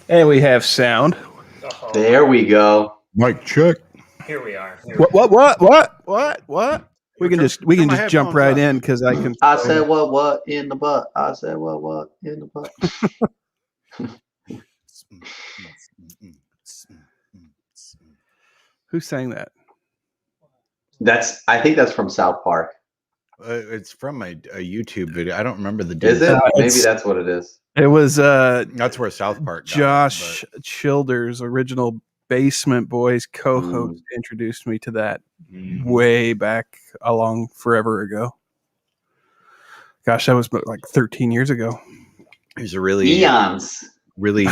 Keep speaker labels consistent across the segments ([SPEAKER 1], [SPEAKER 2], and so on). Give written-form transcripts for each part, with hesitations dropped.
[SPEAKER 1] And we have sound.
[SPEAKER 2] Oh,
[SPEAKER 3] There we go.
[SPEAKER 4] Mic check.
[SPEAKER 2] here we are.
[SPEAKER 1] What? We can just jump right in because I can.
[SPEAKER 3] I said what in the butt. I said what in the butt.
[SPEAKER 1] Who sang that?
[SPEAKER 3] I think that's from South Park.
[SPEAKER 4] It's from a YouTube video. I don't remember the
[SPEAKER 3] Is
[SPEAKER 4] dude.
[SPEAKER 3] it? Maybe that's what it is.
[SPEAKER 1] It was
[SPEAKER 4] That's where South Park got
[SPEAKER 1] Josh Childers, original Basement Boys co-host, introduced me to that way back along forever ago. Gosh, that was like 13 years ago.
[SPEAKER 4] He's a really
[SPEAKER 3] Eons.
[SPEAKER 4] really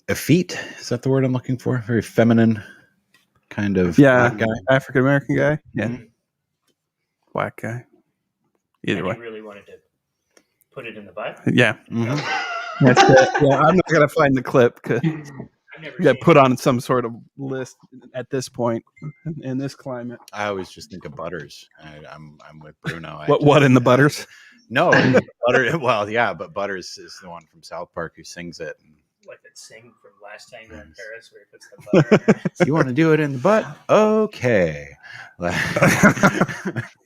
[SPEAKER 4] effete. Is that the word I'm looking for? Very feminine kind of
[SPEAKER 1] black
[SPEAKER 4] guy.
[SPEAKER 1] African American guy. Yeah.
[SPEAKER 4] Mhm.
[SPEAKER 1] Black guy. Either
[SPEAKER 2] And
[SPEAKER 1] way.
[SPEAKER 2] you really wanted to put it in the butt?
[SPEAKER 1] Yeah.
[SPEAKER 4] Mhm.
[SPEAKER 1] That's it. Yeah, I'm not gonna find the clip because
[SPEAKER 2] I've never
[SPEAKER 1] you got
[SPEAKER 2] seen
[SPEAKER 1] put on some sort of list at this point in this climate.
[SPEAKER 4] I always just think of Butters. I'm with Bruno.
[SPEAKER 1] What in the Butters?
[SPEAKER 4] No, Butter. Well, yeah, but Butters is the one from South Park who sings it.
[SPEAKER 2] like that sing from Last Tango in Paris where he puts the butter in there.
[SPEAKER 4] You want to do it in the butt? Okay.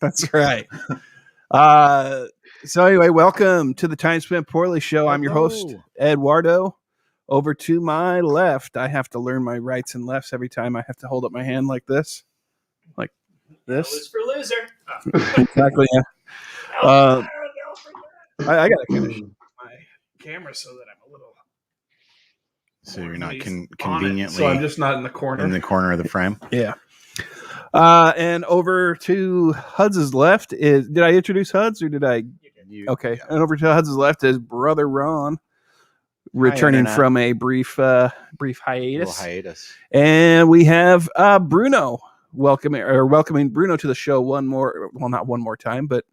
[SPEAKER 1] That's right. So anyway, welcome to the Time Spent Poorly show. I'm your host, Eduardo. Over to my left, I have to learn my rights and lefts every time. I have to hold up my hand like this. Like this.
[SPEAKER 2] That was for loser.
[SPEAKER 1] Exactly, yeah. I got to finish my camera so that I'm a little...
[SPEAKER 4] So you're not
[SPEAKER 1] convenient.
[SPEAKER 4] conveniently
[SPEAKER 1] So I'm just not in the corner.
[SPEAKER 4] in the corner of the frame.
[SPEAKER 1] Yeah. And over to Hudds' left is... Did I introduce Hudds or did I... Okay.
[SPEAKER 4] Yeah.
[SPEAKER 1] And over to Hudds' left is Brother Ron, returning
[SPEAKER 4] Internet.
[SPEAKER 1] from a brief
[SPEAKER 4] Little
[SPEAKER 1] hiatus.
[SPEAKER 4] hiatus.
[SPEAKER 1] And we have Bruno welcoming Bruno to the show not one more time, but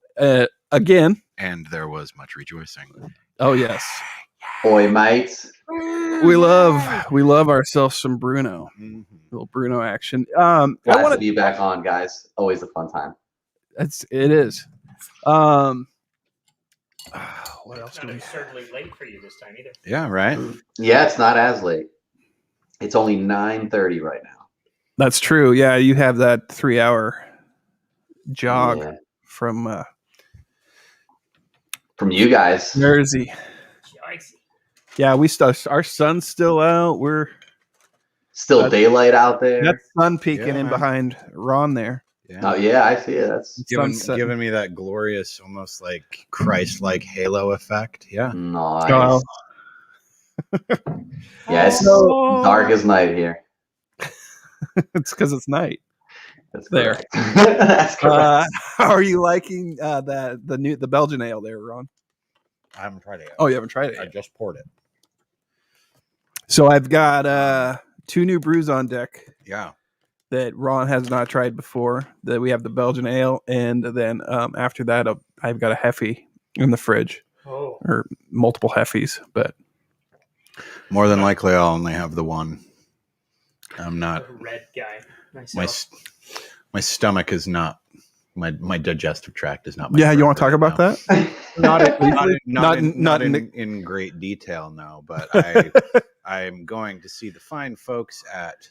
[SPEAKER 1] again.
[SPEAKER 4] And there was much rejoicing.
[SPEAKER 1] Oh yes.
[SPEAKER 3] Boy, mates.
[SPEAKER 1] We love ourselves some Bruno.
[SPEAKER 4] Mm-hmm.
[SPEAKER 1] Little Bruno action.
[SPEAKER 3] Glad to be back on, guys. Always a fun time.
[SPEAKER 1] It is. What else
[SPEAKER 2] It's
[SPEAKER 1] do
[SPEAKER 2] not
[SPEAKER 1] we
[SPEAKER 2] absurdly late for you this time either.
[SPEAKER 4] Yeah, right.
[SPEAKER 3] Yeah, it's not as late. It's only 9:30 right now.
[SPEAKER 1] That's true. Yeah, you have that 3-hour jog
[SPEAKER 3] Yeah.
[SPEAKER 1] from
[SPEAKER 3] From you guys.
[SPEAKER 1] Jersey.
[SPEAKER 2] Yikes.
[SPEAKER 1] Yeah, our sun's still out. We're
[SPEAKER 3] Still daylight out there.
[SPEAKER 1] that sun peeking
[SPEAKER 4] Yeah,
[SPEAKER 1] in
[SPEAKER 4] man.
[SPEAKER 1] behind Ron there.
[SPEAKER 4] Yeah.
[SPEAKER 3] Oh yeah, I see it. That's
[SPEAKER 1] Sunset.
[SPEAKER 4] Giving me that glorious, almost like Christ-like halo effect. Yeah.
[SPEAKER 3] nice.
[SPEAKER 1] Oh.
[SPEAKER 3] Yeah, it's
[SPEAKER 1] So-
[SPEAKER 3] dark as night here.
[SPEAKER 1] It's because it's night.
[SPEAKER 3] That's
[SPEAKER 1] There.
[SPEAKER 3] correct. That's correct.
[SPEAKER 1] How are you liking the Belgian ale there, Ron?
[SPEAKER 4] I haven't tried it yet.
[SPEAKER 1] Oh, you haven't tried it
[SPEAKER 4] I
[SPEAKER 1] yet.
[SPEAKER 4] just poured it.
[SPEAKER 1] So I've got 2 new brews on deck
[SPEAKER 4] Yeah.
[SPEAKER 1] that Ron has not tried before. That we have the Belgian ale, and then after that, I've got a Heffy in the fridge,
[SPEAKER 2] Oh.
[SPEAKER 1] or multiple Heffies. But
[SPEAKER 4] More than likely, I'll only have the one. I'm not.
[SPEAKER 2] A red guy.
[SPEAKER 4] My
[SPEAKER 2] Myself.
[SPEAKER 4] my stomach is not. My digestive tract is not.
[SPEAKER 1] yeah, you want to talk about that?
[SPEAKER 4] Not in great detail, no. But I'm going to see the fine folks at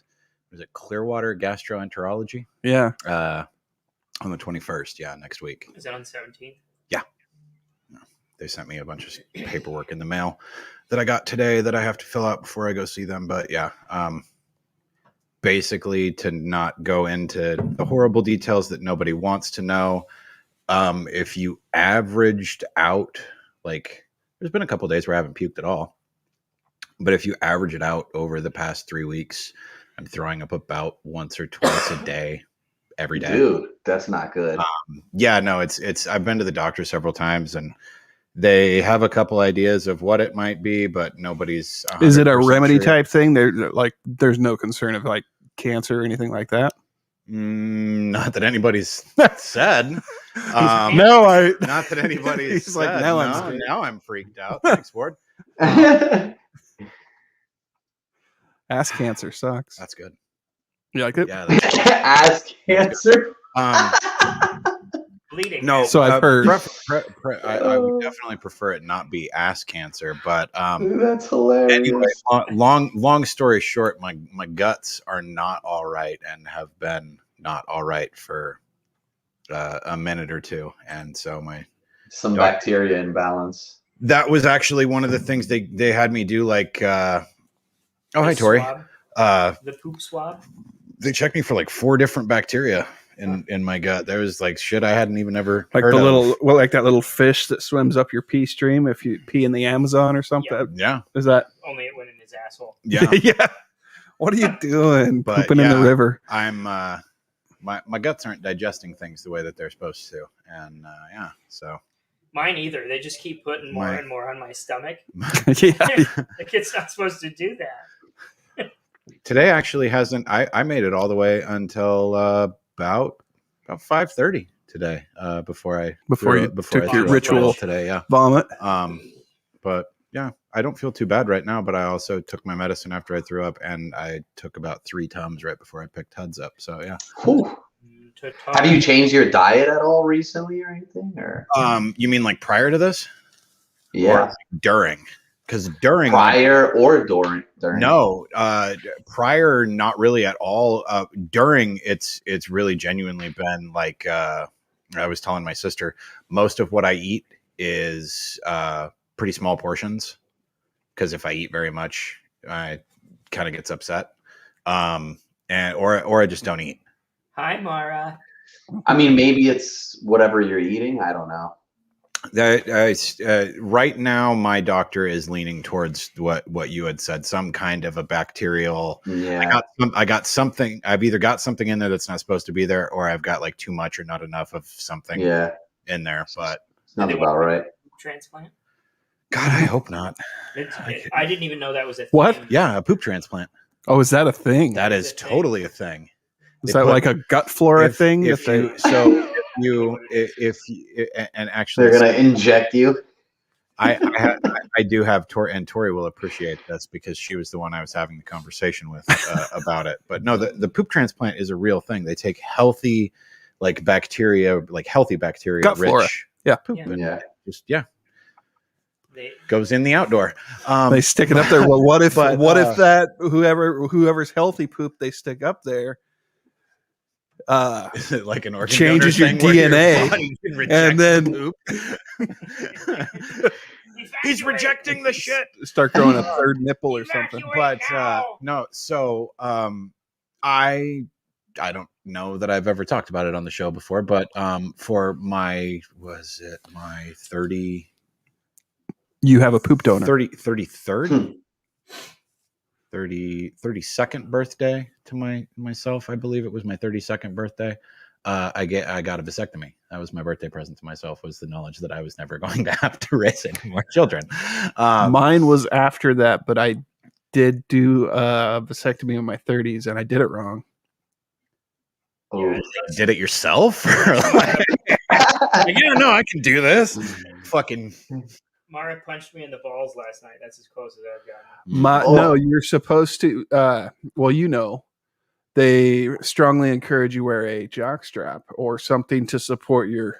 [SPEAKER 4] Clearwater Gastroenterology
[SPEAKER 1] Yeah.
[SPEAKER 4] on the 21st. Yeah, next week.
[SPEAKER 2] Is that on 17th?
[SPEAKER 4] They sent me a bunch of paperwork in the mail that I got today that I have to fill out before I go see them. But yeah, basically to not go into the horrible details that nobody wants to know. If you averaged out, like there's been a couple days where I haven't puked at all, but if you average it out over the past 3 weeks, I'm throwing up about once or twice a day, every day.
[SPEAKER 3] Dude, that's not good.
[SPEAKER 4] Yeah, no, it's I've been to the doctor several times and they have a couple ideas of what it might be, but nobody's.
[SPEAKER 1] Is it a
[SPEAKER 4] 100%
[SPEAKER 1] remedy
[SPEAKER 4] sure.
[SPEAKER 1] type thing? There's no concern of like cancer or anything like that.
[SPEAKER 4] Not that anybody's said.
[SPEAKER 1] No, I.
[SPEAKER 4] Not that anybody's
[SPEAKER 1] He's like,
[SPEAKER 4] said.
[SPEAKER 1] now
[SPEAKER 4] No,
[SPEAKER 1] I'm scared.
[SPEAKER 4] now I'm freaked out. Thanks, Ward.
[SPEAKER 1] Ass cancer sucks.
[SPEAKER 4] That's good.
[SPEAKER 1] You like it?
[SPEAKER 4] Yeah.
[SPEAKER 3] Ass cancer.
[SPEAKER 2] bleeding.
[SPEAKER 4] No,
[SPEAKER 1] So I've heard.
[SPEAKER 4] I would definitely prefer it not be ass cancer, but
[SPEAKER 3] That's hilarious.
[SPEAKER 4] anyway, long story short, my guts are not all right and have been not all right for a minute or two, and so
[SPEAKER 3] Some bacteria imbalance.
[SPEAKER 4] that was actually one of the things they had me do. Like, hi Tori,
[SPEAKER 2] The poop swab.
[SPEAKER 4] they checked me for like 4 different bacteria in my gut. There was like shit I hadn't even ever
[SPEAKER 1] Like
[SPEAKER 4] heard
[SPEAKER 1] the
[SPEAKER 4] of.
[SPEAKER 1] little, well, like that little fish that swims up your pee stream if you pee in the Amazon or something.
[SPEAKER 4] Yeah,
[SPEAKER 1] Is that?
[SPEAKER 2] Only it went in his asshole.
[SPEAKER 4] yeah.
[SPEAKER 1] Yeah. What are you doing?
[SPEAKER 4] But
[SPEAKER 1] Pooping in the river.
[SPEAKER 4] I'm my guts aren't digesting things the way that they're supposed to, and so
[SPEAKER 2] Mine either. They just keep putting more and more on my stomach.
[SPEAKER 1] Yeah.
[SPEAKER 2] Like it's not supposed to do that.
[SPEAKER 4] today actually hasn't. I made it all the way until about 5:30 today. Before I
[SPEAKER 1] took your
[SPEAKER 4] threw up
[SPEAKER 1] ritual
[SPEAKER 4] today. Yeah.
[SPEAKER 1] vomit.
[SPEAKER 4] But yeah, I don't feel too bad right now. But I also took my medicine after I threw up, and I took about 3 Tums right before I picked Hudds up. So yeah.
[SPEAKER 3] Whew. Have you changed your diet at all recently or anything? Or
[SPEAKER 4] You mean like prior to this?
[SPEAKER 3] yeah,
[SPEAKER 4] Or during? Because during
[SPEAKER 3] prior or during?
[SPEAKER 4] No, prior not really at all. During it's really genuinely been like I was telling my sister, most of what I eat is pretty small portions, because if I eat very much, I kind of gets upset, and or I just don't eat.
[SPEAKER 2] Hi, Mara.
[SPEAKER 3] I mean, maybe it's whatever you're eating. I don't know.
[SPEAKER 4] Right now, my doctor is leaning towards what you had said, some kind of a bacterial.
[SPEAKER 3] Yeah,
[SPEAKER 4] I got something. I've either got something in there that's not supposed to be there, or I've got like too much or not enough of something in there. But
[SPEAKER 3] sounds about right.
[SPEAKER 2] Transplant?
[SPEAKER 4] God, I hope not.
[SPEAKER 2] I didn't even know that was a thing.
[SPEAKER 1] What?
[SPEAKER 4] Yeah, a poop transplant.
[SPEAKER 1] Oh, is that a thing?
[SPEAKER 4] That is totally a thing.
[SPEAKER 1] Is that like a gut flora thing?
[SPEAKER 4] If you and actually
[SPEAKER 3] They're gonna inject you.
[SPEAKER 4] I do have Tori, and Tori will appreciate this because she was the one I was having the conversation with about it. But no, the poop transplant is a real thing. They take healthy, like bacteria, like healthy bacteria,
[SPEAKER 1] gut flora. Yeah,
[SPEAKER 4] poop,
[SPEAKER 3] Yeah.
[SPEAKER 4] just goes in the outdoor.
[SPEAKER 1] They stick it up there. Well, what if that whoever's healthy poop they stick up there
[SPEAKER 4] is it like an organ
[SPEAKER 1] changes your
[SPEAKER 4] donor thing where
[SPEAKER 1] DNA,
[SPEAKER 4] your body can
[SPEAKER 1] and then
[SPEAKER 4] poop? He's rejecting the shit.
[SPEAKER 1] Start growing a third nipple or something.
[SPEAKER 4] But no, so I don't know that I've ever talked about it on the show before, but for my 30
[SPEAKER 1] You have a poop donor.
[SPEAKER 4] 33rd 32nd birthday to myself. I believe it was my 32nd birthday. I got a vasectomy. That was my birthday present to myself, was the knowledge that I was never going to have to raise any more children.
[SPEAKER 1] Mine was after that, but I did do a vasectomy in my 30s, and I did it wrong.
[SPEAKER 3] Oh.
[SPEAKER 4] Did it yourself? Yeah, no, I can do this. Fucking
[SPEAKER 2] Mara punched me in the balls last night. That's as close as I've gotten.
[SPEAKER 1] No, you're supposed to. They strongly encourage you wear a jock strap or something to support your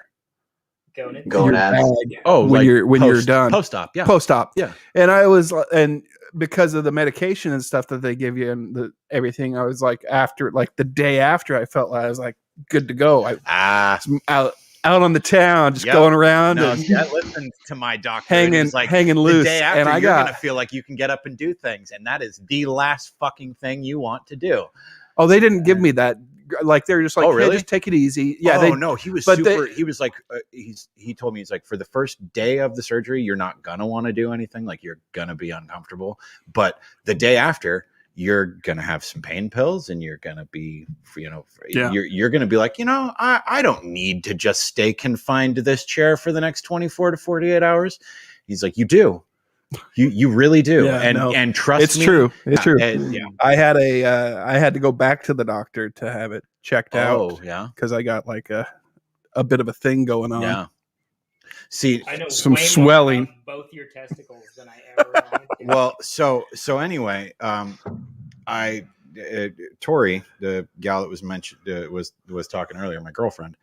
[SPEAKER 3] gonads.
[SPEAKER 1] When you're done
[SPEAKER 4] post-op, yeah,
[SPEAKER 1] post-op,
[SPEAKER 4] yeah.
[SPEAKER 1] And because of the medication and stuff that they give you and everything, I was like, the day after, I felt like I was like good to go. I out on the town, just going around.
[SPEAKER 4] No, I listened to my doctor.
[SPEAKER 1] Hanging loose.
[SPEAKER 4] The day after,
[SPEAKER 1] and
[SPEAKER 4] you're going to feel like you can get up and do things. And that is the last fucking thing you want to do.
[SPEAKER 1] Oh, they didn't give me that. Like, they're just like,
[SPEAKER 4] really?
[SPEAKER 1] Hey, just take it easy. Yeah.
[SPEAKER 4] No, he was super. He was like, he told me, he's like, for the first day of the surgery, you're not going to want to do anything. Like, you're going to be uncomfortable. But the day after, you're going to have some pain pills, and you're going to be, you're going to be like, I don't need to just stay confined to this chair for the next 24 to 48 hours. He's like, you do. You really do. And trust me.
[SPEAKER 1] It's true.
[SPEAKER 4] Yeah.
[SPEAKER 1] I had to go back to the doctor to have it checked out.
[SPEAKER 4] Oh, yeah.
[SPEAKER 1] Because I got like a bit of a thing going on.
[SPEAKER 4] Yeah. See,
[SPEAKER 2] I know
[SPEAKER 1] some
[SPEAKER 2] way
[SPEAKER 1] swelling.
[SPEAKER 2] more about both your testicles than I ever wanted to.
[SPEAKER 4] Well, so anyway, Tori, the gal that was mentioned, was talking earlier, my girlfriend,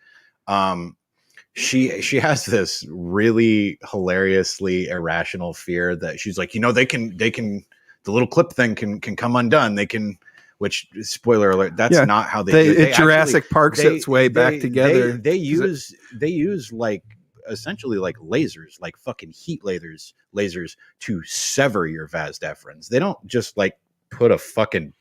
[SPEAKER 4] she has this really hilariously irrational fear that she's like, they can the little clip thing can come undone. They can, which spoiler alert, that's not how they do it.
[SPEAKER 1] Jurassic Park its way back together.
[SPEAKER 4] They use like essentially like lasers, like fucking heat lasers to sever your vas deferens. They don't just like put a fucking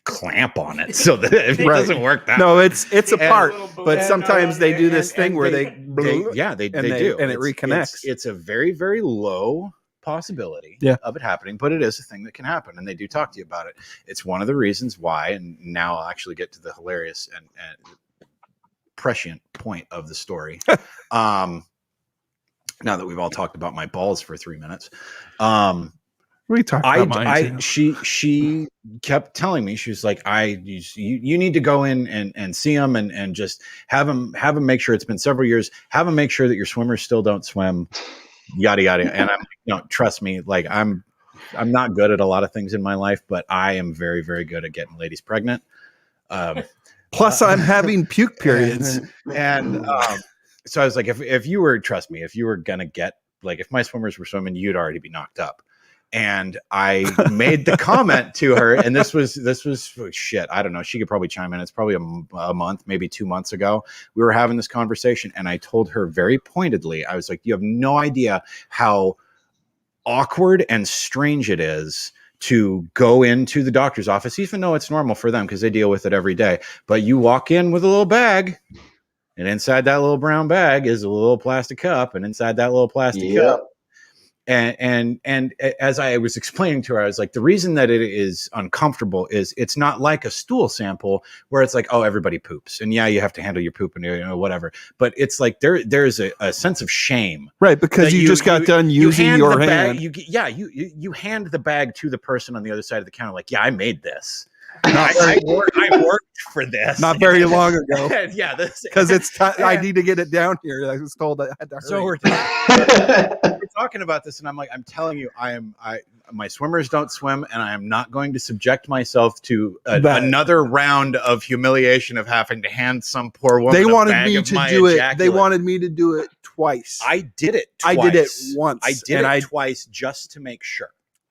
[SPEAKER 4] clamp on it so that it doesn't work that
[SPEAKER 1] no
[SPEAKER 4] way.
[SPEAKER 1] it's a part, but sometimes they do this thing where they do
[SPEAKER 4] and it reconnects. It's a very, very low possibility of it happening, but it is a thing that can happen, and they do talk to you about it. It's one of the reasons why, and now I'll actually get to the hilarious and prescient point of the story. Now that we've all talked about my balls for 3 minutes,
[SPEAKER 1] we talked about mine too.
[SPEAKER 4] She kept telling me, she was like, you need to go in and see him and just have him make sure, it's been several years, have him make sure that your swimmers still don't swim, yada yada. And I'm like, no, trust me, like I'm not good at a lot of things in my life, but I am very, very good at getting ladies pregnant.
[SPEAKER 1] Plus I'm having puke periods.
[SPEAKER 4] And so I was like, if you were gonna get, like, if my swimmers were swimming, you'd already be knocked up. And I made the comment to her, and this was shit, I don't know, she could probably chime in. It's probably a month, maybe 2 months ago. We were having this conversation, and I told her very pointedly, I was like, you have no idea how awkward and strange it is to go into the doctor's office, even though it's normal for them because they deal with it every day. But you walk in with a little bag, and inside that little brown bag is a little plastic cup, and inside that little plastic cup. And as I was explaining to her, I was like, the reason that it is uncomfortable is it's not like a stool sample where it's like, oh, everybody poops, and you have to handle your poop and whatever. But it's like there's a sense of shame,
[SPEAKER 1] right? Because you just got done using your hand.
[SPEAKER 4] You hand the bag to the person on the other side of the counter, like, I made this. I worked for this
[SPEAKER 1] not very long ago.
[SPEAKER 4] Because
[SPEAKER 1] I need to get it down here. I was told I had to hurry.
[SPEAKER 4] So we're talking about this, and I'm like, I'm telling you, my swimmers don't swim, and I am not going to subject myself to another round of humiliation of having to hand some poor woman.
[SPEAKER 1] They wanted
[SPEAKER 4] a bag
[SPEAKER 1] me
[SPEAKER 4] of
[SPEAKER 1] to
[SPEAKER 4] my
[SPEAKER 1] do
[SPEAKER 4] ejaculate.
[SPEAKER 1] it. They wanted me to do it twice.
[SPEAKER 4] I did it twice.
[SPEAKER 1] I did it once.
[SPEAKER 4] I did it twice just to make sure.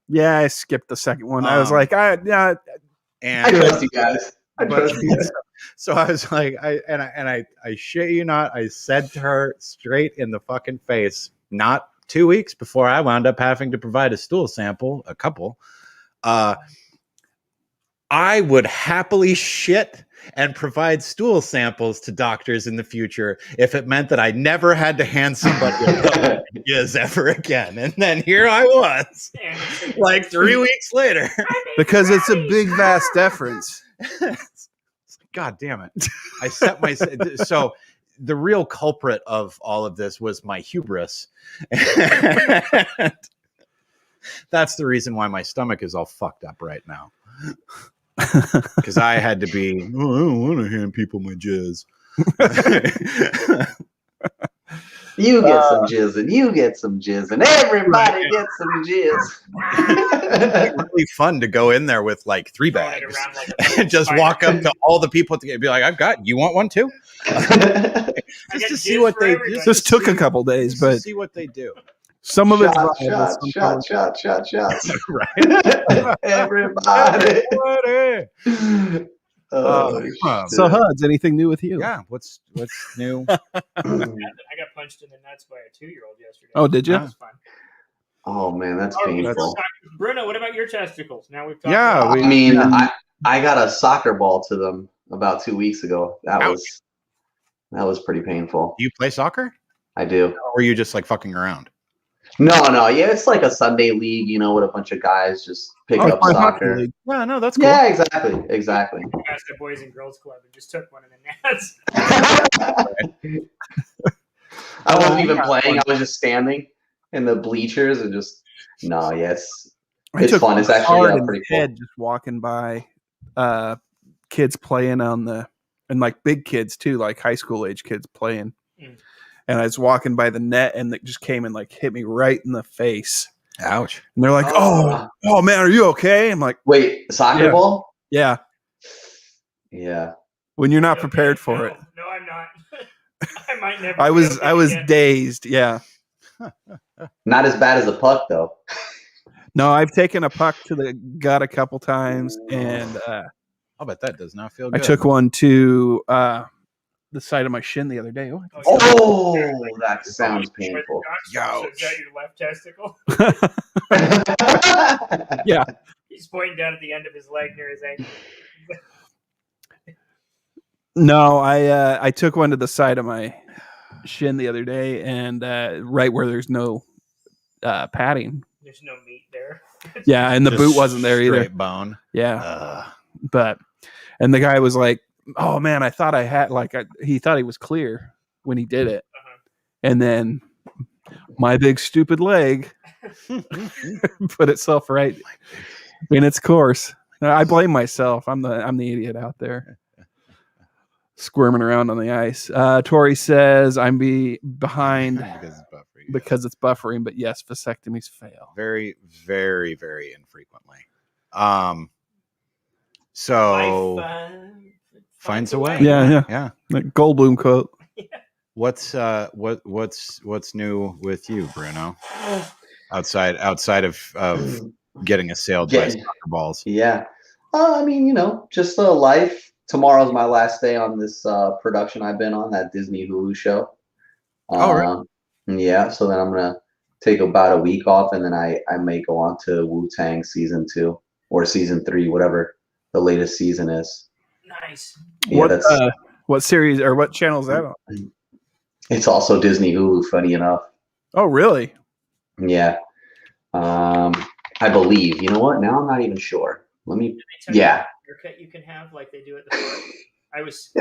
[SPEAKER 1] Yeah, I skipped the second one. I was like,
[SPEAKER 3] and I trust you guys.
[SPEAKER 4] So I was like, I shit you not, I said to her straight in the fucking face, not 2 weeks before I wound up having to provide a stool sample, a couple, I would happily shit and provide stool samples to doctors in the future if it meant that I never had to hand somebody a jizz ever again. And then here I was, like 3 weeks later.
[SPEAKER 1] Because it's a big vas deferens.
[SPEAKER 4] God damn it. I set my... So the real culprit of all of this was my hubris. And that's the reason why my stomach is all fucked up right now. Because I had to be, I don't want to hand people my jizz.
[SPEAKER 3] You get some jizz, and you get some jizz, and everybody gets some jizz.
[SPEAKER 4] It's really fun to go in there with like 3 bags and just walk up to all the people and be like, you want one too? Just to see what they do.
[SPEAKER 1] This took a couple days, but
[SPEAKER 4] see what they do.
[SPEAKER 1] Some of it's
[SPEAKER 3] shots.
[SPEAKER 4] Right.
[SPEAKER 3] Everybody.
[SPEAKER 1] So Hudds, anything new with you?
[SPEAKER 4] Yeah, what's new?
[SPEAKER 2] I got punched in the nuts by a 2-year-old yesterday.
[SPEAKER 1] Oh, did you?
[SPEAKER 2] That was fun.
[SPEAKER 3] Oh man, that's painful.
[SPEAKER 2] Bruno, what about your testicles? Now we've talked.
[SPEAKER 1] Yeah,
[SPEAKER 3] I got a soccer ball to them about 2 weeks ago. That was pretty painful.
[SPEAKER 4] Do you play soccer?
[SPEAKER 3] I do.
[SPEAKER 4] Or were you just like fucking around?
[SPEAKER 3] No. Yeah, it's like a Sunday league, with a bunch of guys just pick up soccer.
[SPEAKER 4] Yeah, no, that's cool.
[SPEAKER 3] Yeah, exactly.
[SPEAKER 2] I asked the Boys and Girls Club and just took one of the nets.
[SPEAKER 3] I wasn't even playing. I was just standing in the bleachers and just it's fun. It's actually pretty cool.
[SPEAKER 1] Just walking by kids playing and like big kids too, like high school age kids playing. And I was walking by the net, and it just came and like hit me right in the face.
[SPEAKER 4] Ouch!
[SPEAKER 1] And they're like, "Oh man, are you okay?" I'm like,
[SPEAKER 3] "Wait, soccer ball?"
[SPEAKER 1] Yeah.
[SPEAKER 3] Yeah.
[SPEAKER 1] When you're not prepared for it.
[SPEAKER 2] No, I'm not. I might never.
[SPEAKER 1] I was dazed. Yeah.
[SPEAKER 3] Not as bad as a puck, though.
[SPEAKER 1] No, I've taken a puck to the gut a couple times, and
[SPEAKER 4] I'll bet that does not feel good.
[SPEAKER 1] I took one to the side of my shin the other day.
[SPEAKER 3] That sounds painful.
[SPEAKER 2] So is that your left testicle?
[SPEAKER 1] Yeah.
[SPEAKER 2] He's pointing down at the end of his leg near his ankle.
[SPEAKER 1] No, I took one to the side of my shin the other day, and right where there's no padding.
[SPEAKER 2] There's no meat there.
[SPEAKER 1] Yeah, and the boot wasn't there either.
[SPEAKER 4] Straight bone.
[SPEAKER 1] Yeah. And the guy was like, "Oh man, I thought I had he thought he was clear when he did it."
[SPEAKER 2] Uh-huh.
[SPEAKER 1] And then my big stupid leg put itself right in its course. I blame myself. I'm the idiot out there squirming around on the ice. Tori says I'm behind because it's buffering, but yes, vasectomies fail.
[SPEAKER 4] Very, very, very infrequently. So finds a way.
[SPEAKER 1] Yeah. Like Goldblum quote.
[SPEAKER 2] Yeah.
[SPEAKER 4] What's new with you, Bruno? Outside of getting assailed by soccer balls.
[SPEAKER 3] Yeah. I mean, just life. Tomorrow's my last day on this production I've been on, that Disney Hulu show.
[SPEAKER 4] Right.
[SPEAKER 3] Yeah, so then I'm going to take about a week off, and then I may go on to Wu-Tang Season 2 or Season 3, whatever the latest season is.
[SPEAKER 2] Nice.
[SPEAKER 3] Yeah,
[SPEAKER 1] what series or what channel is that on?
[SPEAKER 3] It's also Disney Hulu, funny enough.
[SPEAKER 1] Oh, really?
[SPEAKER 3] Yeah. I believe. You know what? Now I'm not even sure. Let me. Yeah.
[SPEAKER 2] Haircut you can have like they do at the park. I was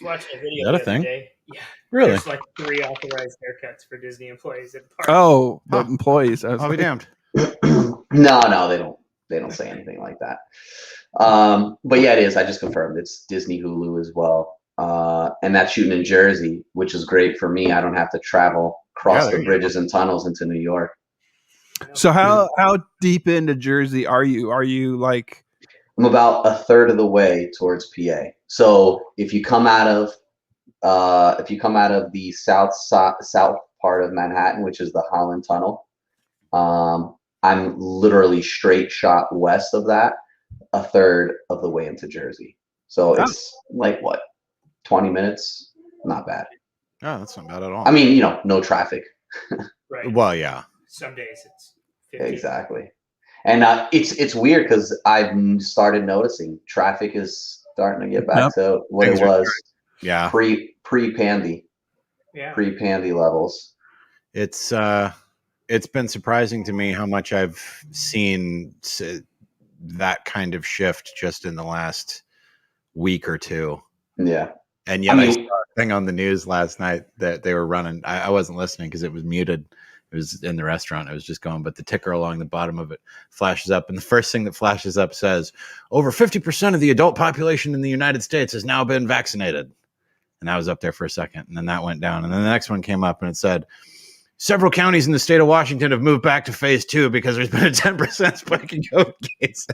[SPEAKER 2] watching a video
[SPEAKER 4] the
[SPEAKER 2] other day. Yeah.
[SPEAKER 4] Really?
[SPEAKER 2] There's like 3 authorized haircuts for Disney employees at the park.
[SPEAKER 1] Oh, the employees.
[SPEAKER 4] I'll be damned.
[SPEAKER 3] No, they don't say anything like that. But yeah, it is. I just confirmed it's Disney Hulu as well. And that's shooting in Jersey, which is great for me. I don't have to cross the bridges and tunnels into New York.
[SPEAKER 1] So how deep into Jersey are you? Are you like?
[SPEAKER 3] I'm about a third of the way towards PA. So if you come out of the south part of Manhattan, which is the Holland Tunnel, I'm literally straight shot west of that, a third of the way into Jersey. So it's like 20 minutes? Not bad.
[SPEAKER 4] Oh, that's not bad at all.
[SPEAKER 3] I mean, no traffic.
[SPEAKER 2] Right.
[SPEAKER 4] Well, yeah.
[SPEAKER 2] Some days it's 15.
[SPEAKER 3] Exactly. And it's weird because I've started noticing traffic is starting to get back to what it was.
[SPEAKER 4] Yeah.
[SPEAKER 3] Pre-pandy.
[SPEAKER 2] Yeah.
[SPEAKER 3] Pre-pandy levels.
[SPEAKER 4] It's been surprising to me how much I've seen that kind of shift just in the last week or two.
[SPEAKER 3] Yeah.
[SPEAKER 4] And yet I saw a thing on the news last night that they were running. I wasn't listening because it was muted. It was in the restaurant. I was just going, but the ticker along the bottom of it flashes up. And the first thing that flashes up says, over 50% of the adult population in the United States has now been vaccinated. And I was up there for a second. And then that went down. And then the next one came up and it said, several counties in the state of Washington have moved back to phase 2 because there's been a 10% spike in COVID cases.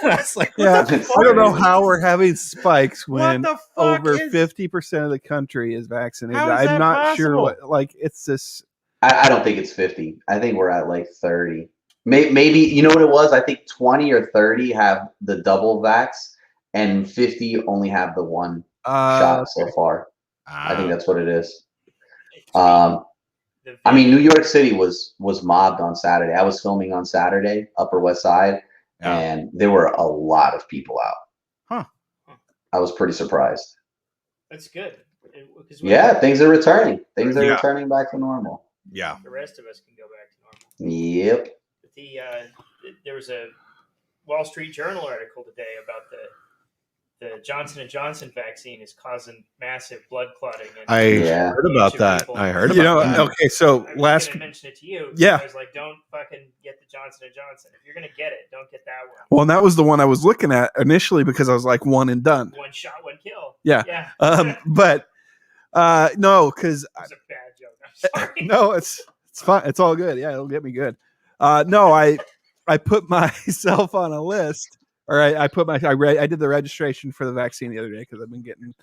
[SPEAKER 4] That's like,
[SPEAKER 1] I don't know how we're having spikes when over 50% of the country is vaccinated. I'm not
[SPEAKER 4] possible?
[SPEAKER 1] sure it's this.
[SPEAKER 3] I don't think it's 50. I think we're at like 30. Maybe, you know what it was? I think 20 or 30 have the double vax and 50 only have the one shot so far. I think that's what it is. I mean, New York City was mobbed on Saturday. I was filming on Saturday, Upper West Side, and there were a lot of people out. I was pretty surprised.
[SPEAKER 2] That's good.
[SPEAKER 3] Yeah, things are returning. Things are returning back to normal.
[SPEAKER 4] Yeah.
[SPEAKER 2] The rest of us can go back to normal.
[SPEAKER 3] Yep.
[SPEAKER 2] There was a Wall Street Journal article today about the Johnson & Johnson vaccine is causing massive blood clotting.
[SPEAKER 4] I heard about that. I heard about that.
[SPEAKER 1] Okay, so
[SPEAKER 2] I was going to mention it to you.
[SPEAKER 1] Yeah.
[SPEAKER 2] I was like, don't fucking get the Johnson & Johnson. If you're going to get it, don't get that one.
[SPEAKER 1] Well, and that was the one I was looking at initially because I was like, one and done.
[SPEAKER 2] One shot, one kill.
[SPEAKER 1] Yeah. But no, because
[SPEAKER 2] it was a bad joke. I'm sorry.
[SPEAKER 1] No, it's fine. It's all good. Yeah, it'll get me good. No, I put myself on a list. All right, I did the registration for the vaccine the other day because I've been getting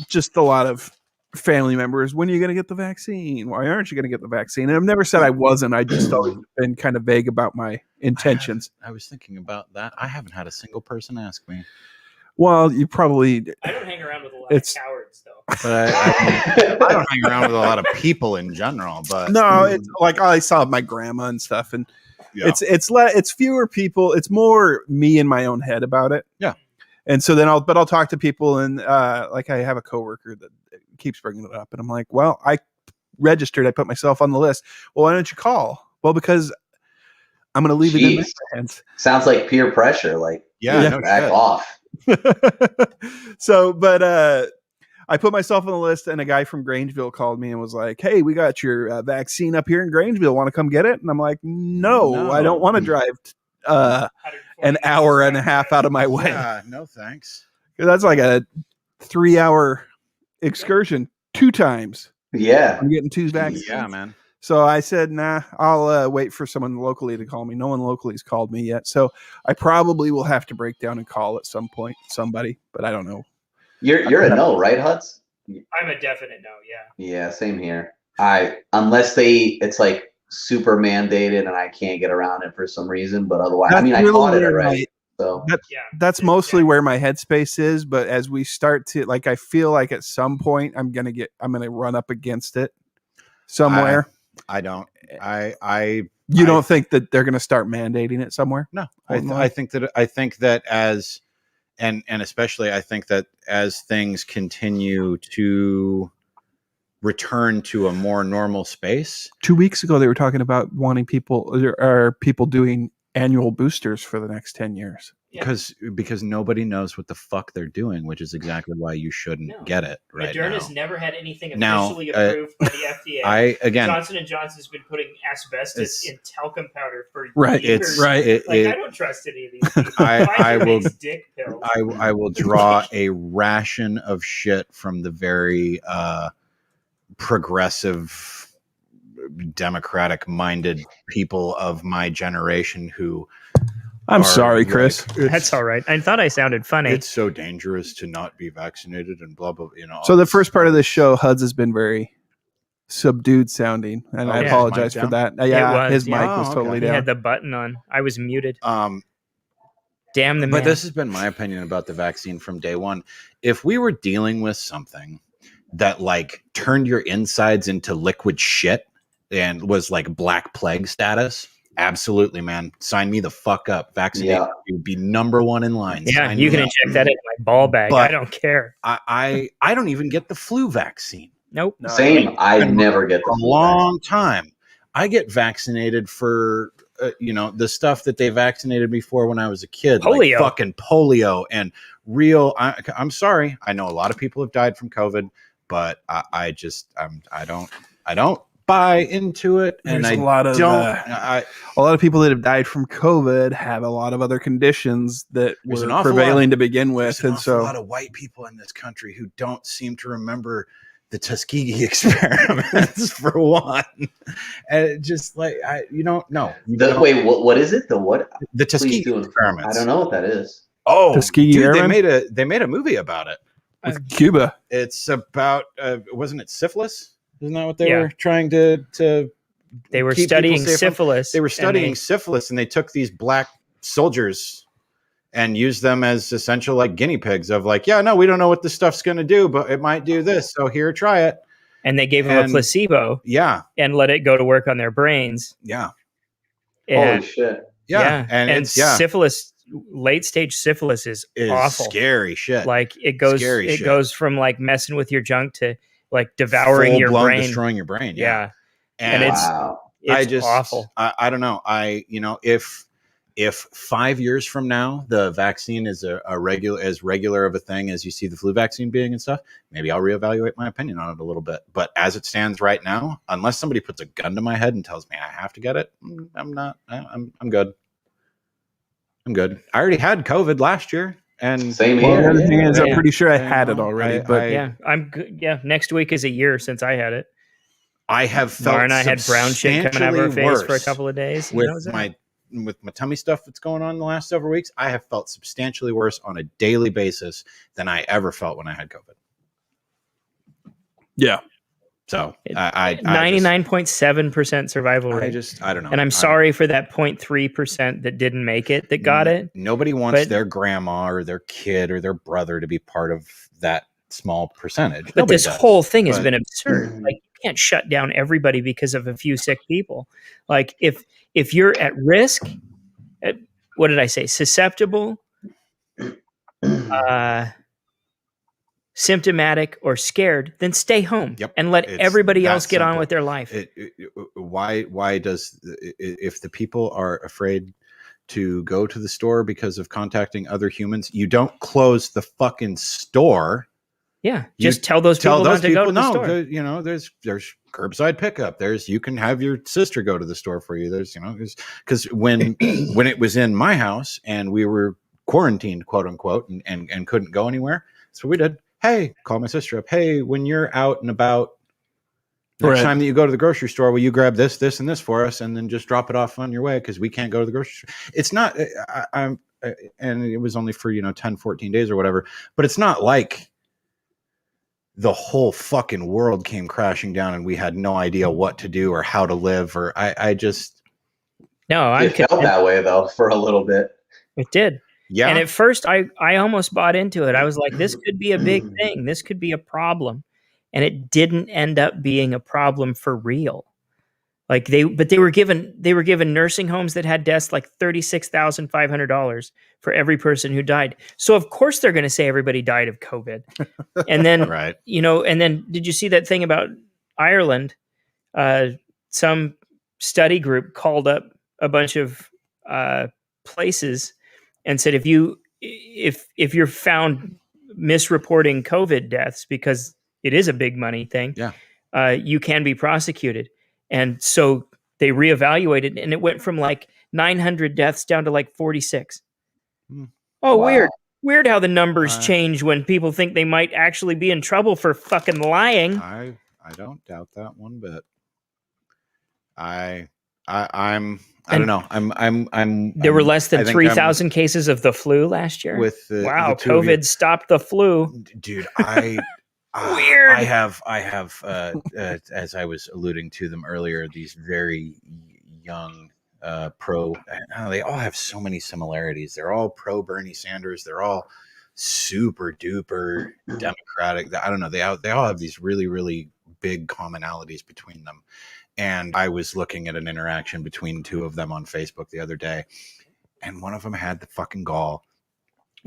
[SPEAKER 1] just a lot of family members. When are you going to get the vaccine? Why aren't you going to get the vaccine? And I've never said I wasn't. I just always been kind of vague about my intentions.
[SPEAKER 4] I was thinking about that. I haven't had a single person ask me.
[SPEAKER 1] Well, you probably.
[SPEAKER 2] I don't hang around with a lot of cowards, though.
[SPEAKER 4] But I don't hang around with a lot of people in general. But
[SPEAKER 1] No, it's like I saw my grandma and stuff, and
[SPEAKER 4] yeah.
[SPEAKER 1] it's fewer people. It's more me in my own head about it.
[SPEAKER 4] Yeah.
[SPEAKER 1] And so then I'll talk to people, and like I have a coworker that keeps bringing it up, and I'm like, well, I registered, I put myself on the list. Well, why don't you call? Well, because I'm going to leave it in their hands.
[SPEAKER 3] Sounds like peer pressure. Like, back off.
[SPEAKER 1] So, but I put myself on the list, and a guy from Grangeville called me and was like, hey, we got your vaccine up here in Grangeville. Want to come get it? And I'm like, no. I don't want to drive an hour and a half out of my way.
[SPEAKER 4] Yeah, no thanks.
[SPEAKER 1] That's like a 3-hour excursion 2 times.
[SPEAKER 3] Yeah.
[SPEAKER 1] I'm getting 2 vaccines.
[SPEAKER 4] Yeah, man.
[SPEAKER 1] So I said, nah, I'll wait for someone locally to call me. No one locally has called me yet. So I probably will have to break down and call at some point somebody, but I don't know.
[SPEAKER 3] You're a no, right, Hudds?
[SPEAKER 2] I'm a definite no, yeah.
[SPEAKER 3] Yeah, same here. Unless it's like super mandated and I can't get around it for some reason, but otherwise,
[SPEAKER 1] That's
[SPEAKER 3] I caught it already. So
[SPEAKER 1] that's mostly where my headspace is. But as we start to I feel like at some point I'm gonna run up against it somewhere.
[SPEAKER 4] I don't.
[SPEAKER 1] You don't think that they're gonna start mandating it somewhere?
[SPEAKER 4] No, I think that as and especially I think that as things continue to return to a more normal space.
[SPEAKER 1] 2 weeks ago, they were talking about wanting people doing annual boosters for the next 10 years.
[SPEAKER 4] Because nobody knows what the fuck they're doing, which is exactly why you shouldn't get it right now.
[SPEAKER 2] Moderna's never had anything officially approved by the FDA. Johnson & Johnson's been putting asbestos in talcum powder for years. I don't trust any of these people.
[SPEAKER 4] I will draw a ration of shit from the very progressive, democratic-minded people of my generation who.
[SPEAKER 1] I'm sorry, Chris.
[SPEAKER 2] That's all right. I thought I sounded funny.
[SPEAKER 4] It's so dangerous to not be vaccinated and blah, blah,
[SPEAKER 1] So the first part of this show, Hudds has been very subdued sounding, and I apologize for that. His mic was totally down.
[SPEAKER 2] He had the button on. I was muted. Damn the man.
[SPEAKER 4] But this has been my opinion about the vaccine from day one. If we were dealing with something that turned your insides into liquid shit and was like Black Plague status, absolutely, man. Sign me the fuck up. Vaccinate would be number one in line.
[SPEAKER 2] Yeah, you can inject that in my ball bag. But I don't care.
[SPEAKER 4] I don't even get the flu vaccine.
[SPEAKER 2] Nope.
[SPEAKER 3] No, same. I never get the
[SPEAKER 4] flu. A long time. I get vaccinated for the stuff that they vaccinated me for when I was a kid,
[SPEAKER 2] polio.
[SPEAKER 4] Like fucking polio and real. I'm sorry. I know a lot of people have died from COVID, but I don't buy into it.
[SPEAKER 1] There's
[SPEAKER 4] and
[SPEAKER 1] a lot of people that have died from COVID have a lot of other conditions that were prevailing to begin with, and so
[SPEAKER 4] a lot of white people in this country who don't seem to remember the Tuskegee experiments for one, and just you don't know.
[SPEAKER 3] Wait, what is it? The what?
[SPEAKER 4] The Tuskegee experiments.
[SPEAKER 3] I don't know what that is.
[SPEAKER 4] Oh,
[SPEAKER 1] Tuskegee
[SPEAKER 4] dude, they made a movie about it
[SPEAKER 1] with Cuba.
[SPEAKER 4] It's about wasn't it syphilis? Isn't that what they were trying to?
[SPEAKER 2] They were studying syphilis.
[SPEAKER 4] They were studying syphilis, and they took these black soldiers and used them as essential guinea pigs of we don't know what this stuff's going to do, but it might do this. So here, try it.
[SPEAKER 2] And they gave them a placebo.
[SPEAKER 4] Yeah.
[SPEAKER 2] And let it go to work on their brains.
[SPEAKER 4] Yeah.
[SPEAKER 3] Holy shit.
[SPEAKER 4] Yeah.
[SPEAKER 2] And syphilis, late stage syphilis is awful.
[SPEAKER 4] Scary shit.
[SPEAKER 2] It goes from messing with your junk to devouring your brain,
[SPEAKER 4] destroying your brain. Yeah.
[SPEAKER 2] And it's awful.
[SPEAKER 4] I don't know. If 5 years from now the vaccine is as regular of a thing as you see the flu vaccine being and stuff, maybe I'll reevaluate my opinion on it a little bit. But as it stands right now, unless somebody puts a gun to my head and tells me I have to get it, I'm not. I'm good. I'm good. I already had COVID last year. And
[SPEAKER 3] same here.
[SPEAKER 1] The other thing is, I'm pretty sure I had it already.
[SPEAKER 2] I'm good. Yeah, next week is a year since I had it.
[SPEAKER 4] I have felt
[SPEAKER 2] Laura and I had brown shit coming out of our face for a couple of days.
[SPEAKER 4] With my tummy stuff that's going on the last several weeks. I have felt substantially worse on a daily basis than I ever felt when I had COVID.
[SPEAKER 1] Yeah.
[SPEAKER 4] So I
[SPEAKER 2] 99.7% survival rate.
[SPEAKER 4] I don't know.
[SPEAKER 2] And I'm sorry for that 0.3% that didn't make it, that got it.
[SPEAKER 4] Nobody wants their grandma or their kid or their brother to be part of that small percentage.
[SPEAKER 2] But this whole thing has been absurd. Like, you can't shut down everybody because of a few sick people. Like, if you're at risk, what did I say? Susceptible, symptomatic, or scared, then stay home and let everybody else get on with their life.
[SPEAKER 4] Why does, if the people are afraid to go to the store because of contacting other humans, you don't close the fucking store.
[SPEAKER 2] Yeah, just tell those people not to go to the store.
[SPEAKER 4] There's curbside pickup. You can have your sister go to the store for you. Because when it was in my house and we were quarantined, quote unquote, and couldn't go anywhere, that's what we did. Hey, call my sister up. Hey, when you're out and about, next time that you go to the grocery store, will you grab this, this, and this for us, and then just drop it off on your way because we can't go to the grocery store. It's not, and it was only for 10, 14 days or whatever, but it's not like the whole fucking world came crashing down and we had no idea what to do or how to live. Or
[SPEAKER 3] it felt that way though for a little bit.
[SPEAKER 2] It did.
[SPEAKER 4] Yeah.
[SPEAKER 2] And at first I almost bought into it. I was like, this could be a big thing. This could be a problem. And it didn't end up being a problem for real. Like they were given nursing homes that had deaths like $36,500 for every person who died. So of course they're going to say everybody died of COVID. And then,
[SPEAKER 4] right.
[SPEAKER 2] And then did you see that thing about Ireland? Some study group called up a bunch of places and said, if you're found misreporting COVID deaths, because it is a big money thing, you can be prosecuted. And so they reevaluated, and it went from like 900 deaths down to like 46. Oh, wow. Weird how the numbers change when people think they might actually be in trouble for fucking lying.
[SPEAKER 4] I don't doubt that one bit. I don't know.
[SPEAKER 2] There were less than 3,000 cases of the flu last year. COVID stopped the flu,
[SPEAKER 4] dude.
[SPEAKER 2] Weird.
[SPEAKER 4] I have, as I was alluding to them earlier, these very young they all have so many similarities. They're all pro Bernie Sanders. They're all super duper Democratic. I don't know. They all have these really, really big commonalities between them. And I was looking at an interaction between two of them on Facebook the other day, and one of them had the fucking gall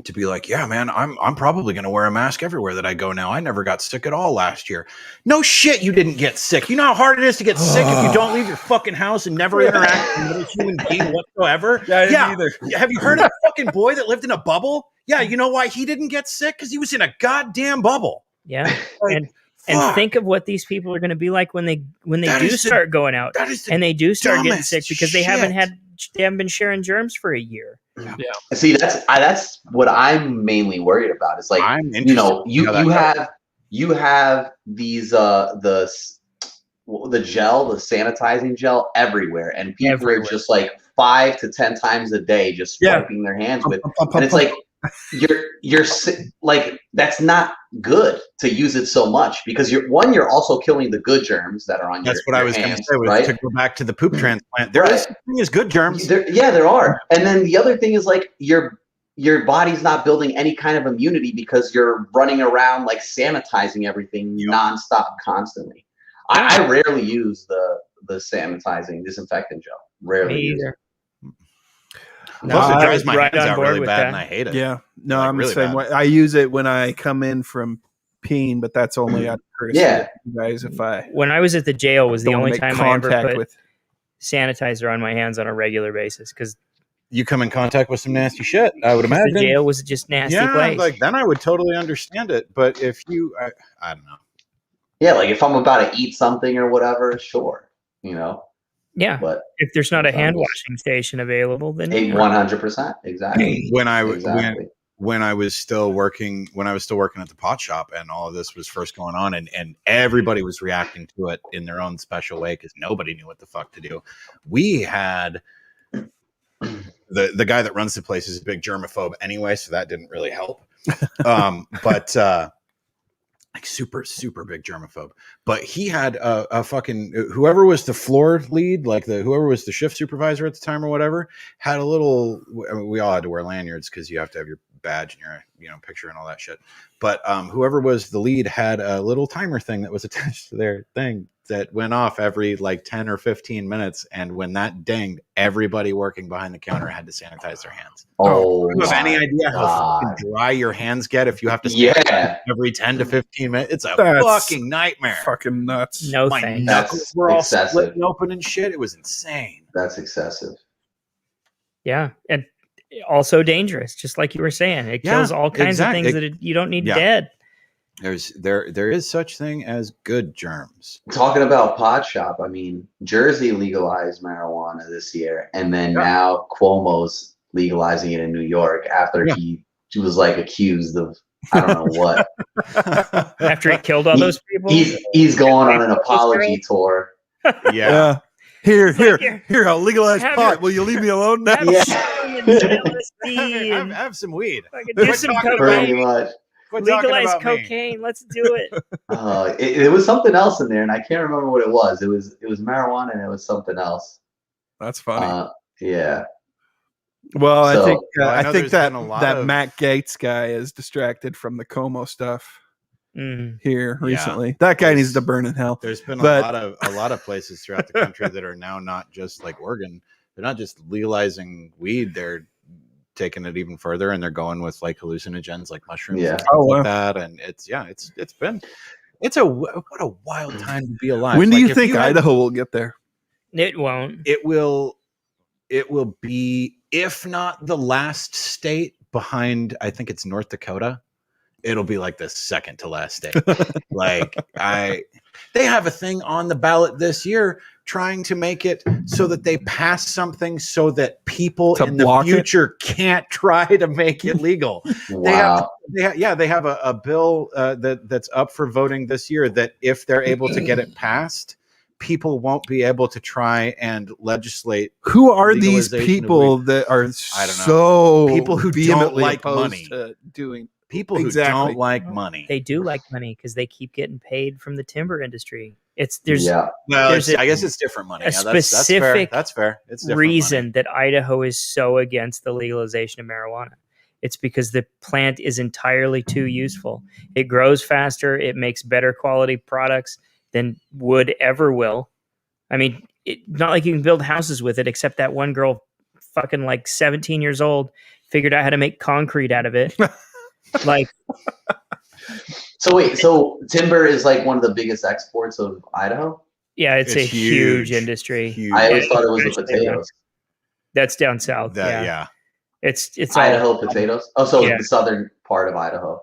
[SPEAKER 4] to be like, yeah, man, I'm probably going to wear a mask everywhere that I go now. I never got sick at all last year. No shit, you didn't get sick. You know how hard it is to get sick if you don't leave your fucking house and never interact with a human being whatsoever?
[SPEAKER 1] Yeah, I didn't either.
[SPEAKER 4] Have you heard of the fucking boy that lived in a bubble? Yeah, you know why he didn't get sick? Because he was in a goddamn bubble.
[SPEAKER 2] Yeah, and think of what these people are going to be like when they do start going out and they do start getting sick because they haven't been sharing germs for a year.
[SPEAKER 1] Yeah.
[SPEAKER 3] See, that's what I'm mainly worried about. It's like, you have these the gel, the sanitizing gel everywhere, and people are just like 5 to 10 times a day just wiping their hands with, and it's like you're like, that's not good to use it so much because you're also killing the good germs that are on
[SPEAKER 4] That's
[SPEAKER 3] your
[SPEAKER 4] what I was going to say,
[SPEAKER 3] right?
[SPEAKER 4] To go back to the poop transplant. There is good germs.
[SPEAKER 3] There are. And then the other thing is like your body's not building any kind of immunity because you're running around like sanitizing everything nonstop constantly. I rarely use the sanitizing disinfectant gel. Rarely use it.
[SPEAKER 4] Plus, it dries my hands out really bad, and I hate it.
[SPEAKER 1] Yeah, no, I'm really the same way. I use it when I come in from peeing, but that's only out of courtesy of you guys. When
[SPEAKER 2] I was at the jail, was the only time I ever put sanitizer on my hands on a regular basis because
[SPEAKER 4] you come in contact with some nasty shit. I would imagine
[SPEAKER 2] the jail was just nasty place.
[SPEAKER 4] Like then I would totally understand it. But if you, I don't know.
[SPEAKER 3] Yeah, like if I'm about to eat something or whatever, sure,
[SPEAKER 2] Yeah, but if there's not a hand washing station available, then
[SPEAKER 3] 100%, exactly.
[SPEAKER 4] When I was still working at the pot shop, and all of this was first going on, and everybody was reacting to it in their own special way because nobody knew what the fuck to do. We had the guy that runs the place is a big germaphobe anyway, so that didn't really help. But like super big germaphobe, but he had a fucking whoever was the floor lead, like whoever was the shift supervisor at the time or whatever, had a little. I mean, we all had to wear lanyards because you have to have your badge and your picture and all that shit. But whoever was the lead had a little timer thing that was attached to their thing that went off every like 10 or 15 minutes, and when that dinged, everybody working behind the counter had to sanitize their hands.
[SPEAKER 3] Oh,
[SPEAKER 4] you have any idea how fucking dry your hands get if you have to sanitize every 10 to 15 minutes? It's a fucking nightmare.
[SPEAKER 1] Fucking nuts.
[SPEAKER 2] No
[SPEAKER 4] My
[SPEAKER 2] thanks.
[SPEAKER 4] knuckles were all splitting open and shit. It was insane.
[SPEAKER 3] That's excessive.
[SPEAKER 2] Yeah, and also dangerous, just like you were saying. It kills all kinds of things that you don't need dead.
[SPEAKER 4] There is such thing as good germs.
[SPEAKER 3] Talking about pot shop, I mean, Jersey legalized marijuana this year, and then now Cuomo's legalizing it in New York after he was like accused of I don't know what.
[SPEAKER 2] After he killed all those people,
[SPEAKER 3] he's going on an apology tour.
[SPEAKER 1] Yeah. Here, I'll legalize pot. Will you leave me alone now?
[SPEAKER 4] Have some weed.
[SPEAKER 2] Do some cocaine. Legalize
[SPEAKER 4] cocaine.
[SPEAKER 2] Let's do it.
[SPEAKER 3] It was something else in there, and I can't remember what it was. It was marijuana, and it was something else.
[SPEAKER 1] That's funny.
[SPEAKER 3] Yeah.
[SPEAKER 1] Well, so, I think that Matt Gaetz guy is distracted from the Como stuff here recently. Yeah. That guy needs to burn in hell.
[SPEAKER 4] There's been a lot of places throughout the country that are now not just like Oregon. They're not just legalizing weed. They're taking it even further, and they're going with like hallucinogens like mushrooms and stuff like that. And it's what a wild time to be alive.
[SPEAKER 1] When do you think Idaho will get there?
[SPEAKER 2] It won't.
[SPEAKER 4] It will be, if not the last state behind, I think it's North Dakota. It'll be like the second to last state. They have a thing on the ballot this year trying to make it so that they pass something so that people in the future can't try to make it legal.
[SPEAKER 3] Wow.
[SPEAKER 4] They have a bill that's up for voting this year that if they're able to get it passed, people won't be able to try and legislate.
[SPEAKER 1] Who are these people that are so
[SPEAKER 4] people who don't like money
[SPEAKER 1] to doing?
[SPEAKER 4] People who don't like money.
[SPEAKER 2] They do like money because they keep getting paid from the timber industry.
[SPEAKER 4] I guess it's different money.
[SPEAKER 2] Specific
[SPEAKER 4] that's fair. It's
[SPEAKER 2] reason
[SPEAKER 4] money.
[SPEAKER 2] that Idaho is so against the legalization of marijuana. It's because the plant is entirely too useful. It grows faster. It makes better quality products than wood ever will. I mean, not like you can build houses with it, except that one girl, fucking like 17 years old, figured out how to make concrete out of it.
[SPEAKER 3] So timber is like one of the biggest exports of Idaho?
[SPEAKER 2] Yeah, it's a huge industry.
[SPEAKER 3] Huge. I always thought it was the potatoes.
[SPEAKER 2] That's down south. It's
[SPEAKER 3] Idaho potatoes. Oh, so the southern part of Idaho.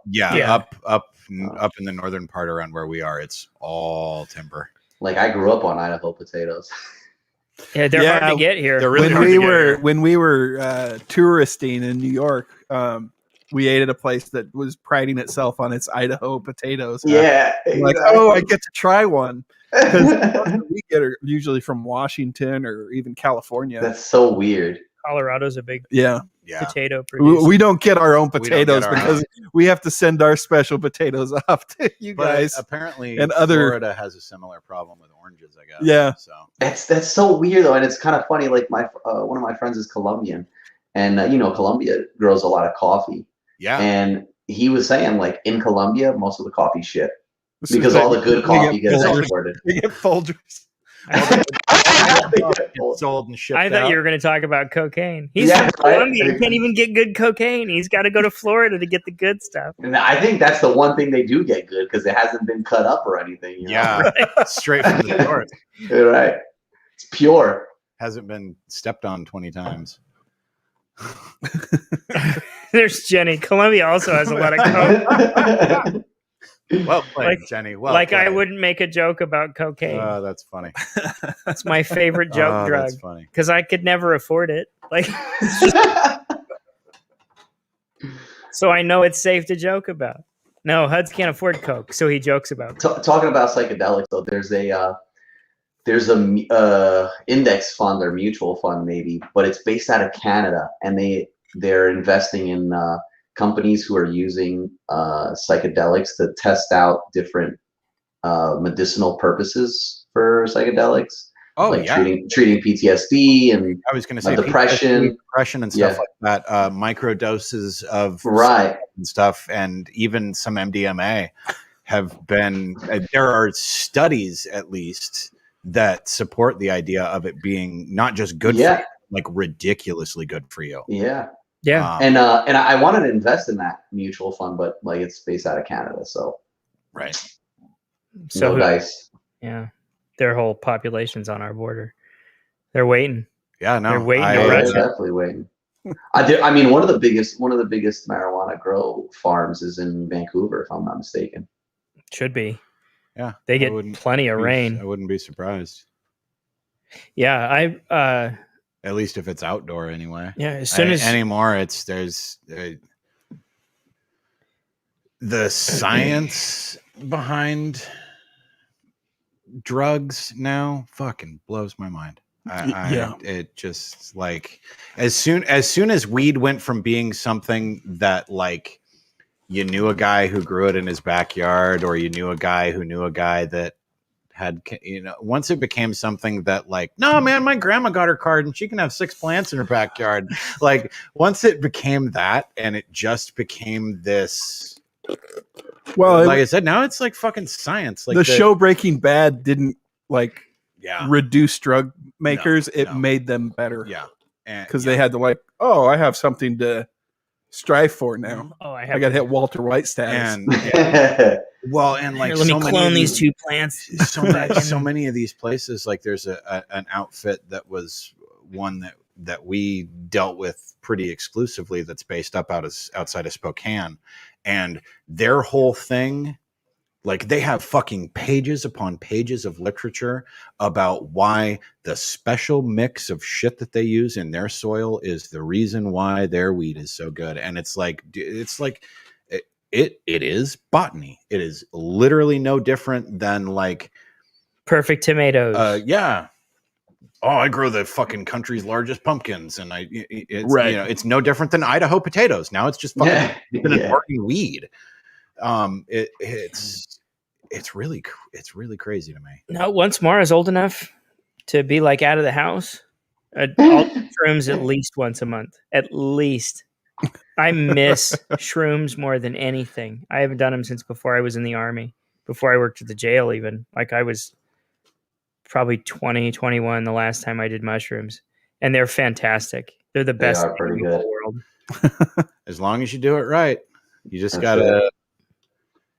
[SPEAKER 4] Up in the northern part around where we are, it's all timber.
[SPEAKER 3] Like I grew up on Idaho potatoes.
[SPEAKER 2] Yeah, they're hard to get here.
[SPEAKER 4] They're really
[SPEAKER 1] when we were touristing in New York, we ate at a place that was priding itself on its Idaho potatoes.
[SPEAKER 3] Yeah, exactly.
[SPEAKER 1] Like, I get to try one. Because we get are usually from Washington or even California.
[SPEAKER 3] That's so weird.
[SPEAKER 2] Colorado's a big potato producer.
[SPEAKER 1] We don't get our own potatoes because we have to send our special potatoes off to you guys.
[SPEAKER 4] Apparently,
[SPEAKER 1] and
[SPEAKER 4] Florida has a similar problem with oranges, I guess.
[SPEAKER 1] Yeah.
[SPEAKER 4] So
[SPEAKER 3] that's so weird though, and it's kind of funny. Like one of my friends is Colombian, and Colombia grows a lot of coffee.
[SPEAKER 4] Yeah.
[SPEAKER 3] And he was saying like in Colombia, most of the coffee shit because all the good coffee gets exported.
[SPEAKER 1] You get Folgers.
[SPEAKER 4] Sold and shipped
[SPEAKER 2] I thought you were going to talk about cocaine. He's from Colombia. He can't even get good cocaine. He's got to go to Florida to get the good stuff.
[SPEAKER 3] And I think that's the one thing they do get good because it hasn't been cut up or anything.
[SPEAKER 4] Straight from the north.
[SPEAKER 3] Right. It's pure.
[SPEAKER 4] Hasn't been stepped on 20 times.
[SPEAKER 2] There's Jenny. Colombia also has a lot of coke.
[SPEAKER 4] Well played, Jenny. Well played.
[SPEAKER 2] I wouldn't make a joke about cocaine.
[SPEAKER 4] Oh, that's funny.
[SPEAKER 2] It's my favorite joke drug.
[SPEAKER 4] That's funny.
[SPEAKER 2] Because I could never afford it. So I know it's safe to joke about. No, Hudds can't afford coke, so he jokes about coke.
[SPEAKER 3] Talking about psychedelics, though, there's a index fund or mutual fund maybe, but it's based out of Canada, and they're investing in companies who are using psychedelics to test out different medicinal purposes for psychedelics.
[SPEAKER 4] Oh,
[SPEAKER 3] like
[SPEAKER 4] yeah.
[SPEAKER 3] treating PTSD and
[SPEAKER 4] I was going to say
[SPEAKER 3] depression
[SPEAKER 4] and stuff like that. Micro doses of
[SPEAKER 3] right
[SPEAKER 4] and stuff, and even some MDMA have been. There are studies, at least, that support the idea of it being not just good for you, like ridiculously good for you.
[SPEAKER 3] Yeah.
[SPEAKER 2] Yeah.
[SPEAKER 3] And I wanted to invest in that mutual fund, but like it's based out of Canada, so
[SPEAKER 4] right.
[SPEAKER 2] So
[SPEAKER 3] no dice.
[SPEAKER 2] Yeah. Their whole population's on our border. They're waiting.
[SPEAKER 4] Yeah, no.
[SPEAKER 2] They're waiting to
[SPEAKER 3] They're
[SPEAKER 2] rush
[SPEAKER 3] definitely waiting. I mean, one of the biggest marijuana grow farms is in Vancouver, if I'm not mistaken.
[SPEAKER 2] Should be.
[SPEAKER 4] Yeah.
[SPEAKER 2] They get plenty of rain.
[SPEAKER 4] I wouldn't be surprised.
[SPEAKER 2] Yeah,
[SPEAKER 4] at least if it's outdoor anyway.
[SPEAKER 2] Yeah, as soon as
[SPEAKER 4] anymore there's the science behind drugs now fucking blows my mind. It just like as soon as weed went from being something that like you knew a guy who grew it in his backyard, or you knew a guy who knew a guy that had, once it became something that like, no man, my grandma got her card and she can have 6 plants in her backyard. Like once it became that, and it just became this, well, like I said, now it's like fucking science. Like
[SPEAKER 1] the show Breaking Bad didn't like
[SPEAKER 4] yeah.
[SPEAKER 1] reduce drug makers. It made them better.
[SPEAKER 4] Yeah.
[SPEAKER 1] Because they had to like, oh, I have something to strive for now.
[SPEAKER 2] Oh, I
[SPEAKER 1] got to hit Walter White status.
[SPEAKER 4] And well, and like,
[SPEAKER 2] here, let me clone these 2 plants.
[SPEAKER 4] So many of these places, like there's an outfit that was one that we dealt with pretty exclusively that's based up outside of Spokane, and their whole thing, like they have fucking pages upon pages of literature about why the special mix of shit that they use in their soil is the reason why their weed is so good. And it is botany. It is literally no different than like
[SPEAKER 2] perfect tomatoes.
[SPEAKER 4] Yeah. Oh, I grow the fucking country's largest pumpkins, and it's no different than Idaho potatoes. Now it's just fucking an important weed. It's really crazy to me.
[SPEAKER 2] Now, once Mara is old enough to be like out of the house, all shrooms at least once a month. At least. I miss shrooms more than anything. I haven't done them since before I was in the army, before I worked at the jail even. Like I was probably 20, 21 the last time I did mushrooms. And they're fantastic. They're the best thing in the whole world.
[SPEAKER 4] As long as you do it right. You just gotta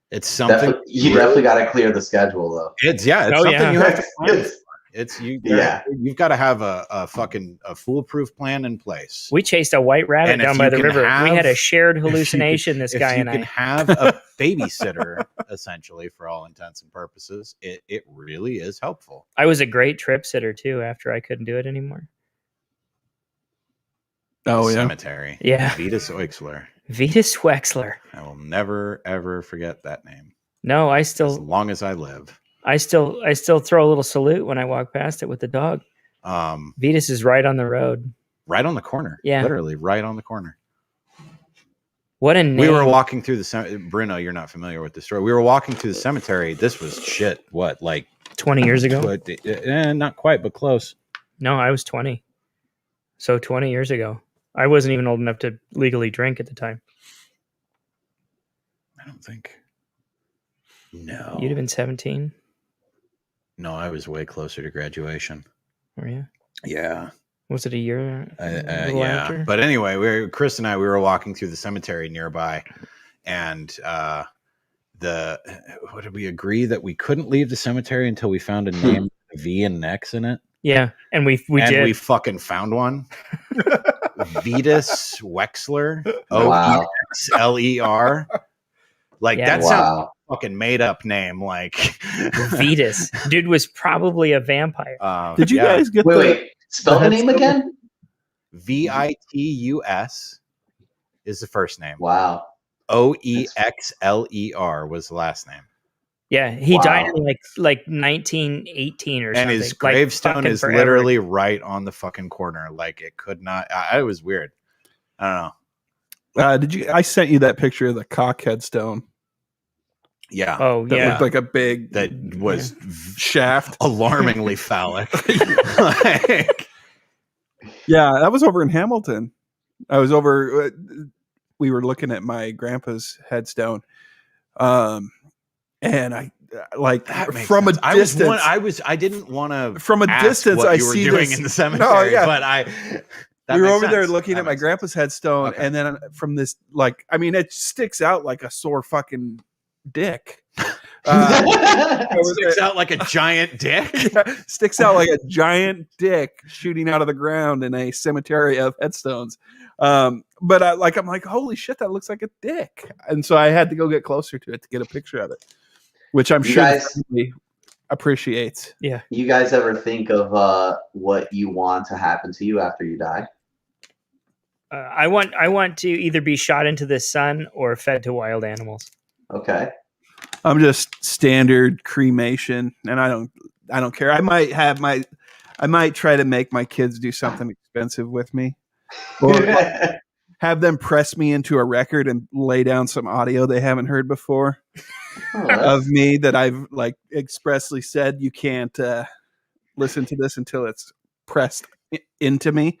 [SPEAKER 4] it's something
[SPEAKER 3] you definitely gotta clear the schedule though.
[SPEAKER 4] It's something you have to plan. You've got to have a foolproof plan in place.
[SPEAKER 2] We chased a white rabbit down by the river. We had a shared hallucination. This guy and I.
[SPEAKER 4] If you can have a babysitter, essentially, for all intents and purposes, it really is helpful.
[SPEAKER 2] I was a great trip sitter too. After I couldn't do it anymore.
[SPEAKER 4] Oh yeah, cemetery.
[SPEAKER 2] Yeah,
[SPEAKER 4] Vitas Wexler.
[SPEAKER 2] Vitas Wexler.
[SPEAKER 4] I will never ever forget that name.
[SPEAKER 2] No, as
[SPEAKER 4] long as I live.
[SPEAKER 2] I still throw a little salute when I walk past it with the dog. Vitas is right on the road.
[SPEAKER 4] Right on the corner.
[SPEAKER 2] Yeah.
[SPEAKER 4] Literally right on the corner.
[SPEAKER 2] What a name.
[SPEAKER 4] We were walking through the cemetery. Bruno, you're not familiar with the story. We were walking through the cemetery. This was like
[SPEAKER 2] 20 years ago?
[SPEAKER 4] Not quite, but close.
[SPEAKER 2] No, I was 20. So 20 years ago. I wasn't even old enough to legally drink at the time.
[SPEAKER 4] I don't think. No.
[SPEAKER 2] You'd have been 17?
[SPEAKER 4] No, I was way closer to graduation.
[SPEAKER 2] Were you?
[SPEAKER 4] Yeah.
[SPEAKER 2] Was it a year?
[SPEAKER 4] Yeah. After? But anyway, Chris and I, we were walking through the cemetery nearby, and what did we agree that we couldn't leave the cemetery until we found a name with a V and an X in it?
[SPEAKER 2] Yeah, and we did.
[SPEAKER 4] We fucking found one. Vitas Wexler. Oexler. Like that sounds like a fucking made up name. Like
[SPEAKER 2] Vitas, dude was probably a vampire.
[SPEAKER 1] Did you guys get
[SPEAKER 3] wait? Spell the name again.
[SPEAKER 4] Vitus is the first name.
[SPEAKER 3] Wow.
[SPEAKER 4] Oexler was the last name.
[SPEAKER 2] Yeah, he died in like 1918 or something.
[SPEAKER 4] And his gravestone is literally right on the fucking corner. Like it could not. It was weird. I don't know.
[SPEAKER 1] I sent you that picture of the cock headstone.
[SPEAKER 4] Yeah.
[SPEAKER 2] Oh,
[SPEAKER 1] That
[SPEAKER 2] yeah.
[SPEAKER 1] looked like a big
[SPEAKER 4] That was
[SPEAKER 1] shaft.
[SPEAKER 4] alarmingly phallic. Like,
[SPEAKER 1] Yeah, that was over in Hamilton. I was over. We were looking at my grandpa's headstone, and I like from
[SPEAKER 4] sense.
[SPEAKER 1] a distance.
[SPEAKER 4] I didn't want to
[SPEAKER 1] from a distance.
[SPEAKER 4] what
[SPEAKER 1] I
[SPEAKER 4] you were
[SPEAKER 1] see
[SPEAKER 4] doing
[SPEAKER 1] this
[SPEAKER 4] in the cemetery, but
[SPEAKER 1] we were
[SPEAKER 4] makes
[SPEAKER 1] over there
[SPEAKER 4] sense.
[SPEAKER 1] looking
[SPEAKER 4] That
[SPEAKER 1] at my
[SPEAKER 4] makes
[SPEAKER 1] grandpa's headstone,
[SPEAKER 4] Okay.
[SPEAKER 1] and then from this, like, I mean, it sticks out like a sore fucking dick.
[SPEAKER 4] Sticks out like a giant dick.
[SPEAKER 1] Sticks out like a giant dick shooting out of the ground in a cemetery of headstones. But I'm like, holy shit, that looks like a dick. And so I had to go get closer to it to get a picture of it, which I'm sure the family appreciates.
[SPEAKER 2] Yeah.
[SPEAKER 3] You guys ever think of what you want to happen to you after you die?
[SPEAKER 2] I want to either be shot into the sun or fed to wild animals.
[SPEAKER 3] Okay.
[SPEAKER 1] I'm just standard cremation, and I don't care. I might try to make my kids do something expensive with me, or have them press me into a record and lay down some audio they haven't heard before of me that I've like expressly said you can't listen to this until it's pressed into me,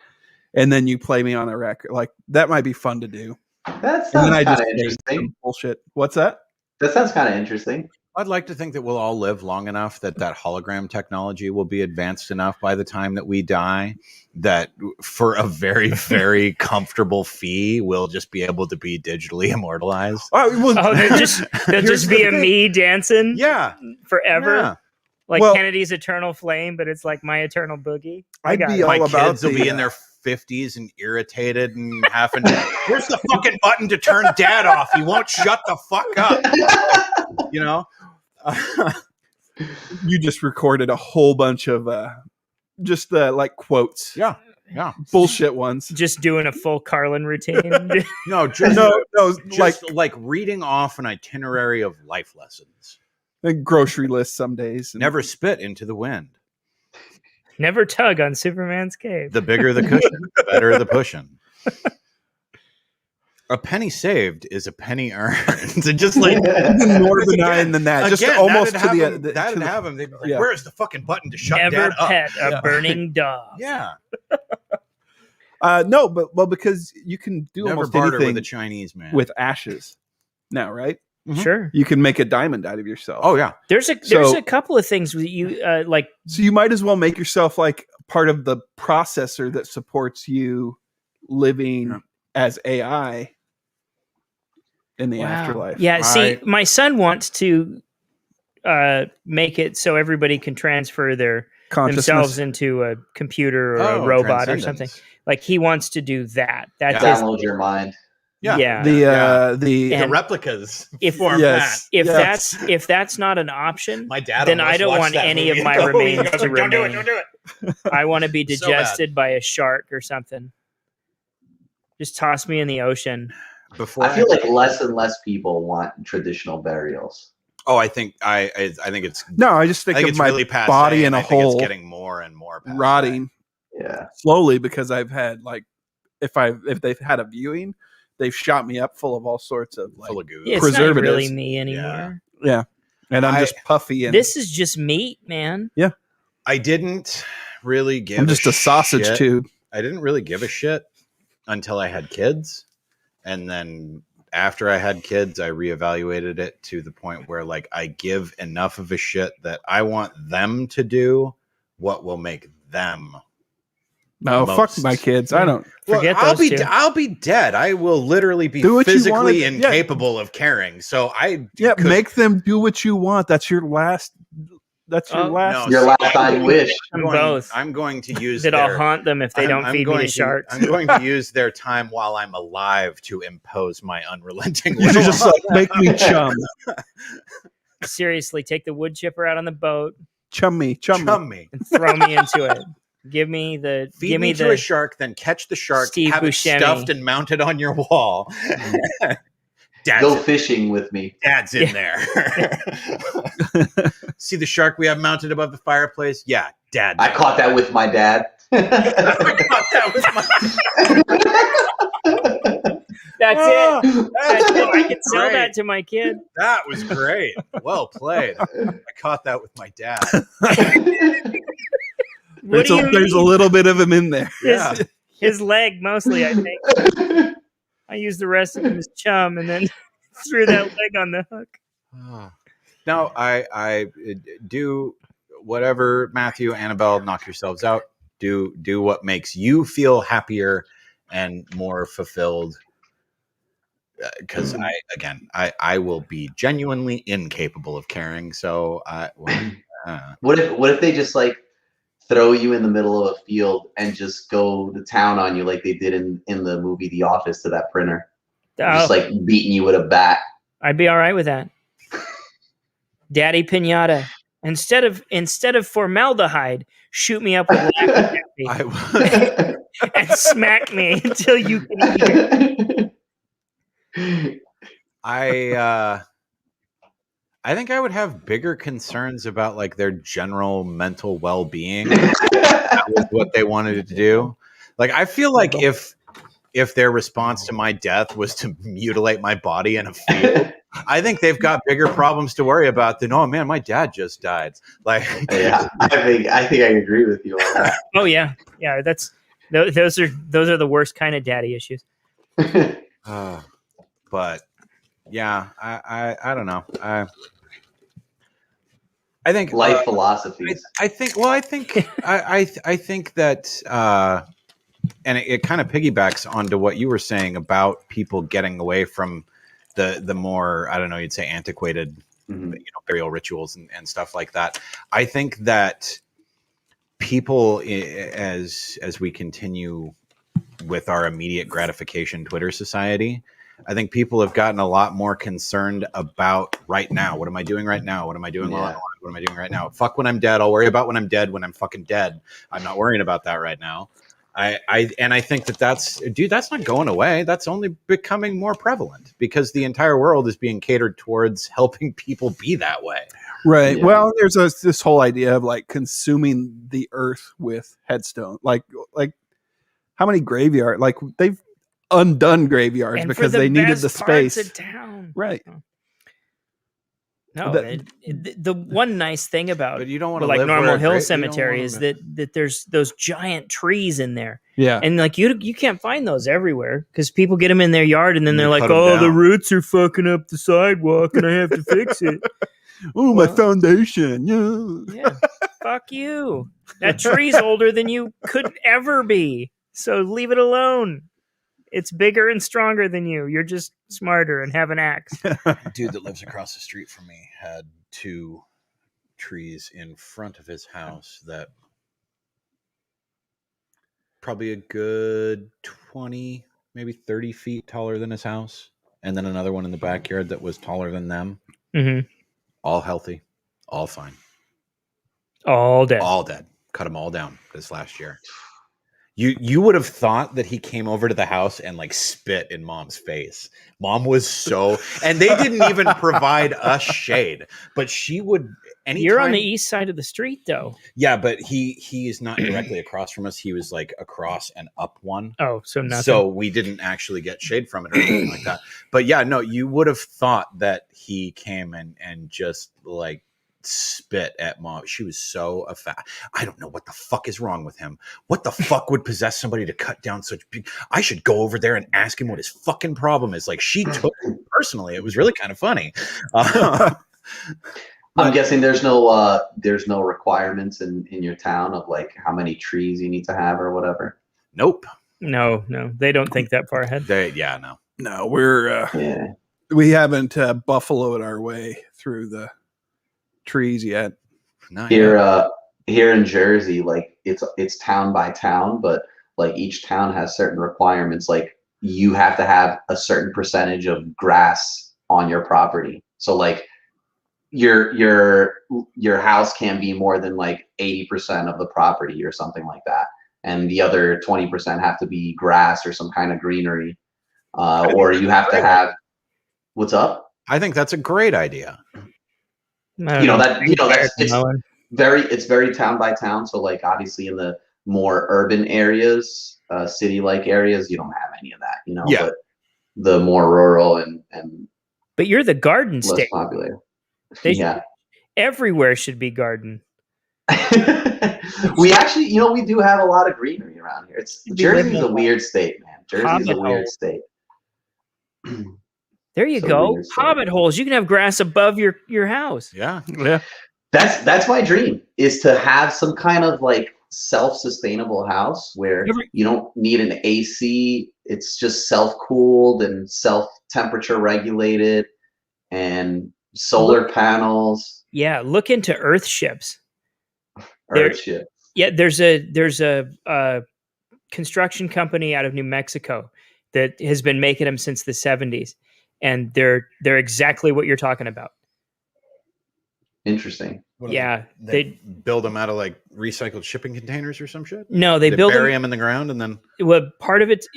[SPEAKER 1] and then you play me on a record. Like that might be fun to do.
[SPEAKER 3] That sounds kind of interesting.
[SPEAKER 1] Bullshit. What's that?
[SPEAKER 3] That sounds kind of interesting.
[SPEAKER 4] I'd like to think that we'll all live long enough that hologram technology will be advanced enough by the time that we die that for a very, very comfortable fee, we'll just be able to be digitally immortalized.
[SPEAKER 2] There'll just be a me dancing forever.
[SPEAKER 4] Yeah.
[SPEAKER 2] Like Kennedy's Eternal Flame, but it's like my eternal boogie.
[SPEAKER 1] I'd be all
[SPEAKER 4] my
[SPEAKER 1] about
[SPEAKER 4] kids will be in their 50s and irritated and having where's the fucking button to turn dad off? He won't shut the fuck up. You know?
[SPEAKER 1] You just recorded a whole bunch of like quotes.
[SPEAKER 4] Yeah.
[SPEAKER 1] Bullshit ones.
[SPEAKER 2] Just doing a full Carlin routine.
[SPEAKER 1] No,
[SPEAKER 4] like reading off an itinerary of life lessons.
[SPEAKER 1] A grocery list some days.
[SPEAKER 4] Never spit into the wind.
[SPEAKER 2] Never tug on Superman's cape.
[SPEAKER 4] The bigger the cushion, the better the pushing. A penny saved is a penny earned. And just like
[SPEAKER 1] more benign than that. Just almost to the
[SPEAKER 4] that'd have him. They'd be like, where's the fucking button to shut
[SPEAKER 2] Never
[SPEAKER 4] dad up?
[SPEAKER 2] pet a burning dog.
[SPEAKER 4] Yeah.
[SPEAKER 1] No, but because you can do
[SPEAKER 4] Never
[SPEAKER 1] almost
[SPEAKER 4] barter
[SPEAKER 1] anything
[SPEAKER 4] with a Chinese man
[SPEAKER 1] with ashes now, right?
[SPEAKER 2] Mm-hmm. Sure.
[SPEAKER 1] You can make a diamond out of yourself.
[SPEAKER 4] Oh yeah.
[SPEAKER 2] There's a couple of things that you like.
[SPEAKER 1] So you might as well make yourself like part of the processor that supports you living as AI in the afterlife.
[SPEAKER 2] Yeah. See, my son wants to make it so everybody can transfer their themselves into a computer or a robot or something. Like he wants to do that. That's
[SPEAKER 3] download your mind.
[SPEAKER 2] Yeah.
[SPEAKER 4] The replicas.
[SPEAKER 2] If that's not an option,
[SPEAKER 4] my dad
[SPEAKER 2] then I don't want any of my remains to remain.
[SPEAKER 4] Don't do it.
[SPEAKER 2] I want to be digested by a shark or something. Just toss me in the ocean.
[SPEAKER 3] I feel like less and less people want traditional burials.
[SPEAKER 4] Oh, I think it's
[SPEAKER 1] no. I just think of my
[SPEAKER 4] really
[SPEAKER 1] body in a hole.
[SPEAKER 4] It's getting more and more
[SPEAKER 1] rotting.
[SPEAKER 3] Yeah,
[SPEAKER 1] slowly because I've had like if they've had a viewing, they've shot me up full of all sorts of like
[SPEAKER 4] full of goo.
[SPEAKER 2] It's
[SPEAKER 1] preservatives.
[SPEAKER 2] Not really me anymore.
[SPEAKER 1] Yeah. And I'm just puffy. And
[SPEAKER 2] this is just meat, man.
[SPEAKER 1] Yeah.
[SPEAKER 4] I didn't really give.
[SPEAKER 1] I'm just a sausage
[SPEAKER 4] shit.
[SPEAKER 1] tube.
[SPEAKER 4] I didn't really give a shit until I had kids, and then after I had kids, I reevaluated it to the point where like I give enough of a shit that I want them to do what will make them.
[SPEAKER 1] No, fuck my kids. I don't
[SPEAKER 2] forget
[SPEAKER 4] I'll
[SPEAKER 2] those two.
[SPEAKER 4] I'll be dead. I will literally be physically incapable of caring. So
[SPEAKER 1] make them do what you want. That's your last. That's your last.
[SPEAKER 3] Your last dying wish.
[SPEAKER 4] I'm going to use.
[SPEAKER 2] I'll haunt them if they don't feed me the sharks.
[SPEAKER 4] I'm going to use their time while I'm alive to impose my unrelenting will.
[SPEAKER 1] You just like make me chum.
[SPEAKER 2] Seriously, take the wood chipper out on the boat.
[SPEAKER 1] Chum me,
[SPEAKER 2] and throw me into it. Give me the
[SPEAKER 4] feed me to a shark, then catch the shark,
[SPEAKER 2] Steve
[SPEAKER 4] have
[SPEAKER 2] Buscemi.
[SPEAKER 4] it stuffed and mounted on your wall.
[SPEAKER 3] Go fishing with me.
[SPEAKER 4] Dad's in there. See the shark we have mounted above the fireplace? Yeah, Dad.
[SPEAKER 3] I caught that with my dad.
[SPEAKER 4] I caught that with my
[SPEAKER 2] That's
[SPEAKER 4] Oh,
[SPEAKER 2] it. That's it. I can sell
[SPEAKER 4] great.
[SPEAKER 2] that to my kid.
[SPEAKER 4] That was great. Well played. I caught that with my dad.
[SPEAKER 2] What do you
[SPEAKER 1] There's a
[SPEAKER 2] mean?
[SPEAKER 1] little bit of him in there.
[SPEAKER 4] Yeah.
[SPEAKER 2] His leg mostly, I think. I used the rest of him as chum, and then threw that leg on the hook.
[SPEAKER 4] No, I do whatever, Matthew, Annabelle, knock yourselves out. Do what makes you feel happier and more fulfilled. Because I will be genuinely incapable of caring. So
[SPEAKER 3] what if they just like throw you in the middle of a field and just go to town on you like they did in the movie The Office to that printer? Just like beating you with a bat.
[SPEAKER 2] I'd be all right with that. Daddy Pinata. Instead of formaldehyde, shoot me up with Laffy and smack me until you can eat it.
[SPEAKER 4] I think I would have bigger concerns about like their general mental well-being. That was what they wanted to do. Like, I feel like if their response to my death was to mutilate my body in a field, I think they've got bigger problems to worry about than, oh man, my dad just died. Like,
[SPEAKER 3] yeah, I think I agree with you on that.
[SPEAKER 2] Oh yeah, those are the worst kind of daddy issues.
[SPEAKER 4] But yeah, I don't know. I think
[SPEAKER 3] life philosophies.
[SPEAKER 4] I think that, and it kind of piggybacks onto what you were saying about people getting away from the more, I don't know, you'd say antiquated, burial rituals and stuff like that. I think that people, as we continue with our immediate gratification Twitter society, I think people have gotten a lot more concerned about right now. What am I doing right now? What am I doing while I'm alive? What am I doing right now? Fuck when I'm dead. I'll worry about when I'm dead. When I'm fucking dead, I'm not worrying about that right now. I think that's not going away. That's only becoming more prevalent because the entire world is being catered towards helping people be that way.
[SPEAKER 1] Right. Yeah. Well, there's this whole idea of like consuming the earth with headstone. Like how many graveyard? Like they've undone graveyards because they needed the space.
[SPEAKER 2] Of town.
[SPEAKER 1] Right.
[SPEAKER 2] No, the one nice thing about
[SPEAKER 4] but you don't want to
[SPEAKER 2] like Normal Hill Cemetery is that there's those giant trees in there.
[SPEAKER 1] Yeah,
[SPEAKER 2] and like you can't find those everywhere because people get them in their yard and then they're like, oh, the roots are fucking up the sidewalk and I have to fix it.
[SPEAKER 1] Oh, my foundation.
[SPEAKER 2] Yeah, fuck you. That tree's older than you could ever be. So leave it alone. It's bigger and stronger than you. You're just smarter and have an axe.
[SPEAKER 4] The dude that lives across the street from me had 2 trees in front of his house that probably a good 20, maybe 30 feet taller than his house. And then another one in the backyard that was taller than them.
[SPEAKER 2] Mm-hmm.
[SPEAKER 4] All healthy. All fine.
[SPEAKER 2] All dead.
[SPEAKER 4] All dead. Cut them all down this last year. You would have thought that he came over to the house and like spit in Mom's face. Mom was so, and they didn't even provide us shade, but she would. Anytime,
[SPEAKER 2] you're on the east side of the street, though.
[SPEAKER 4] Yeah, but he is not directly across from us. He was like across and up one.
[SPEAKER 2] Oh, so nothing.
[SPEAKER 4] So we didn't actually get shade from it or anything like that. But yeah, no, you would have thought that he came and just like spit at Mom. She was so I don't know what the fuck is wrong with him. What the fuck would possess somebody to cut down such big? I should go over there and ask him what his fucking problem is. Like, she took it personally. It was really kind of funny.
[SPEAKER 3] I'm guessing there's no requirements in your town of like how many trees you need to have or whatever.
[SPEAKER 4] Nope.
[SPEAKER 2] No, they don't think that far ahead.
[SPEAKER 1] No, we're we haven't buffaloed our way through the trees yet.
[SPEAKER 3] Here in Jersey, like it's town by town, but like each town has certain requirements. Like you have to have a certain percentage of grass on your property. So like your house can't be more than like 80% of the property or something like that, and the other 20% have to be grass or some kind of greenery, or you have to have. What's up?
[SPEAKER 4] I think that's a great idea.
[SPEAKER 3] It's very town by town. So like obviously in the more urban areas, city like areas, you don't have any of that,
[SPEAKER 4] Yeah.
[SPEAKER 3] But the more rural and
[SPEAKER 2] But you're the garden
[SPEAKER 3] less
[SPEAKER 2] state.
[SPEAKER 3] popular.
[SPEAKER 2] They
[SPEAKER 3] Yeah.
[SPEAKER 2] Everywhere should be garden.
[SPEAKER 3] We actually, we do have a lot of greenery around here. Jersey's a weird state, man. Jersey's a weird state.
[SPEAKER 2] There you go. Hobbit holes. You can have grass above your house.
[SPEAKER 4] Yeah.
[SPEAKER 3] That's my dream, is to have some kind of like self-sustainable house where you don't need an AC. It's just self-cooled and self-temperature regulated, and solar panels.
[SPEAKER 2] Yeah, look into earth ships.
[SPEAKER 3] Ship.
[SPEAKER 2] Yeah, there's a construction company out of New Mexico that has been making them since the 70s, and they're exactly what you're talking about.
[SPEAKER 3] Interesting.
[SPEAKER 4] They build them out of like recycled shipping containers or some shit.
[SPEAKER 2] No, they
[SPEAKER 4] bury them in the ground and then.
[SPEAKER 2] Well, part of it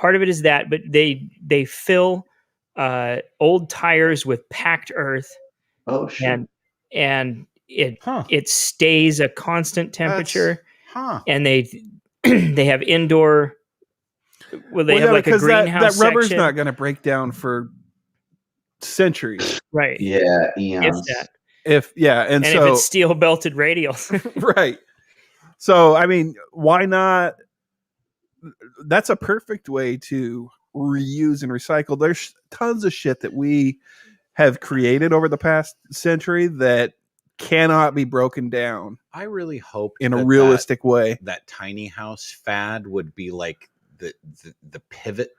[SPEAKER 2] is that, but they fill old tires with packed earth.
[SPEAKER 3] Oh shit!
[SPEAKER 2] And it stays a constant temperature. And they have indoor. Well, they have like a greenhouse.
[SPEAKER 1] That rubber's
[SPEAKER 2] section.
[SPEAKER 1] Not going to break down for centuries,
[SPEAKER 2] right?
[SPEAKER 3] Yeah, eons.
[SPEAKER 2] And
[SPEAKER 1] so
[SPEAKER 2] if it's steel belted radials,
[SPEAKER 1] right? So I mean, why not? That's a perfect way to reuse and recycle. There's tons of shit that we have created over the past century that cannot be broken down.
[SPEAKER 4] I really hope
[SPEAKER 1] in a realistic way
[SPEAKER 4] that tiny house fad would be like the pivot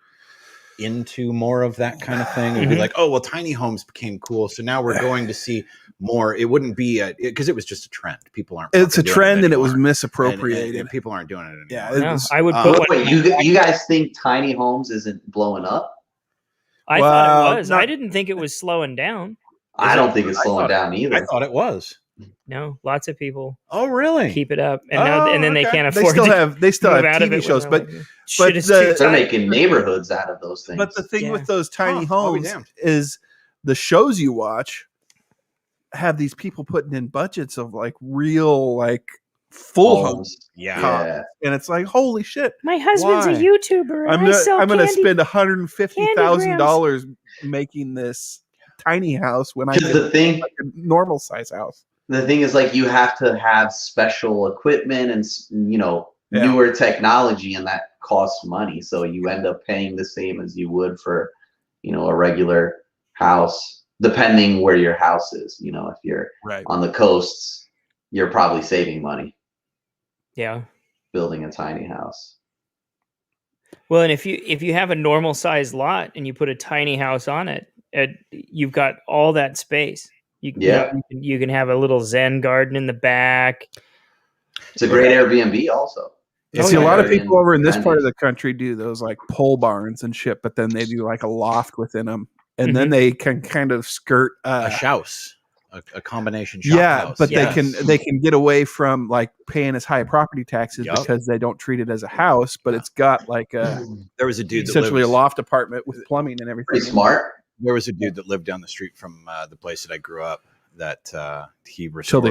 [SPEAKER 4] into more of that kind of thing. It'd be like, oh well, tiny homes became cool, so now we're going to see more. It wouldn't be because it was just a trend. People aren't.
[SPEAKER 1] It's a trend, and it was misappropriated.
[SPEAKER 4] And people aren't doing it anymore.
[SPEAKER 1] Yeah,
[SPEAKER 2] I would put.
[SPEAKER 3] Wait, you guys think tiny homes isn't blowing up?
[SPEAKER 2] I thought it was. I didn't think it was slowing down.
[SPEAKER 3] I don't think it's slowing down either.
[SPEAKER 4] I thought it was.
[SPEAKER 2] No, lots of people.
[SPEAKER 4] Oh, really?
[SPEAKER 2] Keep it up, and then they can't afford.
[SPEAKER 1] They still have TV shows, but
[SPEAKER 3] they're making neighborhoods out of those things.
[SPEAKER 1] But the thing with those tiny homes is the shows you watch have these people putting in budgets of like real like full homes.
[SPEAKER 3] Yeah.
[SPEAKER 1] And it's like, holy shit!
[SPEAKER 2] My husband's a YouTuber.
[SPEAKER 1] I'm going to spend $150,000 making this tiny house when I get like a normal size house.
[SPEAKER 3] The thing is, like, you have to have special equipment and newer technology, and that costs money. So you end up paying the same as you would for a regular house, depending where your house is. If you're on the coasts, you're probably saving money.
[SPEAKER 2] Yeah,
[SPEAKER 3] building a tiny house.
[SPEAKER 2] Well, and if you have a normal size lot and you put a tiny house on it, you've got all that space. You can have a little Zen garden in the back.
[SPEAKER 3] It's a great Airbnb also.
[SPEAKER 1] You see a lot of people over in this part of the country do those like pole barns and shit, but then they do like a loft within them, and then they can kind of skirt
[SPEAKER 4] a house. A combination shop house.
[SPEAKER 1] But they can get away from like paying as high property taxes because they don't treat it as a house, but it's got like
[SPEAKER 4] there was a dude
[SPEAKER 1] essentially a loft apartment with plumbing and everything.
[SPEAKER 3] Pretty smart.
[SPEAKER 4] There was a dude that lived down the street from the place that I grew up that he restored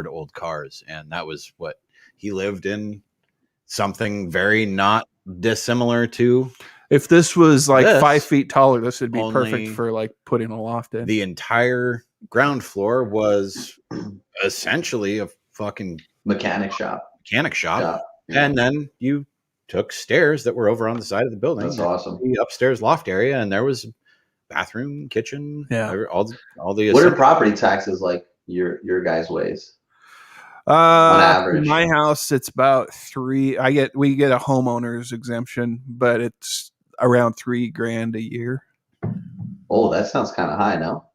[SPEAKER 4] old cars, and that was what he lived in. Something very not dissimilar to.
[SPEAKER 1] If this was like 5 feet taller, this would be perfect for like putting a loft in.
[SPEAKER 4] The entire ground floor was essentially a fucking
[SPEAKER 3] mechanic shop.
[SPEAKER 4] Yeah. And then you took stairs that were over on the side of the building.
[SPEAKER 3] That's awesome.
[SPEAKER 4] The upstairs loft area, and there was bathroom, kitchen, all the.
[SPEAKER 3] What are property taxes like your guys' ways?
[SPEAKER 1] On average, in my house, it's about $3,000. We get a homeowner's exemption, but it's around $3,000 a year.
[SPEAKER 3] Oh, that sounds kind of high, no?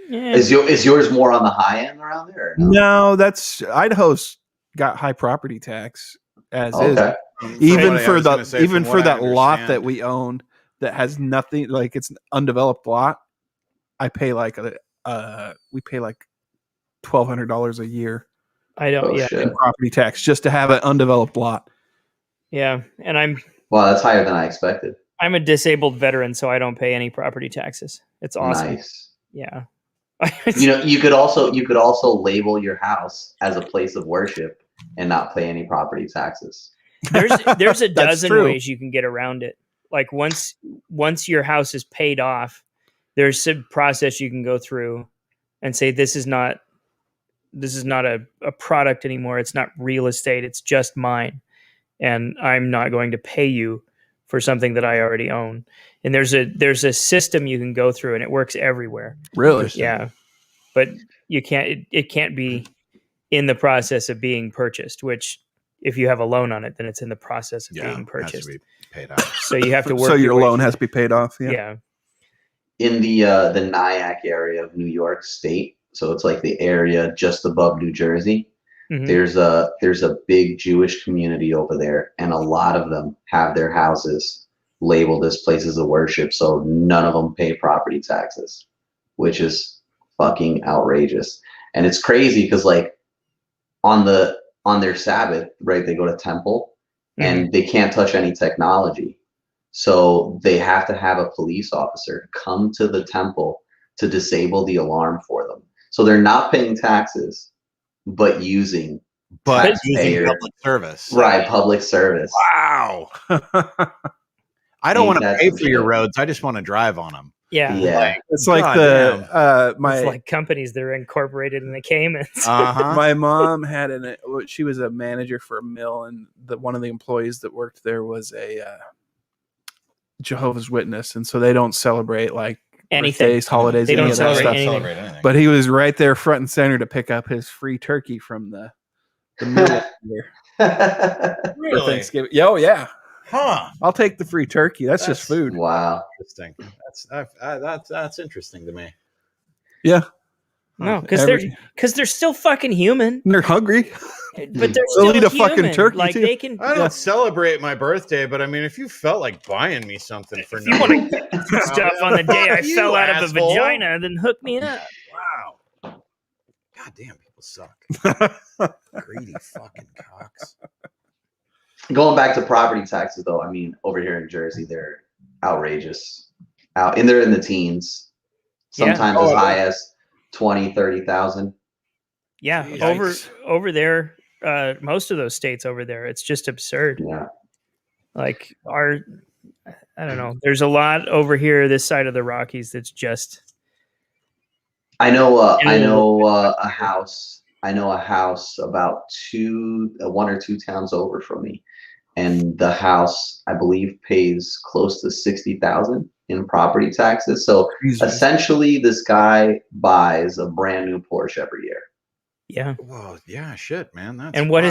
[SPEAKER 3] Yeah. Is yours more on the high end around there? Or no,
[SPEAKER 1] that's Idaho's got high property tax as is. Even for that lot that we own that has nothing, like it's an undeveloped lot. I pay like we pay like $1,200 a year. In property tax just to have an undeveloped lot.
[SPEAKER 2] Yeah, and
[SPEAKER 3] wow, that's higher than I expected.
[SPEAKER 2] I'm a disabled veteran, so I don't pay any property taxes. It's awesome.
[SPEAKER 3] Nice.
[SPEAKER 2] Yeah.
[SPEAKER 3] You could also label your house as a place of worship and not pay any property taxes.
[SPEAKER 2] There's a
[SPEAKER 1] That's
[SPEAKER 2] dozen
[SPEAKER 1] true.
[SPEAKER 2] ways you can get around it. Like once your house is paid off, there's a process you can go through and say this is not a product anymore. It's not real estate. It's just mine, and I'm not going to pay you for something that I already own. And there's a system you can go through, and it works everywhere.
[SPEAKER 1] Really?
[SPEAKER 2] Yeah, but you can't. It can't be in the process of being purchased. Which, if you have a loan on it, then it's in the process of being purchased.
[SPEAKER 4] Has to be paid out.
[SPEAKER 2] So you have to work.
[SPEAKER 1] So your
[SPEAKER 2] way
[SPEAKER 1] loan
[SPEAKER 2] through
[SPEAKER 1] has to be paid off. Yeah.
[SPEAKER 2] Yeah.
[SPEAKER 3] In the Nyack area of New York State, so it's like the area just above New Jersey.
[SPEAKER 2] Mhm.
[SPEAKER 3] There's a big Jewish community over there, and a lot of them have their houses labeled as places of worship, so none of them pay property taxes, which is fucking outrageous. And it's crazy because like on their Sabbath, right, they go to temple and they can't touch any technology. So they have to have a police officer come to the temple to disable the alarm for them. So they're not paying taxes, but using
[SPEAKER 4] public service.
[SPEAKER 3] Right, public service.
[SPEAKER 4] Wow. I don't want to pay for your roads. I just want to drive on them.
[SPEAKER 2] Yeah.
[SPEAKER 1] It's like
[SPEAKER 2] it's like companies that are incorporated in the Caymans.
[SPEAKER 1] My mom had she was a manager for a mill, and one of the employees that worked there was a Jehovah's Witness, and so they don't celebrate like
[SPEAKER 2] anything,
[SPEAKER 1] birthdays, holidays.
[SPEAKER 2] They don't celebrate
[SPEAKER 4] anything.
[SPEAKER 1] But he was right there, front and center, to pick up his free turkey from the mill for Thanksgiving. Oh yeah.
[SPEAKER 4] Huh.
[SPEAKER 1] I'll take the free turkey. That's just food.
[SPEAKER 3] Wow.
[SPEAKER 4] Interesting. That's interesting to me.
[SPEAKER 1] Yeah.
[SPEAKER 2] No, because they're still fucking human.
[SPEAKER 1] And they're hungry.
[SPEAKER 2] But they're still
[SPEAKER 1] eat a
[SPEAKER 2] human.
[SPEAKER 1] fucking turkey
[SPEAKER 2] like
[SPEAKER 1] too.
[SPEAKER 2] They can.
[SPEAKER 4] I don't celebrate my birthday, but I mean, if you felt like buying me something for
[SPEAKER 2] you want to get stuff on the day I fell out of a vagina, then hook me up.
[SPEAKER 4] Wow. God damn, people suck. Greedy fucking cocks.
[SPEAKER 3] Going back to property taxes, though, I mean, over here in Jersey, they're outrageous. They're in the teens, sometimes as high as 20, 30,000.
[SPEAKER 2] Yeah,
[SPEAKER 1] Yikes.
[SPEAKER 2] over there, most of those states over there, it's just absurd.
[SPEAKER 3] Yeah,
[SPEAKER 2] like I don't know. There's a lot over here, this side of the Rockies, that's just.
[SPEAKER 3] I know a house. I know a house about 1 or 2 towns over from me, and the house, I believe, pays close to 60,000 in property taxes. So essentially, this guy buys a brand new Porsche every year.
[SPEAKER 2] Yeah.
[SPEAKER 4] Whoa. Yeah. Shit, man. That's
[SPEAKER 2] and what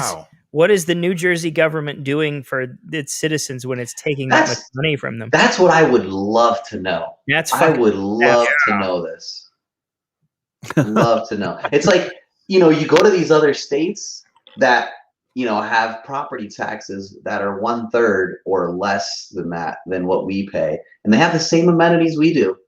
[SPEAKER 2] is the New Jersey government doing for its citizens when it's taking that much money from them?
[SPEAKER 3] That's what I would love to know. I would love to know this. Love to know. It's like, you go to these other states that, have property taxes that are 1/3 or less than what we pay. And they have the same amenities we do.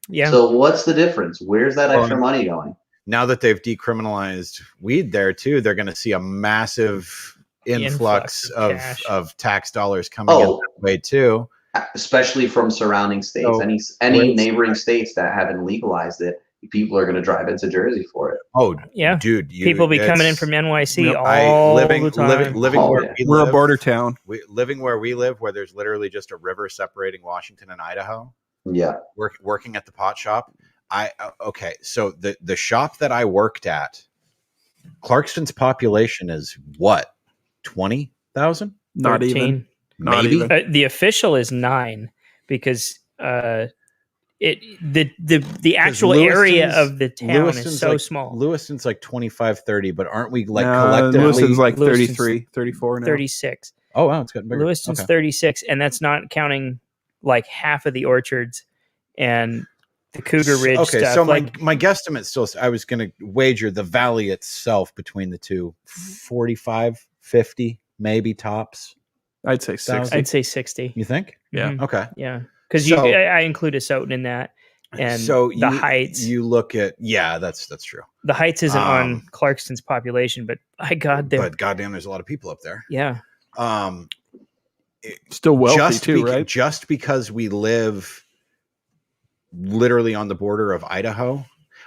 [SPEAKER 2] Yeah.
[SPEAKER 3] So what's the difference? Where's that extra money going?
[SPEAKER 4] Now that they've decriminalized weed there too, they're going to see a massive influx of tax dollars coming in that way too.
[SPEAKER 3] Especially from surrounding states. Any neighboring states that haven't legalized it, people are going to drive into Jersey for it.
[SPEAKER 4] Oh,
[SPEAKER 2] yeah,
[SPEAKER 4] dude!
[SPEAKER 2] People be coming in from NYC all the time.
[SPEAKER 1] We're a border town.
[SPEAKER 4] Living where we live, where there's literally just a river separating Washington and Idaho.
[SPEAKER 3] Yeah,
[SPEAKER 4] working at the pot shop. So the shop that I worked at, Clarkston's population is what, 20,000?
[SPEAKER 1] Not even.
[SPEAKER 4] Maybe
[SPEAKER 2] the official is 9 because. The actual area of the town is so small.
[SPEAKER 4] Lewiston's like 25, 30, but aren't we like collectively?
[SPEAKER 1] Lewiston's like 33, 34 now.
[SPEAKER 2] 36.
[SPEAKER 4] Oh, wow, it's gotten bigger.
[SPEAKER 2] Lewiston's 36, and that's not counting like half of the orchards and the Cougar Ridge stuff.
[SPEAKER 4] So my guesstimate still, I was going to wager the valley itself between the two, 45, 50, maybe tops.
[SPEAKER 1] I'd say 60.
[SPEAKER 2] I'd say 60.
[SPEAKER 4] You think?
[SPEAKER 1] Yeah.
[SPEAKER 2] Mm-hmm.
[SPEAKER 4] Okay.
[SPEAKER 2] Yeah. Because I include Asain in that, and
[SPEAKER 4] so
[SPEAKER 2] the Heights.
[SPEAKER 4] You look at that's true.
[SPEAKER 2] The Heights isn't on Clarkston's population, but but
[SPEAKER 4] goddamn, there's a lot of people up there.
[SPEAKER 2] Yeah.
[SPEAKER 1] Still wealthy too, right?
[SPEAKER 4] Just because we live literally on the border of Idaho,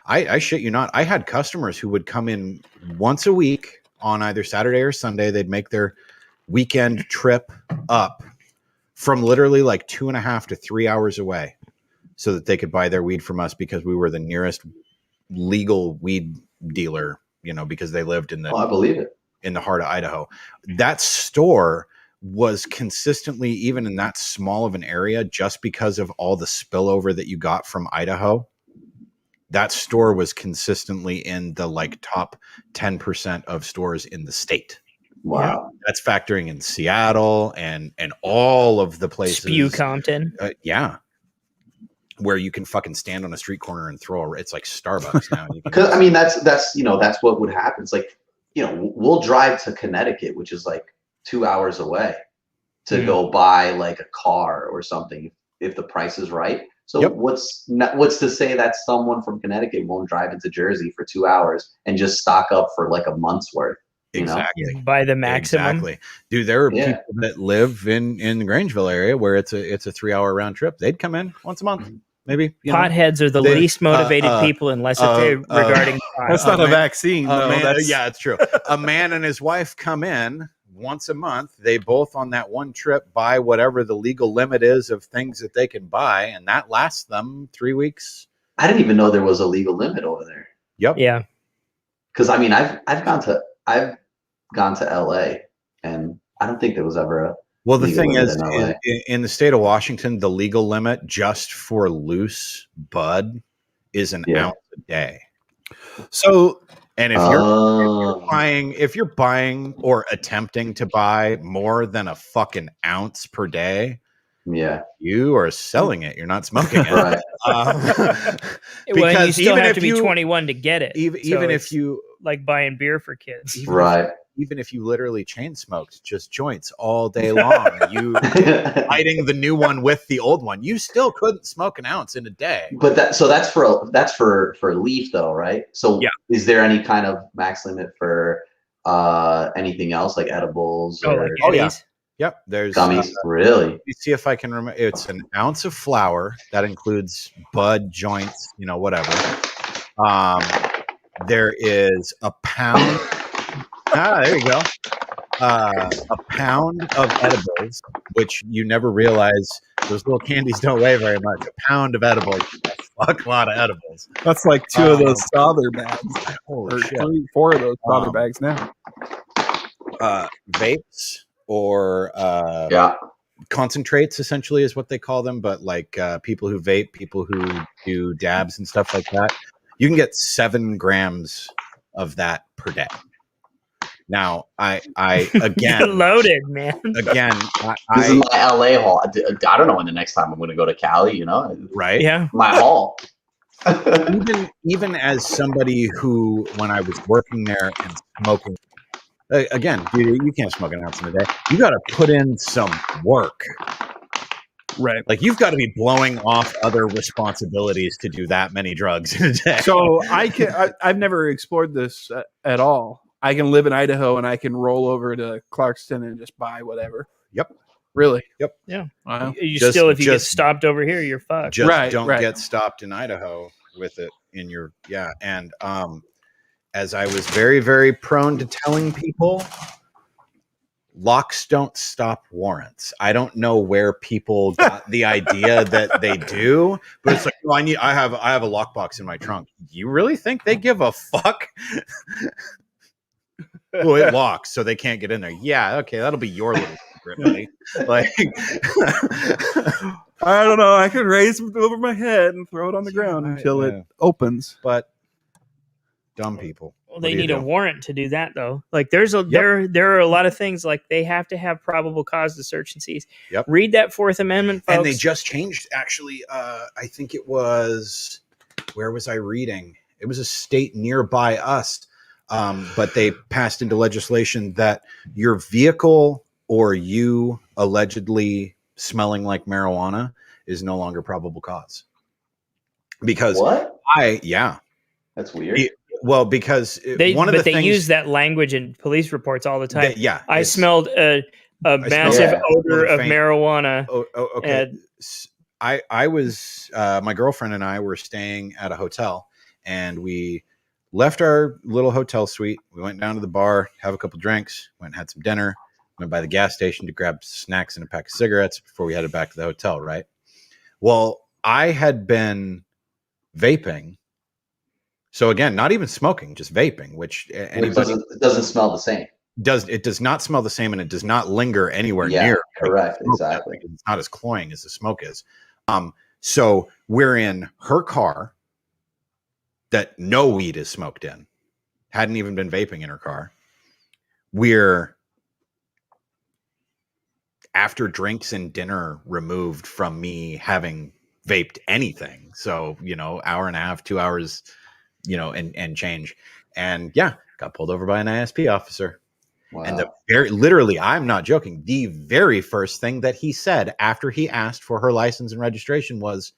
[SPEAKER 4] I shit you not. I had customers who would come in once a week on either Saturday or Sunday. They'd make their weekend trip up from literally like 2.5 to 3 hours away so that they could buy their weed from us because we were the nearest legal weed dealer, because they lived in
[SPEAKER 3] I believe it.
[SPEAKER 4] in the heart of Idaho. That store was consistently, even in that small of an area, just because of all the spillover that you got from Idaho, that store was consistently in the like top 10% of stores in the state.
[SPEAKER 3] Wow.
[SPEAKER 4] That's factoring in Seattle and all of the places.
[SPEAKER 2] Spew Compton.
[SPEAKER 4] Yeah. Where you can fucking stand on a street corner and throw it's like Starbucks now.
[SPEAKER 3] Because I mean, that's what would happen. It's like, we'll drive to Connecticut, which is like 2 hours away, to go buy like a car or something if the price is right. So what's to say that someone from Connecticut won't drive into Jersey for 2 hours and just stock up for like a month's worth?
[SPEAKER 4] Exactly.
[SPEAKER 2] By the maximum.
[SPEAKER 4] Exactly. Dude, there are people that live in the Grangeville area where it's a 3 hour round trip. They'd come in once a month. Maybe
[SPEAKER 2] potheads are the least motivated people unless they're regarding
[SPEAKER 1] that's not a vaccine.
[SPEAKER 4] Yeah, it's true. A man and his wife come in once a month. They both on that one trip buy whatever the legal limit is of things that they can buy, and that lasts them 3 weeks.
[SPEAKER 3] I didn't even know there was a legal limit over there.
[SPEAKER 4] Yep.
[SPEAKER 2] Yeah.
[SPEAKER 3] Because I mean, I've gone to LA, and I don't think there was ever a.
[SPEAKER 4] Well, the thing is, in the state of Washington, the legal limit just for loose bud is an ounce a day.
[SPEAKER 1] So,
[SPEAKER 4] and if you're buying or attempting to buy more than a fucking ounce per day, you are selling it. You're not smoking it.
[SPEAKER 3] Right.
[SPEAKER 2] Because you still have to be 21 to get it.
[SPEAKER 4] Even if you
[SPEAKER 2] like buying beer for kids,
[SPEAKER 4] even if you literally chain smoked just joints all day long, you lighting the new one with the old one, you still couldn't smoke an ounce in a day.
[SPEAKER 3] But that's for leaf though, right? So is there any kind of max limit for anything else like edibles?
[SPEAKER 4] Yep. There's
[SPEAKER 3] gummies. Really?
[SPEAKER 4] Let me see if I can remember. It's an ounce of flour that includes bud, joints, whatever. There is a pound. There you go. A pound of edibles, which you never realize those little candies don't weigh very much. A pound of edibles, a fuck lot of edibles.
[SPEAKER 1] That's like 2 of those solder bags, or
[SPEAKER 4] shit.
[SPEAKER 1] 3, 4 of those solder bags now.
[SPEAKER 4] Vapes or concentrates, essentially, is what they call them. But like people who vape, people who do dabs and stuff like that, you can get 7 grams of that per day. Now, I again
[SPEAKER 2] loaded, man.
[SPEAKER 3] Again, this is my LA haul. I don't know when the next time I'm going to go to Cali.
[SPEAKER 4] Right?
[SPEAKER 2] Yeah,
[SPEAKER 3] my haul.
[SPEAKER 4] even as somebody who, when I was working there and smoking, again, dude, you can't smoke an ounce in a day. You got to put in some work.
[SPEAKER 1] Right.
[SPEAKER 4] Like you've got to be blowing off other responsibilities to do that many drugs in a day.
[SPEAKER 1] So I've never explored this at all. I can live in Idaho and I can roll over to Clarkston and just buy whatever.
[SPEAKER 4] Yep.
[SPEAKER 1] Really?
[SPEAKER 4] Yep.
[SPEAKER 2] Yeah.
[SPEAKER 1] Wow.
[SPEAKER 2] If you get stopped over here, you're fucked.
[SPEAKER 4] Just don't get stopped in Idaho with it in your And as I was very, very prone to telling people, locks don't stop warrants. I don't know where people got the idea that they do, but it's like, I have a lockbox in my trunk. You really think they give a fuck? Well, it locks, so they can't get in there. Yeah, okay, that'll be your little secret, buddy. Like,
[SPEAKER 1] I don't know. I can raise it over my head and throw it on the ground until it opens.
[SPEAKER 4] But dumb people.
[SPEAKER 2] Well, they need a warrant to do that, though. Like, there are a lot of things like they have to have probable cause to search and seize.
[SPEAKER 4] Yep.
[SPEAKER 2] Read that Fourth Amendment, folks.
[SPEAKER 4] And they just changed. Actually, I think it was. Where was I reading? It was a state nearby us. But they passed into legislation that your vehicle or you allegedly smelling like marijuana is no longer probable cause. Because
[SPEAKER 3] what?
[SPEAKER 4] That's
[SPEAKER 3] weird.
[SPEAKER 4] Because
[SPEAKER 2] they use that language in police reports all the time. I smelled a massive odor of marijuana.
[SPEAKER 4] Okay. I was my girlfriend and I were staying at a hotel, and we left our little hotel suite. We went down to the bar, have a couple drinks, went and had some dinner, went by the gas station to grab snacks and a pack of cigarettes before we headed back to the hotel, right? Well, I had been vaping. So again, not even smoking, just vaping, which anybody
[SPEAKER 3] it doesn't smell the same.
[SPEAKER 4] It does not smell the same, and it does not linger anywhere near.
[SPEAKER 3] Correct, exactly.
[SPEAKER 4] It's not as cloying as the smoke is. So we're in her car that no weed is smoked in. Hadn't even been vaping in her car. We're after drinks and dinner removed from me having vaped anything. So, hour and a half, 2 hours, and change. And yeah, got pulled over by an ISP officer.
[SPEAKER 3] Wow.
[SPEAKER 4] And literally, I'm not joking. The very first thing that he said after he asked for her license and registration was,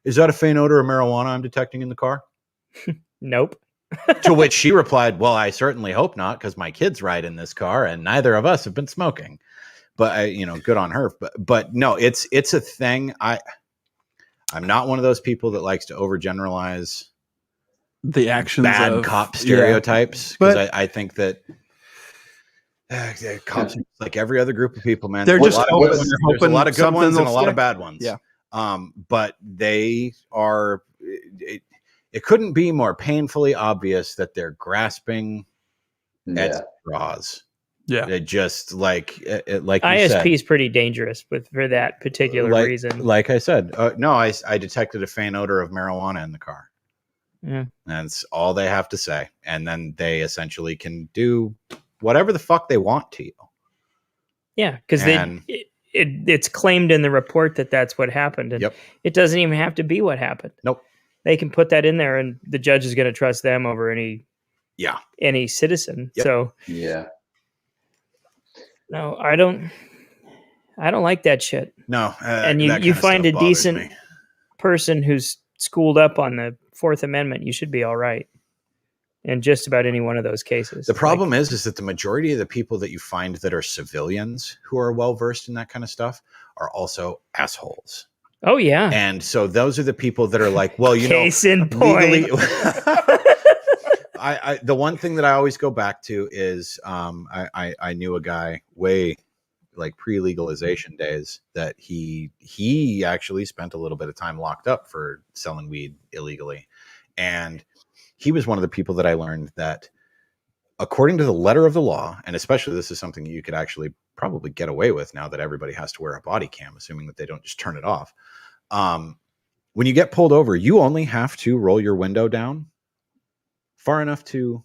[SPEAKER 4] "Is that a faint odor of marijuana I'm detecting in the car?"
[SPEAKER 2] Nope.
[SPEAKER 4] To which she replied, "Well, I certainly hope not, because my kids ride in this car and neither of us have been smoking." But good on her. But no, it's a thing. I'm not one of those people that likes to overgeneralize
[SPEAKER 1] the actions
[SPEAKER 4] bad
[SPEAKER 1] of
[SPEAKER 4] cop stereotypes, because I think that cops are like every other group of people, man.
[SPEAKER 1] They're
[SPEAKER 4] There's
[SPEAKER 1] just
[SPEAKER 4] there's a lot of good ones and a lot
[SPEAKER 1] stick.
[SPEAKER 4] of bad ones.
[SPEAKER 1] Yeah.
[SPEAKER 4] But they are. It couldn't be more painfully obvious that they're grasping at straws.
[SPEAKER 1] Yeah.
[SPEAKER 4] It just like
[SPEAKER 2] ISP is pretty dangerous for that particular reason.
[SPEAKER 4] Like I said, no, I detected a faint odor of marijuana in the car.
[SPEAKER 2] Yeah.
[SPEAKER 4] That's all they have to say. And then they essentially can do whatever the fuck they want to you.
[SPEAKER 2] Yeah, because it's claimed in the report that that's what happened. And it doesn't even have to be what happened.
[SPEAKER 4] Nope.
[SPEAKER 2] They can put that in there and the judge is going to trust them over any citizen.
[SPEAKER 4] Yep.
[SPEAKER 2] So no, I don't like that shit.
[SPEAKER 4] No.
[SPEAKER 2] And you find a decent person who's schooled up on the Fourth Amendment, you should be all right in just about any one of those cases.
[SPEAKER 4] The problem is that the majority of the people that you find that are civilians who are well versed in that kind of stuff are also assholes.
[SPEAKER 2] Oh yeah.
[SPEAKER 4] And so those are the people that are like, well,
[SPEAKER 2] case in point.
[SPEAKER 4] Legally, the one thing that I always go back to is I knew a guy way like pre-legalization days that he actually spent a little bit of time locked up for selling weed illegally. And he was one of the people that I learned that according to the letter of the law, and especially this is something you could actually probably get away with now that everybody has to wear a body cam, assuming that they don't just turn it off. When you get pulled over, you only have to roll your window down far enough to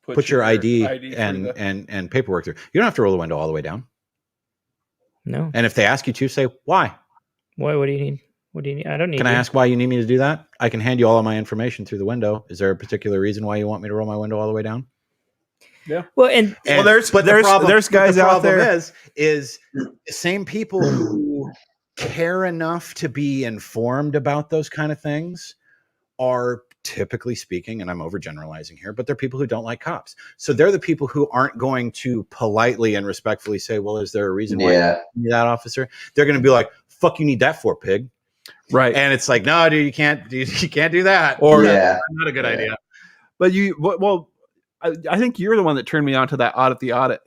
[SPEAKER 4] put your ID and paperwork through. You don't have to roll the window all the way down.
[SPEAKER 2] No.
[SPEAKER 4] And if they ask you to, say why.
[SPEAKER 2] What do you need? What do you need? I don't need.
[SPEAKER 4] Can I ask why you need me to do that? I can hand you all of my information through the window. Is there a particular reason why you want me to roll my window all the way down?
[SPEAKER 1] Yeah.
[SPEAKER 2] Well,
[SPEAKER 1] there's guys out there.
[SPEAKER 4] Is the same people who care enough to be informed about those kind of things are, typically speaking, and I'm overgeneralizing here, but they're people who don't like cops. So they're the people who aren't going to politely and respectfully say, well, is there a reason why you need that, officer? They're going to be like, fuck you need that for, pig.
[SPEAKER 1] Right.
[SPEAKER 4] And it's like, no, dude, you can't do that.
[SPEAKER 1] Or
[SPEAKER 4] not a good idea.
[SPEAKER 1] But I think you're the one that turned me on to that Audit the Audit.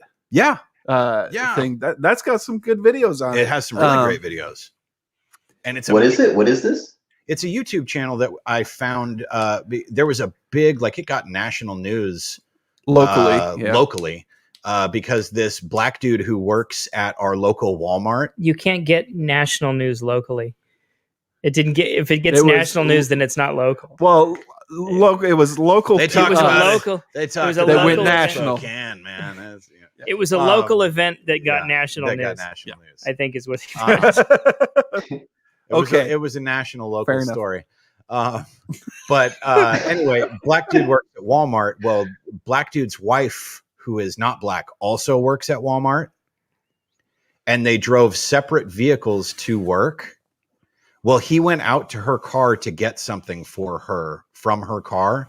[SPEAKER 1] Thing. That's got some good videos on it.
[SPEAKER 4] It has some really great videos. And it's
[SPEAKER 3] What is it? What is this?
[SPEAKER 4] It's a YouTube channel that I found. There was a big, it got national news locally, because this black dude who works at our local Walmart.
[SPEAKER 2] You can't get national news locally. It didn't get. If it gets national news, then it's not local.
[SPEAKER 1] Well, it was local.
[SPEAKER 4] They
[SPEAKER 2] talked about local.
[SPEAKER 4] They
[SPEAKER 1] went national.
[SPEAKER 4] Man.
[SPEAKER 2] It was a local event that got national news. I think is what.
[SPEAKER 4] It was a national local story. But anyway, black dude works at Walmart. Well, black dude's wife, who is not black, also works at Walmart. And they drove separate vehicles to work. Well, he went out to her car to get something for her from her car.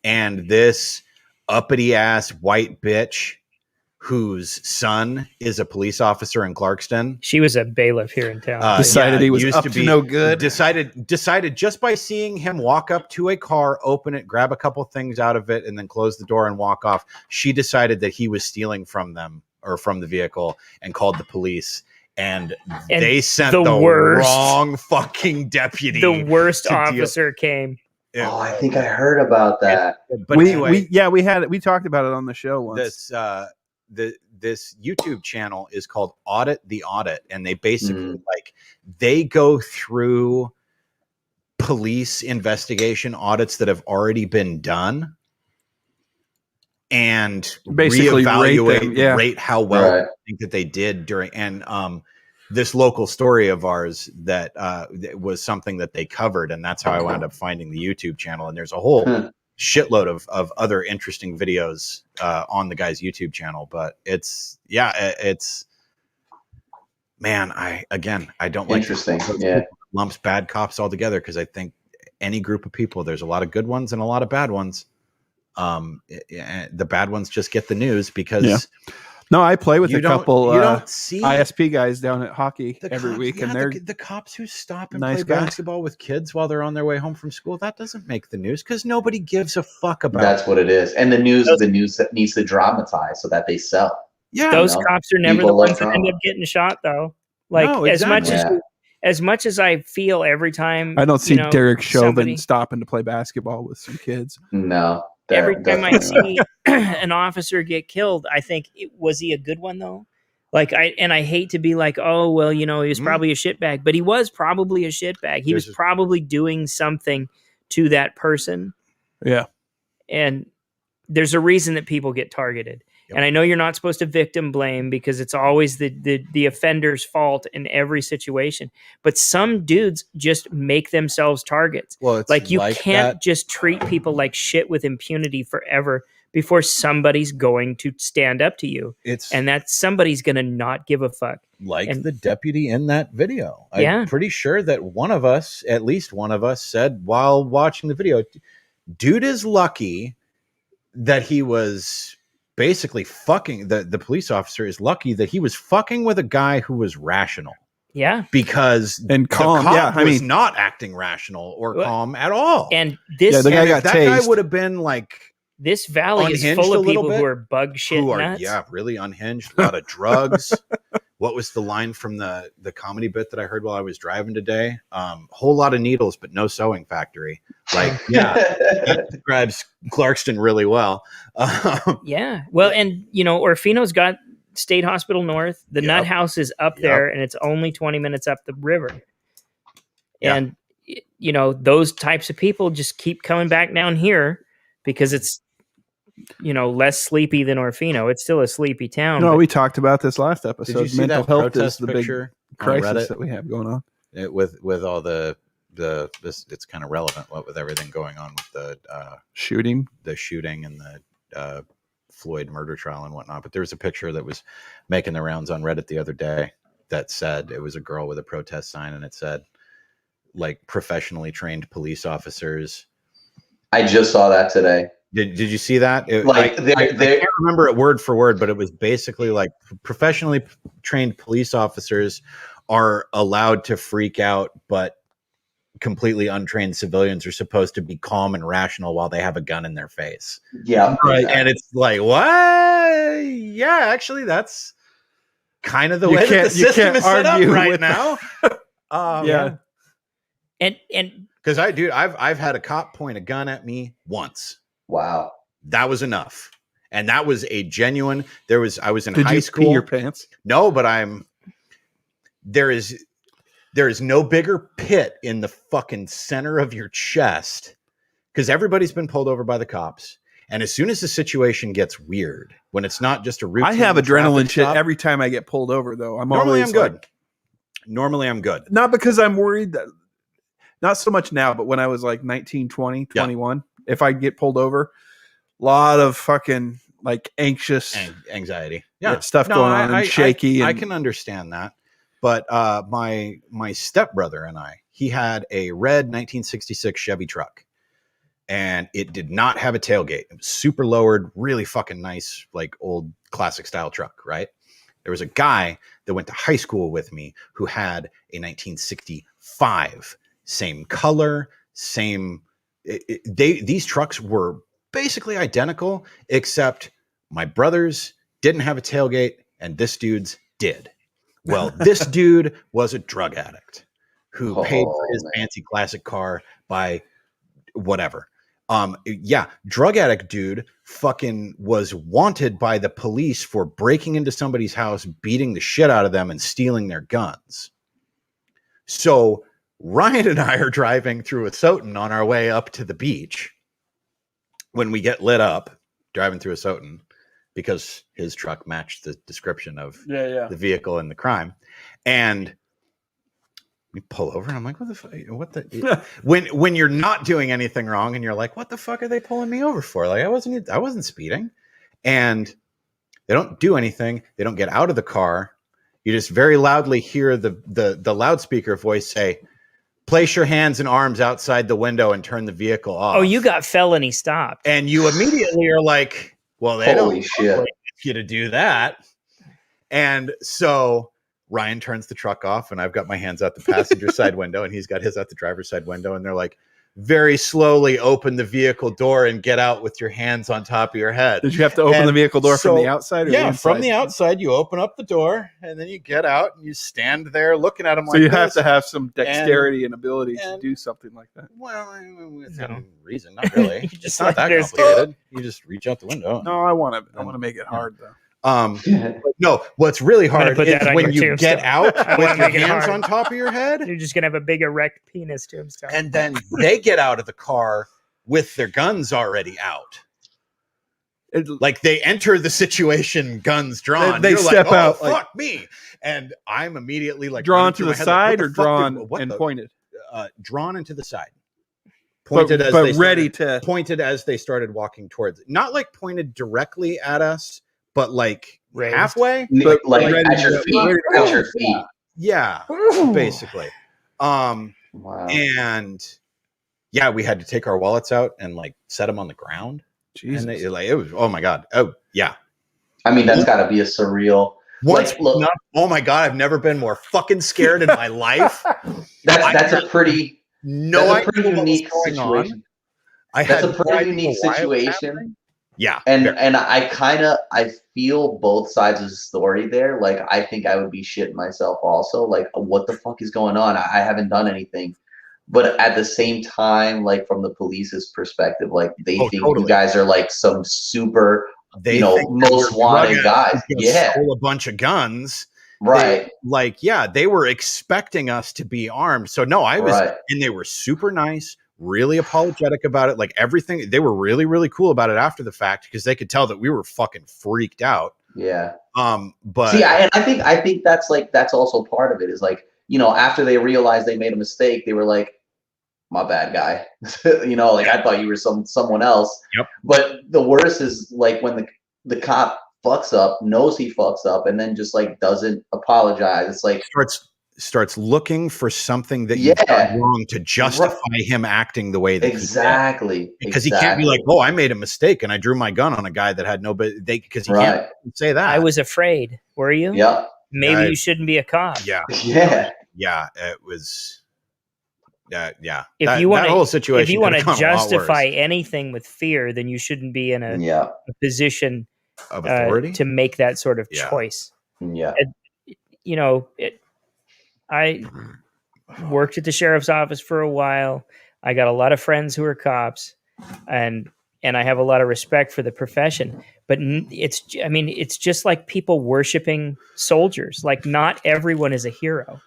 [SPEAKER 4] And this uppity ass white bitch whose son is a police officer in Clarkston.
[SPEAKER 2] She was a bailiff here in town.
[SPEAKER 1] Decided he was up to no good.
[SPEAKER 4] Decided just by seeing him walk up to a car, open it, grab a couple things out of it, and then close the door and walk off. She decided that he was stealing from them or from the vehicle and called the police. And they sent the
[SPEAKER 2] worst,
[SPEAKER 4] wrong fucking deputy.
[SPEAKER 2] The worst officer came.
[SPEAKER 3] Oh, I think I heard about that.
[SPEAKER 4] But anyway,
[SPEAKER 1] we talked about it on the show once.
[SPEAKER 4] This YouTube channel is called Audit the Audit, and they basically they go through police investigation audits that have already been done and
[SPEAKER 1] basically
[SPEAKER 4] rate how well they think that they did during. And this local story of ours that was something that they covered, and that's how I wound up finding the YouTube channel. And there's a whole shitload of other interesting videos on the guy's YouTube channel. But it's man, I don't like
[SPEAKER 3] interesting.
[SPEAKER 4] Lumps bad cops all together, because I think any group of people, there's a lot of good ones and a lot of bad ones. The bad ones just get the news because.
[SPEAKER 1] No, I play with a couple
[SPEAKER 4] you don't see
[SPEAKER 1] ISP guys down at hockey every week, and they're
[SPEAKER 4] the cops who stop and
[SPEAKER 1] nice
[SPEAKER 4] play
[SPEAKER 1] guys.
[SPEAKER 4] basketball with kids while they're on their way home from school. That doesn't make the news because nobody gives a fuck about.
[SPEAKER 3] That's what it is, and the news that needs to dramatize so that they sell.
[SPEAKER 2] Yeah, those cops are never the ones that end up getting shot, though. Like as much as I feel every time,
[SPEAKER 1] I don't see Derek Chauvin stopping to play basketball with some kids.
[SPEAKER 3] No.
[SPEAKER 2] Every time I see an officer get killed, I think, was he a good one though? Like I hate to be like, oh well, he was probably a shitbag, but he was probably a shitbag. He was probably doing something to that person.
[SPEAKER 1] Yeah,
[SPEAKER 2] and there's a reason that people get targeted. Yep. And I know you're not supposed to victim blame because it's always the offender's fault in every situation. But some dudes just make themselves targets.
[SPEAKER 4] Well, it's
[SPEAKER 2] like you can't just treat people like shit with impunity forever before somebody's going to stand up to you. And that somebody's going to not give a fuck.
[SPEAKER 4] Like the deputy in that video. I'm pretty sure that at least one of us said while watching the video, dude is lucky that he was basically fucking the police officer is lucky that he was fucking with a guy who was rational.
[SPEAKER 2] Yeah.
[SPEAKER 4] Because
[SPEAKER 1] calm.
[SPEAKER 4] The cop was not acting rational or calm at all.
[SPEAKER 2] And this
[SPEAKER 1] that
[SPEAKER 4] guy would have been like,
[SPEAKER 2] this valley is full of people who are bug shit nuts.
[SPEAKER 4] Yeah, really unhinged. A lot of drugs. What was the line from the comedy bit that I heard while I was driving today? Whole lot of needles, but no sewing factory. Like, that describes Clarkston really well.
[SPEAKER 2] Yeah. Well, and, Orfino's got State Hospital North. The Nut House is up there, and it's only 20 minutes up the river. Yeah. And, those types of people just keep coming back down here because it's, less sleepy than Orfino. It's still a sleepy town.
[SPEAKER 1] No, we talked about this last episode.
[SPEAKER 4] Did you see
[SPEAKER 1] mental
[SPEAKER 4] that
[SPEAKER 1] health is the big
[SPEAKER 4] crisis
[SPEAKER 1] that we have going on.
[SPEAKER 4] With all this, it's kind of relevant with everything going on with the
[SPEAKER 1] shooting
[SPEAKER 4] and the Floyd murder trial and whatnot. But there was a picture that was making the rounds on Reddit the other day that said it was a girl with a protest sign, and it said, like, professionally trained police officers.
[SPEAKER 3] I just saw that today.
[SPEAKER 4] Did you see that?
[SPEAKER 3] I
[SPEAKER 4] can't remember it word for word, but it was basically like professionally trained police officers are allowed to freak out, but completely untrained civilians are supposed to be calm and rational while they have a gun in their face.
[SPEAKER 3] Yeah.
[SPEAKER 4] Right. And it's like, what? Yeah, actually, that's kind of the way that the system is set up right now.
[SPEAKER 1] Yeah.
[SPEAKER 2] And
[SPEAKER 4] because I've had a cop point a gun at me once.
[SPEAKER 3] Wow.
[SPEAKER 4] That was enough. And that was a genuine, I was in
[SPEAKER 1] high school.
[SPEAKER 4] Did you
[SPEAKER 1] pee your pants?
[SPEAKER 4] No, but there is no bigger pit in the fucking center of your chest because everybody's been pulled over by the cops. And as soon as the situation gets weird, when it's not just a routine,
[SPEAKER 1] I have adrenaline shit every time I get pulled over, though.
[SPEAKER 4] Normally I'm good. Not
[SPEAKER 1] because I'm worried that, not so much now, but when I was like 19, 20, 21, if I get pulled over, a lot of fucking like anxious
[SPEAKER 4] anxiety,
[SPEAKER 1] stuff going on and shaky.
[SPEAKER 4] I can understand that. But my stepbrother and he had a red 1966 Chevy truck, and it did not have a tailgate. It was super lowered, really fucking nice, like old classic style truck, right? There was a guy that went to high school with me who had a 1965, same color, same. These trucks were basically identical, except my brother's didn't have a tailgate and this dude's did. Well, this dude was a drug addict who paid for his fancy classic car by whatever. Drug addict dude fucking was wanted by the police for breaking into somebody's house, beating the shit out of them, and stealing their guns. So Ryan and I are driving through Asain on our way up to the beach when we get lit up, driving through Asain because his truck matched the description of the vehicle and the crime. And we pull over and I'm like, what the when you're not doing anything wrong and you're like, what the fuck are they pulling me over for? Like I wasn't speeding. And they don't do anything. They don't get out of the car. You just very loudly hear the loudspeaker voice say, place your hands and arms outside the window and turn the vehicle off.
[SPEAKER 2] Oh, you got felony stopped.
[SPEAKER 4] And you immediately are like, well, they don't ask you to do that. And so Ryan turns the truck off and I've got my hands out the passenger side window and he's got his out the driver's side window. And they're like, very slowly open the vehicle door and get out with your hands on top of your head.
[SPEAKER 1] Did you have to open the vehicle door from the outside? Or
[SPEAKER 4] yeah, from the outside, you open up the door and then you get out and you stand there looking at them like
[SPEAKER 1] so you have to have some dexterity and ability to do something like that.
[SPEAKER 4] Well, within reason, not really. It's not that complicated. You just reach out the window.
[SPEAKER 1] No, I want to make it hard though.
[SPEAKER 4] No, what's really hard is when you get out with your hands on top of your head.
[SPEAKER 2] You're just gonna have a big erect penis tombstone.
[SPEAKER 4] And then they get out of the car with their guns already out. Like they enter the situation, guns drawn.
[SPEAKER 1] They step
[SPEAKER 4] like,
[SPEAKER 1] out.
[SPEAKER 4] Fuck me! And I'm immediately like
[SPEAKER 1] drawn to the side or drawn and pointed.
[SPEAKER 4] Drawn into the side. Pointed pointed as they started walking towards it. Not like pointed directly at us. But like
[SPEAKER 2] raised.
[SPEAKER 4] Halfway,
[SPEAKER 3] but like at your feet,
[SPEAKER 4] yeah, basically.
[SPEAKER 3] Wow.
[SPEAKER 4] And yeah, we had to take our wallets out and like set them on the ground.
[SPEAKER 1] Jesus.
[SPEAKER 4] And it was, oh my God. Oh yeah.
[SPEAKER 3] I mean, that's gotta be a surreal.
[SPEAKER 4] Oh my God, I've never been more fucking scared in my life.
[SPEAKER 3] That's a pretty unique
[SPEAKER 4] situation.
[SPEAKER 3] That's a pretty unique situation.
[SPEAKER 4] Yeah.
[SPEAKER 3] And I feel both sides of the story there. Like, I think I would be shitting myself also. Like, what the fuck is going on? I haven't done anything. But at the same time, like, from the police's perspective, like, they think you guys are, like, some super, most wanted guys. Yeah.
[SPEAKER 4] Stole a bunch of guns.
[SPEAKER 3] Right.
[SPEAKER 4] They were expecting us to be armed. So, no, and they were super nice. Really apologetic about it. Like everything, they were really, really cool about it after the fact because they could tell that we were fucking freaked out.
[SPEAKER 3] Yeah.
[SPEAKER 4] But
[SPEAKER 3] see, I think that's also part of it is like, after they realized they made a mistake, they were like, my bad, guy. I thought you were someone else.
[SPEAKER 4] Yep.
[SPEAKER 3] But the worst is like when the cop fucks up, knows he fucks up, and then just like doesn't apologize. It's like
[SPEAKER 4] starts looking for something that you've done wrong to justify him acting the way that
[SPEAKER 3] he did.
[SPEAKER 4] Because he can't be like, oh, I made a mistake and I drew my gun on a guy that had because he can't say that.
[SPEAKER 2] I was afraid. Were you?
[SPEAKER 3] Yeah.
[SPEAKER 2] Maybe you shouldn't be a cop.
[SPEAKER 4] Yeah.
[SPEAKER 3] Yeah.
[SPEAKER 4] Yeah. It was. Yeah.
[SPEAKER 2] If you want
[SPEAKER 4] that whole situation,
[SPEAKER 2] if you want to justify anything with fear, then you shouldn't be in a position
[SPEAKER 4] of authority
[SPEAKER 2] to make that sort of choice.
[SPEAKER 3] Yeah.
[SPEAKER 2] I worked at the sheriff's office for a while. I got a lot of friends who are cops, and I have a lot of respect for the profession. But it's just like people worshiping soldiers. Like, not everyone is a hero.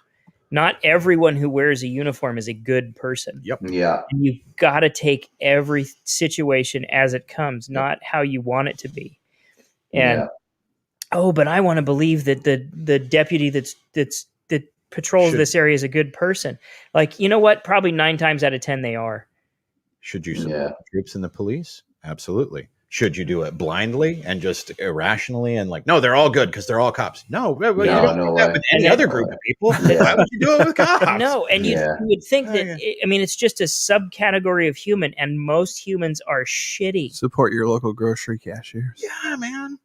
[SPEAKER 2] Not everyone who wears a uniform is a good person.
[SPEAKER 4] Yep.
[SPEAKER 3] Yeah.
[SPEAKER 2] And you've got to take every situation as it comes, not how you want it to be. And but I want to believe that the deputy that patrols this area is a good person. Like, you know what? Probably 9 times out of 10 they are.
[SPEAKER 4] Should you support the troops and the police? Absolutely. Should you do it blindly and just irrationally and like, no, they're all good because they're all cops? No, you don't do that with any other group of people. Why would you do it with cops?
[SPEAKER 2] No, and you would think that, it's just a subcategory of human, and most humans are shitty.
[SPEAKER 1] Support your local grocery cashiers.
[SPEAKER 4] Yeah, man.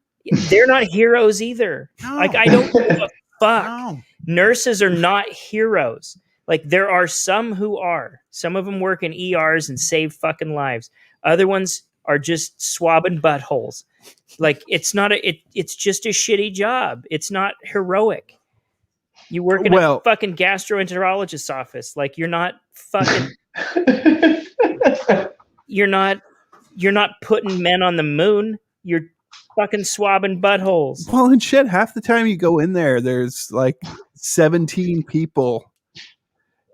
[SPEAKER 2] They're not heroes either.
[SPEAKER 4] No.
[SPEAKER 2] Like, I don't give a fuck.
[SPEAKER 4] No.
[SPEAKER 2] Nurses are not heroes. Like, there are some who are. Some of them work in ERs and save fucking lives. Other ones are just swabbing buttholes. Like it's not it's just a shitty job. It's not heroic. You work in a fucking gastroenterologist's office. Like you're not fucking you're not putting men on the moon. You're fucking swabbing buttholes.
[SPEAKER 1] Well, and shit, half the time you go in there, there's like 17 people.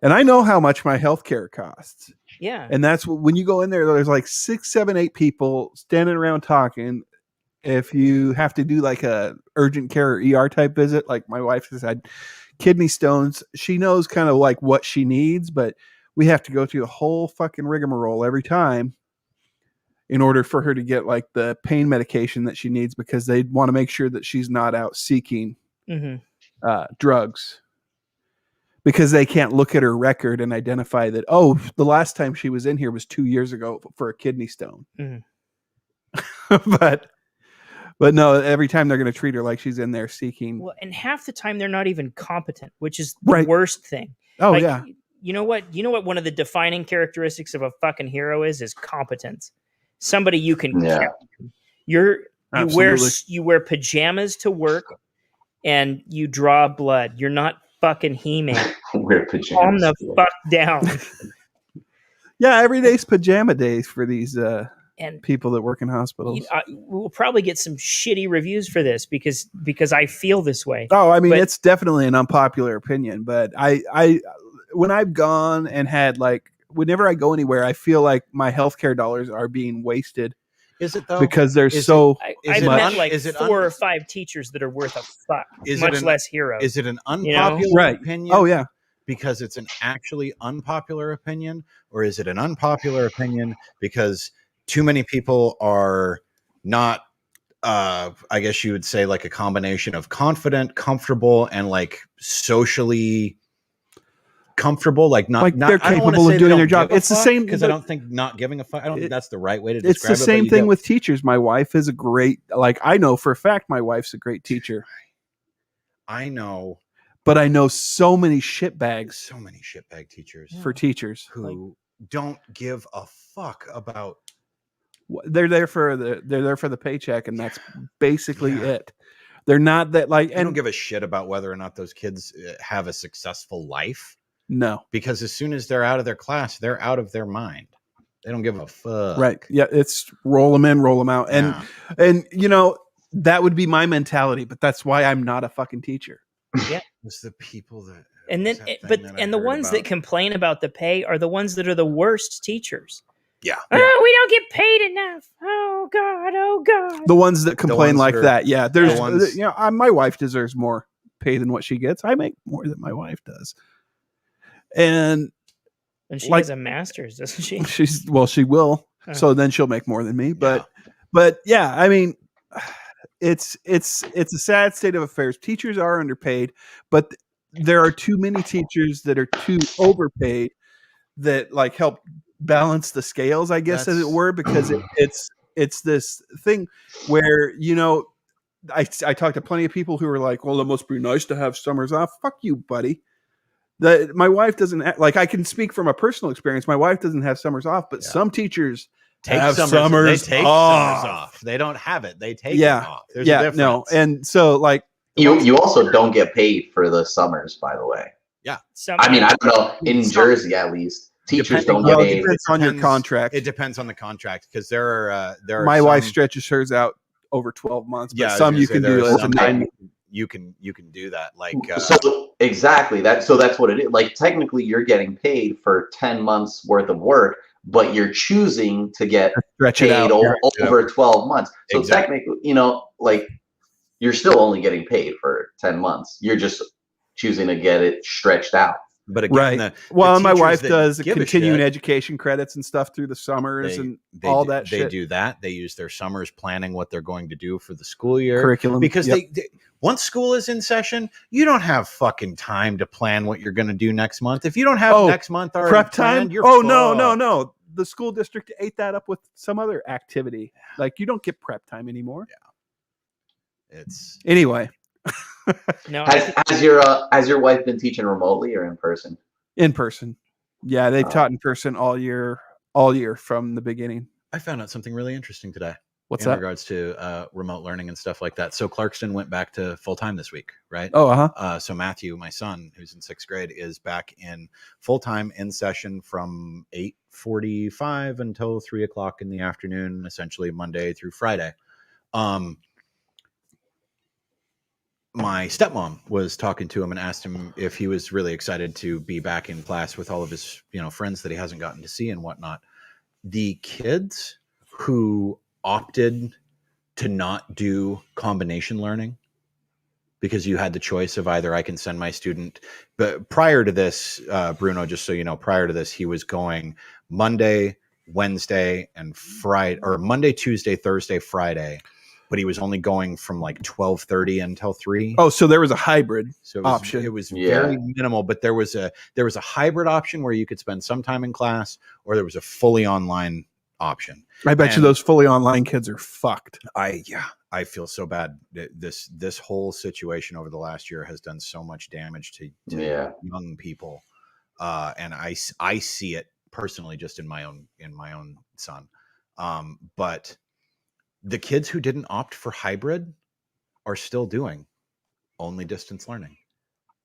[SPEAKER 1] And I know how much my healthcare costs.
[SPEAKER 2] Yeah.
[SPEAKER 1] And that's when you go in there, there's like 6, 7, 8 people standing around talking. If you have to do like a urgent care or ER type visit, like my wife has had kidney stones, she knows kind of like what she needs, but we have to go through the whole fucking rigmarole every time in order for her to get like the pain medication that she needs, because they want to make sure that she's not out seeking drugs, because they can't look at her record and identify that, oh, the last time she was in here was 2 years ago for a kidney stone. But no, every time they're going to treat her like she's in there seeking.
[SPEAKER 2] Well, and half the time they're not even competent, which is the worst thing.
[SPEAKER 1] Oh,
[SPEAKER 2] like,
[SPEAKER 1] yeah.
[SPEAKER 2] You know what? One of the defining characteristics of a fucking hero is competence. Somebody you can count. You wear pajamas to work and you draw blood. You're not fucking He-Man.
[SPEAKER 3] Wear pajamas.
[SPEAKER 2] Calm the fuck down.
[SPEAKER 1] Yeah, every day's pajama days for these and people that work in hospitals.
[SPEAKER 2] We'll probably get some shitty reviews for this because I feel this way.
[SPEAKER 1] Oh, I mean, it's definitely an unpopular opinion, but I when I've gone and had like, whenever I go anywhere, I feel like my healthcare dollars are being wasted.
[SPEAKER 2] Is it though?
[SPEAKER 1] Because there's
[SPEAKER 2] I've met like 4 or 5 teachers that are worth a fuck, much less heroes.
[SPEAKER 4] Is it an unpopular opinion?
[SPEAKER 1] Oh, yeah.
[SPEAKER 4] Because it's an actually unpopular opinion, or is it an unpopular opinion because too many people are not, I guess you would say, like a combination of confident, comfortable, and like socially comfortable, like they're capable of doing their job. It's the same, because I don't think not giving a fuck, I don't think that's the right way to describe it.
[SPEAKER 1] It's the same thing with teachers. My wife is a great, like, I know for a fact my wife's a great teacher.
[SPEAKER 4] I know.
[SPEAKER 1] But I know so many shitbag
[SPEAKER 4] teachers
[SPEAKER 1] for teachers
[SPEAKER 4] who don't give a fuck about.
[SPEAKER 1] They're there for the paycheck, and that's basically it. They're not that like.
[SPEAKER 4] I don't give a shit about whether or not those kids have a successful life.
[SPEAKER 1] No,
[SPEAKER 4] because as soon as they're out of their class, they're out of their mind. They don't give a fuck.
[SPEAKER 1] Right? Yeah, it's roll them in, roll them out, and you know that would be my mentality. But that's why I'm not a fucking teacher.
[SPEAKER 2] Yeah,
[SPEAKER 4] it's the people that.
[SPEAKER 2] And then, the ones that complain about the pay are the ones that are the worst teachers.
[SPEAKER 4] Yeah.
[SPEAKER 2] Oh, we don't get paid enough. Oh God.
[SPEAKER 1] The ones that complain like that. Yeah. There's, my wife deserves more pay than what she gets. I make more than my wife does. And
[SPEAKER 2] she has a master's, doesn't she?
[SPEAKER 1] She will. Oh. So then she'll make more than me. But yeah, I mean, it's a sad state of affairs. Teachers are underpaid, but there are too many teachers that are too overpaid that like help balance the scales, I guess, as it were, because it's this thing where, you know, I talked to plenty of people who were like, well, it must be nice to have summers off. Fuck you, buddy. My wife doesn't like, I can speak from a personal experience. My wife doesn't have summers off, but some teachers have summers off.
[SPEAKER 4] They don't have it. They take it off. There's a difference.
[SPEAKER 1] No. And so like
[SPEAKER 3] you also don't get paid for the summers, by the way.
[SPEAKER 4] Yeah.
[SPEAKER 3] I mean, I don't know, in Jersey at least. Teachers don't get paid.
[SPEAKER 1] It depends on your contract.
[SPEAKER 4] It depends on the contract, because there are
[SPEAKER 1] my wife stretches hers out over 12 months, but some you can do as a 9.
[SPEAKER 4] You can do that, like
[SPEAKER 3] so exactly that. So that's what it is. Like technically, you're getting paid for 10 months worth of work, but you're choosing to get paid over 12 months. So technically, you know, like you're still only getting paid for 10 months. You're just choosing to get it stretched out.
[SPEAKER 4] But again,
[SPEAKER 1] my wife does continuing education credits and stuff through the summers and all that shit.
[SPEAKER 4] They do that. They use their summers planning what they're going to do for the school year.
[SPEAKER 1] Curriculum.
[SPEAKER 4] Because they once school is in session, you don't have fucking time to plan what you're going to do next month. If you don't have next month already
[SPEAKER 1] prep
[SPEAKER 4] planned,
[SPEAKER 1] time,
[SPEAKER 4] you're fucked.
[SPEAKER 1] No. The school district ate that up with some other activity. Like you don't get prep time anymore.
[SPEAKER 4] Yeah.
[SPEAKER 1] Anyway.
[SPEAKER 3] No, has your wife been teaching remotely or in person?
[SPEAKER 1] In person. Yeah, they've taught in person all year from the beginning.
[SPEAKER 4] I found out something really interesting today.
[SPEAKER 1] What's
[SPEAKER 4] in
[SPEAKER 1] that?
[SPEAKER 4] regards to remote learning and stuff like that. So Clarkston went back to full time this week, right?
[SPEAKER 1] Oh,
[SPEAKER 4] So Matthew, my son, who's in 6th grade, is back in full time in session from 8:45 until 3:00 in the afternoon, essentially Monday through Friday. My stepmom was talking to him and asked him if he was really excited to be back in class with all of his, friends that he hasn't gotten to see and whatnot. The kids who opted to not do combination learning because you had the choice of either I can send my student, but prior to this, Bruno, just so you know, prior to this, he was going Monday, Wednesday, and Friday, or Monday, Tuesday, Thursday, Friday, but he was only going from like 12:30 until 3.
[SPEAKER 1] Oh, so there was a hybrid
[SPEAKER 4] option. It was very minimal, but there was a hybrid option where you could spend some time in class, or there was a fully online option.
[SPEAKER 1] I bet you those fully online kids are fucked.
[SPEAKER 4] I feel so bad. This whole situation over the last year has done so much damage to young people, and I see it personally just in my own son. But the kids who didn't opt for hybrid are still doing only distance learning.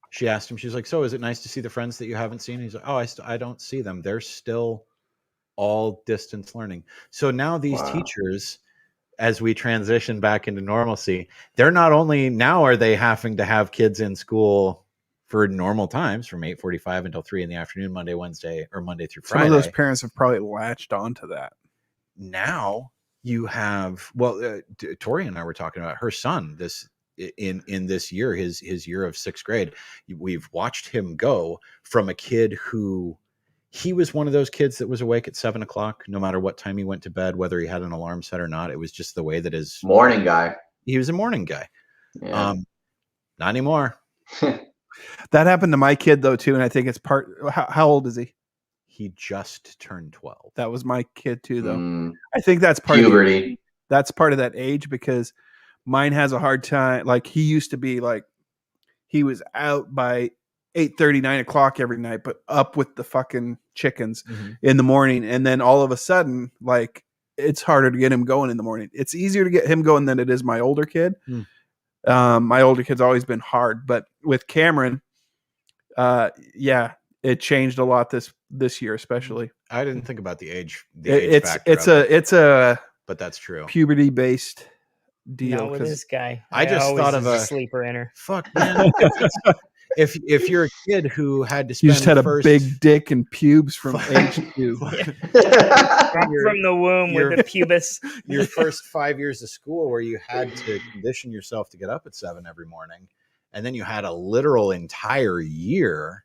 [SPEAKER 4] She asked him, she's like, "So is it nice to see the friends that you haven't seen?" He's like, "Oh, I don't see them. They're still all distance learning." So now these teachers, as we transition back into normalcy, they're not only now are they having to have kids in school for normal times from 8:45 until 3 in the afternoon, Monday, Wednesday, or Monday through Friday.
[SPEAKER 1] Some of those parents have probably latched onto that.
[SPEAKER 4] Now you have, Tori and I were talking about her son in this year, his year of 6th grade. We've watched him go from a kid who, he was one of those kids that was awake at 7:00, no matter what time he went to bed, whether he had an alarm set or not. It was just the way that his
[SPEAKER 3] morning guy.
[SPEAKER 4] He was a morning guy.
[SPEAKER 3] Yeah.
[SPEAKER 4] Not anymore.
[SPEAKER 1] That happened to my kid though too, and I think it's part. How old is he?
[SPEAKER 4] He just turned 12.
[SPEAKER 1] That was my kid too, though. I think that's part
[SPEAKER 3] puberty.
[SPEAKER 1] That's part of that age, because mine has a hard time. Like, he used to be like, he was out by 8:30, 9:00 every night, but up with the fucking chickens in the morning. And then all of a sudden, like, it's harder to get him going in the morning. It's easier to get him going than it is my older kid. My older kid's always been hard, but with Cameron, it changed a lot this year, especially.
[SPEAKER 4] I didn't think about the age.
[SPEAKER 1] It's a
[SPEAKER 4] but that's true.
[SPEAKER 1] Puberty based deal.
[SPEAKER 2] Not with this guy.
[SPEAKER 4] I just thought of a
[SPEAKER 2] sleeper inner.
[SPEAKER 4] Fuck, man. If you're a kid who had to spend,
[SPEAKER 1] you just had a big dick and pubes from age 2.
[SPEAKER 2] From the womb with the pubis.
[SPEAKER 4] Your first 5 years of school where you had to condition yourself to get up at 7 every morning, and then you had a literal entire year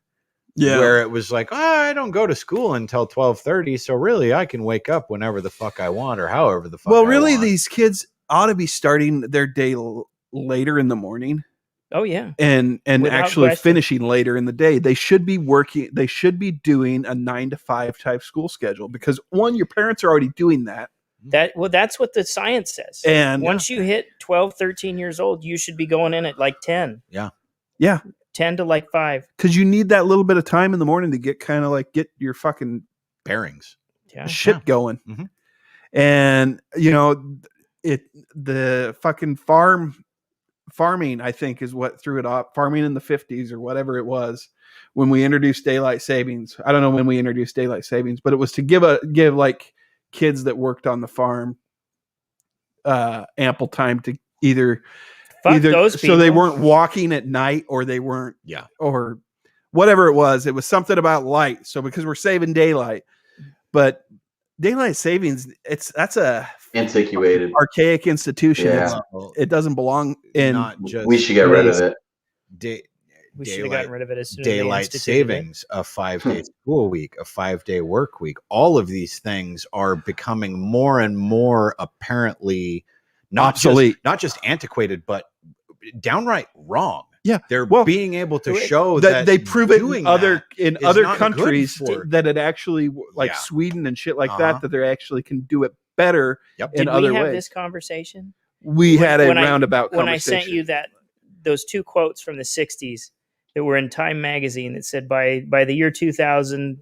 [SPEAKER 4] where it was like, I don't go to school until 12:30, so really I can wake up whenever the fuck I want or however the fuck I want.
[SPEAKER 1] These kids ought to be starting their day later in the morning.
[SPEAKER 2] Oh yeah.
[SPEAKER 1] And actually finishing later in the day. They should be working. They should be doing a 9 to 5 type school schedule, because one, your parents are already doing that.
[SPEAKER 2] That's what the science says.
[SPEAKER 1] And
[SPEAKER 2] once you hit 12, 13 years old, you should be going in at like 10.
[SPEAKER 1] Yeah.
[SPEAKER 2] 10 to like 5.
[SPEAKER 1] Because you need that little bit of time in the morning to get your fucking
[SPEAKER 4] bearings,
[SPEAKER 1] shit going. And the fucking farming, I think, is what threw it off. Farming in the 50s or whatever it was, when we introduced daylight savings. I don't know when we introduced daylight savings, but it was to give like kids that worked on the farm ample time to either
[SPEAKER 2] those people.
[SPEAKER 1] So they weren't walking at night, or they weren't or whatever it was. It was something about light. So because we're saving daylight, but daylight savings, that's a
[SPEAKER 3] antiquated,
[SPEAKER 1] archaic institution.
[SPEAKER 3] Yeah.
[SPEAKER 1] It doesn't belong in.
[SPEAKER 3] We should get rid of it.
[SPEAKER 2] We should have gotten rid of it as soon as
[SPEAKER 4] daylight savings, a 5-day school week, a 5-day work week. All of these things are becoming more and more apparently not
[SPEAKER 1] obsolete,
[SPEAKER 4] not just antiquated, but downright wrong.
[SPEAKER 1] Yeah,
[SPEAKER 4] they're being able to show that
[SPEAKER 1] they prove it in other countries that it actually, like Sweden and shit like that they actually can do it better in other ways. Did we have
[SPEAKER 2] this conversation?
[SPEAKER 1] We had a roundabout conversation.
[SPEAKER 2] When I sent you those 2 quotes from the 60s that were in Time magazine that said by the year 2000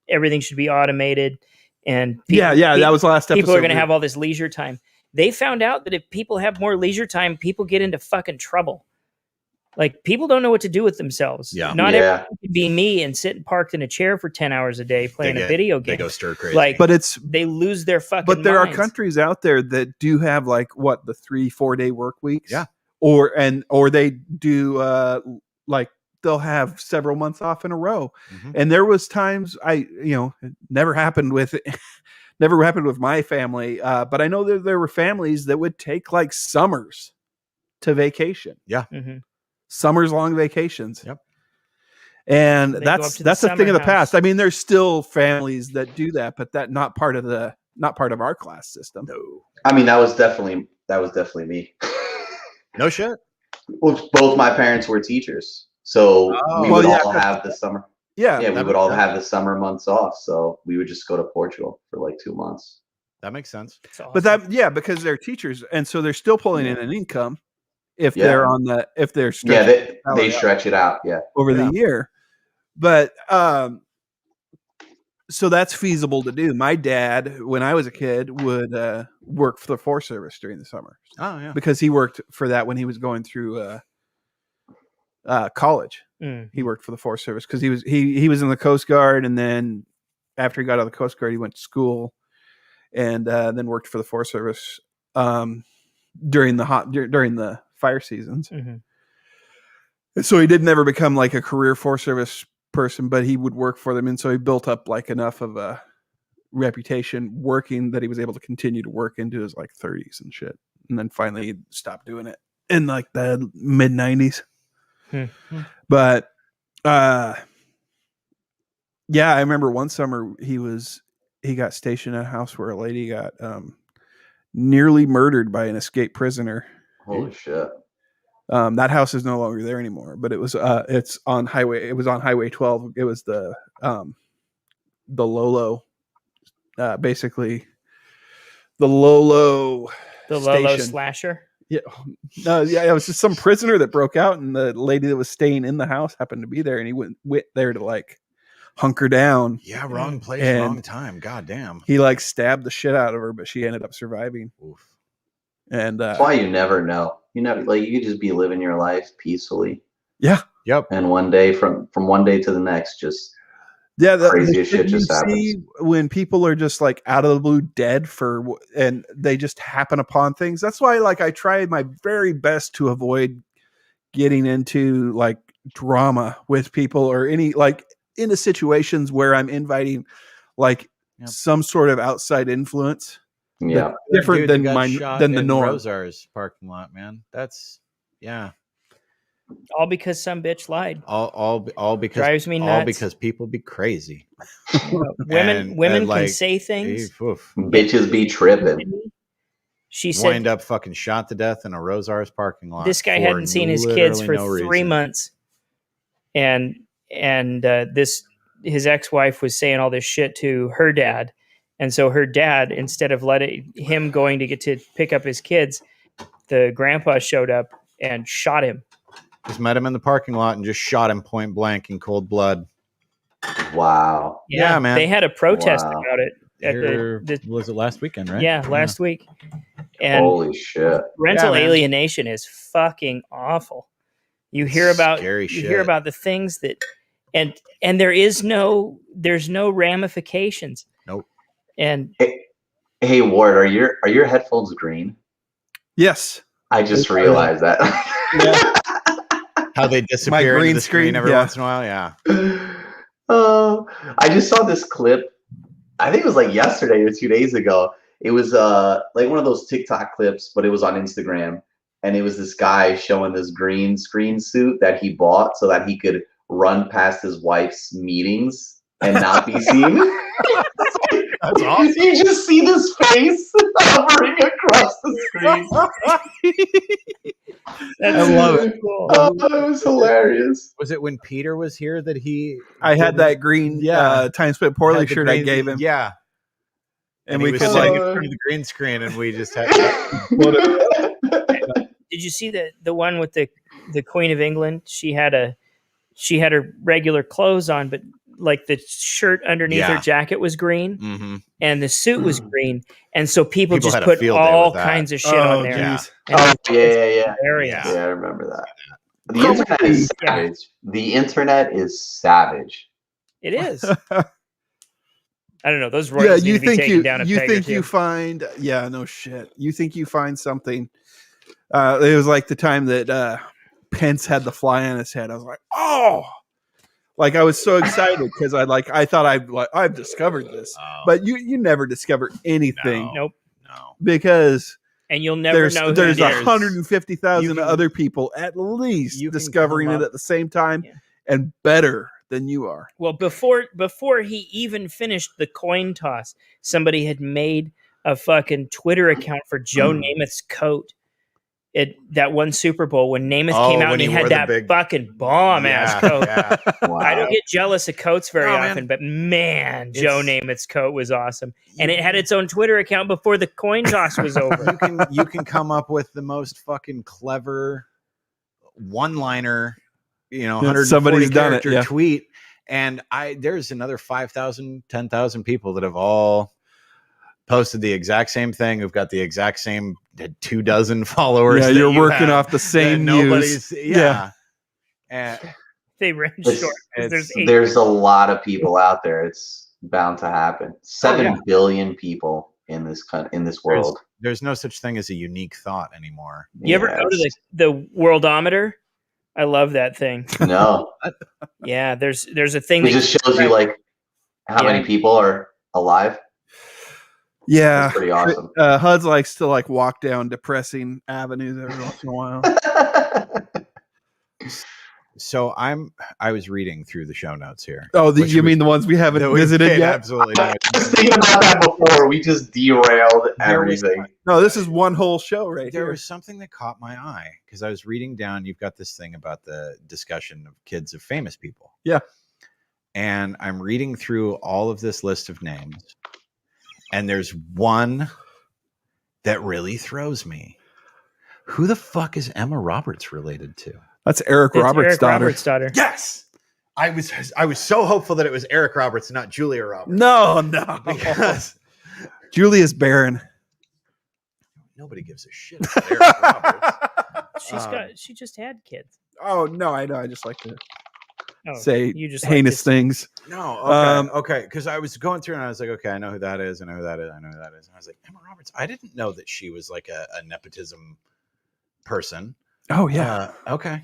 [SPEAKER 2] everything should be automated, And
[SPEAKER 1] that was the last episode.
[SPEAKER 2] People are going to have all this leisure time. They found out that if people have more leisure time, people get into fucking trouble. Like, people don't know what to do with themselves.
[SPEAKER 4] Yeah.
[SPEAKER 2] Not everyone can be me and sit parked in a chair for 10 hours a day playing a video game.
[SPEAKER 4] They go stir crazy.
[SPEAKER 2] Like,
[SPEAKER 1] but
[SPEAKER 2] they lose their fucking
[SPEAKER 1] But there
[SPEAKER 2] minds.
[SPEAKER 1] are countries out there that do have like the 3-4 day work weeks.
[SPEAKER 4] Yeah.
[SPEAKER 1] Or they do like they'll have several months off in a row.
[SPEAKER 4] Mm-hmm.
[SPEAKER 1] And there was times it never happened with my family. But I know that there were families that would take like summers to vacation.
[SPEAKER 4] Yeah.
[SPEAKER 2] Mm-hmm.
[SPEAKER 1] Summers long vacations.
[SPEAKER 4] Yep.
[SPEAKER 1] And
[SPEAKER 2] So
[SPEAKER 1] that's a thing of the past. I mean, there's still families that do that, but that not part of our class system.
[SPEAKER 4] No.
[SPEAKER 3] I mean, that was definitely me.
[SPEAKER 4] No shit.
[SPEAKER 3] Well, both my parents were teachers, so we would all have the summer.
[SPEAKER 1] Yeah,
[SPEAKER 3] we would all have the summer months off. So we would just go to Portugal for like 2 months.
[SPEAKER 4] That makes sense.
[SPEAKER 2] Awesome.
[SPEAKER 1] But because they're teachers, and so they're still pulling in an income if they're
[SPEAKER 3] they stretch it out
[SPEAKER 1] over the year. But so that's feasible to do. My dad, when I was a kid, would work for the Forest Service during the summer.
[SPEAKER 4] Oh yeah,
[SPEAKER 1] because he worked for that when he was going through college. He worked for the Forest Service because he was in the Coast Guard, and then after he got out of the Coast Guard, he went to school, and then worked for the Forest Service during the fire seasons. Mm-hmm. So he did never become like a career Forest Service person, but he would work for them, and so he built up like enough of a reputation working that he was able to continue to work into his like 30s and shit, and then finally he stopped doing it in like the mid 90s. But I remember one summer he got stationed at a house where a lady got nearly murdered by an escaped prisoner.
[SPEAKER 3] Holy shit.
[SPEAKER 1] That house is no longer there anymore, but it was on Highway 12. It was the Lolo, basically the Lolo
[SPEAKER 2] slasher.
[SPEAKER 1] Yeah. It was just some prisoner that broke out, and the lady that was staying in the house happened to be there, and he went there to like hunker down.
[SPEAKER 4] Yeah, wrong place, wrong time. God damn.
[SPEAKER 1] He like stabbed the shit out of her, but she ended up surviving.
[SPEAKER 4] Oof.
[SPEAKER 3] And that's why you never know. You never, like, you could just be living your life peacefully.
[SPEAKER 1] Yeah.
[SPEAKER 4] Yep.
[SPEAKER 3] And one day from one day to the next, just craziest shit just happens.
[SPEAKER 1] When people are just like out of the blue dead and they just happen upon things. That's why like I tried my very best to avoid getting into like drama with people or any like into situations where I'm inviting like some sort of outside influence.
[SPEAKER 3] Yeah.
[SPEAKER 1] Different than the norm.
[SPEAKER 4] Rosar's parking lot, man. That's
[SPEAKER 2] all because some bitch lied.
[SPEAKER 4] All because
[SPEAKER 2] drives me nuts.
[SPEAKER 4] All because people be crazy.
[SPEAKER 2] Women can say things.
[SPEAKER 3] Bitches be tripping.
[SPEAKER 2] She said,
[SPEAKER 4] wind up fucking shot to death in a Rosar's parking lot.
[SPEAKER 2] This guy hadn't seen his kids for 3 months, and his ex-wife was saying all this shit to her dad, and so her dad, instead of letting him going to get to pick up his kids, the grandpa showed up and shot him.
[SPEAKER 4] Just met him in the parking lot and just shot him point blank in cold blood.
[SPEAKER 3] Wow.
[SPEAKER 4] Yeah, man.
[SPEAKER 2] They had a protest about it.
[SPEAKER 4] Was it last weekend, right?
[SPEAKER 2] Yeah, last week. And
[SPEAKER 3] holy shit.
[SPEAKER 2] Rental alienation is fucking awful. You hear about the things that and there's no ramifications.
[SPEAKER 4] Nope.
[SPEAKER 2] And
[SPEAKER 3] hey Ward, are your headphones green?
[SPEAKER 1] Yes.
[SPEAKER 3] I just realized that.
[SPEAKER 1] Yeah.
[SPEAKER 4] How they disappear into the screen every once in a while, yeah.
[SPEAKER 3] I just saw this clip. I think it was like yesterday or 2 days ago. It was like one of those TikTok clips, but it was on Instagram, and it was this guy showing this green screen suit that he bought so that he could run past his wife's meetings and not be seen.
[SPEAKER 4] That's awesome.
[SPEAKER 3] You just see this face hovering across the screen.
[SPEAKER 2] I love it. Cool.
[SPEAKER 3] Oh, it was hilarious.
[SPEAKER 4] Was it when Peter was here that
[SPEAKER 1] I had that green Time Spent Poorly shirt I gave him.
[SPEAKER 4] Yeah. And we could like turn to the green screen and we just had
[SPEAKER 2] Did you see the one with the Queen of England? She had her regular clothes on, but like the shirt underneath her jacket was green, and the suit was green, and so people just
[SPEAKER 4] had a
[SPEAKER 2] put
[SPEAKER 4] field day
[SPEAKER 2] all
[SPEAKER 4] with that.
[SPEAKER 2] kinds of shit on there.
[SPEAKER 1] Geez.
[SPEAKER 2] And
[SPEAKER 3] Yeah.
[SPEAKER 2] hilarious.
[SPEAKER 3] Yeah, I remember that. The internet is savage. The internet is savage.
[SPEAKER 2] It is. I don't know. Those royals need to be taken down a peg or two.
[SPEAKER 1] You think you find no shit. You think you find something. It was like the time that Pence had the fly on his head. I was like, oh, like I was so excited because I thought I've discovered this, but you never discover anything.
[SPEAKER 2] Nope.
[SPEAKER 4] No,
[SPEAKER 1] because
[SPEAKER 2] and you'll never know.
[SPEAKER 1] There's 150,000 other people at least discovering it at the same time and better than you are.
[SPEAKER 2] Well, before he even finished the coin toss, somebody had made a fucking Twitter account for Joe Namath's coat. That one Super Bowl when Namath came out and he had that fucking bomb ass coat.
[SPEAKER 3] Yeah. Wow.
[SPEAKER 2] I don't get jealous of coats very often, but man, Joe Namath's coat was awesome, and it had its own Twitter account before the coin toss was over.
[SPEAKER 4] You can come up with the most fucking clever one-liner, 140 character tweet, and there's another 5,000, 10,000 people that have all posted the exact same thing, who've got the exact same 24 followers.
[SPEAKER 1] Yeah, you're working off the same news.
[SPEAKER 4] And
[SPEAKER 2] they ran short.
[SPEAKER 3] There's a lot of people out there. It's bound to happen. 7 billion people in this world.
[SPEAKER 4] There's no such thing as a unique thought anymore.
[SPEAKER 2] You ever go to the Worldometer? I love that thing.
[SPEAKER 3] No.
[SPEAKER 2] Yeah, there's a thing
[SPEAKER 3] that just shows you like how many people are alive.
[SPEAKER 1] Yeah,
[SPEAKER 3] that's pretty awesome.
[SPEAKER 1] Hudds likes to walk down depressing avenues every once in a while.
[SPEAKER 4] So I was reading through the show notes here.
[SPEAKER 1] Oh, you mean the ones we haven't visited yet?
[SPEAKER 4] Absolutely.
[SPEAKER 3] I was thinking about that before. We just derailed everything.
[SPEAKER 1] No, this is one whole show right here.
[SPEAKER 4] There was something that caught my eye because I was reading down. You've got this thing about the discussion of kids of famous people.
[SPEAKER 1] Yeah.
[SPEAKER 4] And I'm reading through all of this list of names. And there's one that really throws me. Who the fuck is Emma Roberts related to?
[SPEAKER 1] That's Eric Roberts'
[SPEAKER 2] daughter.
[SPEAKER 4] Yes. I was so hopeful that it was Eric Roberts, not Julia Roberts.
[SPEAKER 1] No.
[SPEAKER 4] Because
[SPEAKER 1] Julia's barren.
[SPEAKER 4] Nobody gives a shit about Eric Roberts.
[SPEAKER 2] She just had kids.
[SPEAKER 1] Oh no, I know. I just like to say
[SPEAKER 2] you just
[SPEAKER 1] heinous things.
[SPEAKER 4] No, okay. Because I was going through and I was like, okay, I know who that is. I know who that is. And I was like, Emma Roberts. I didn't know that she was like a nepotism person.
[SPEAKER 1] Oh yeah.
[SPEAKER 4] Okay.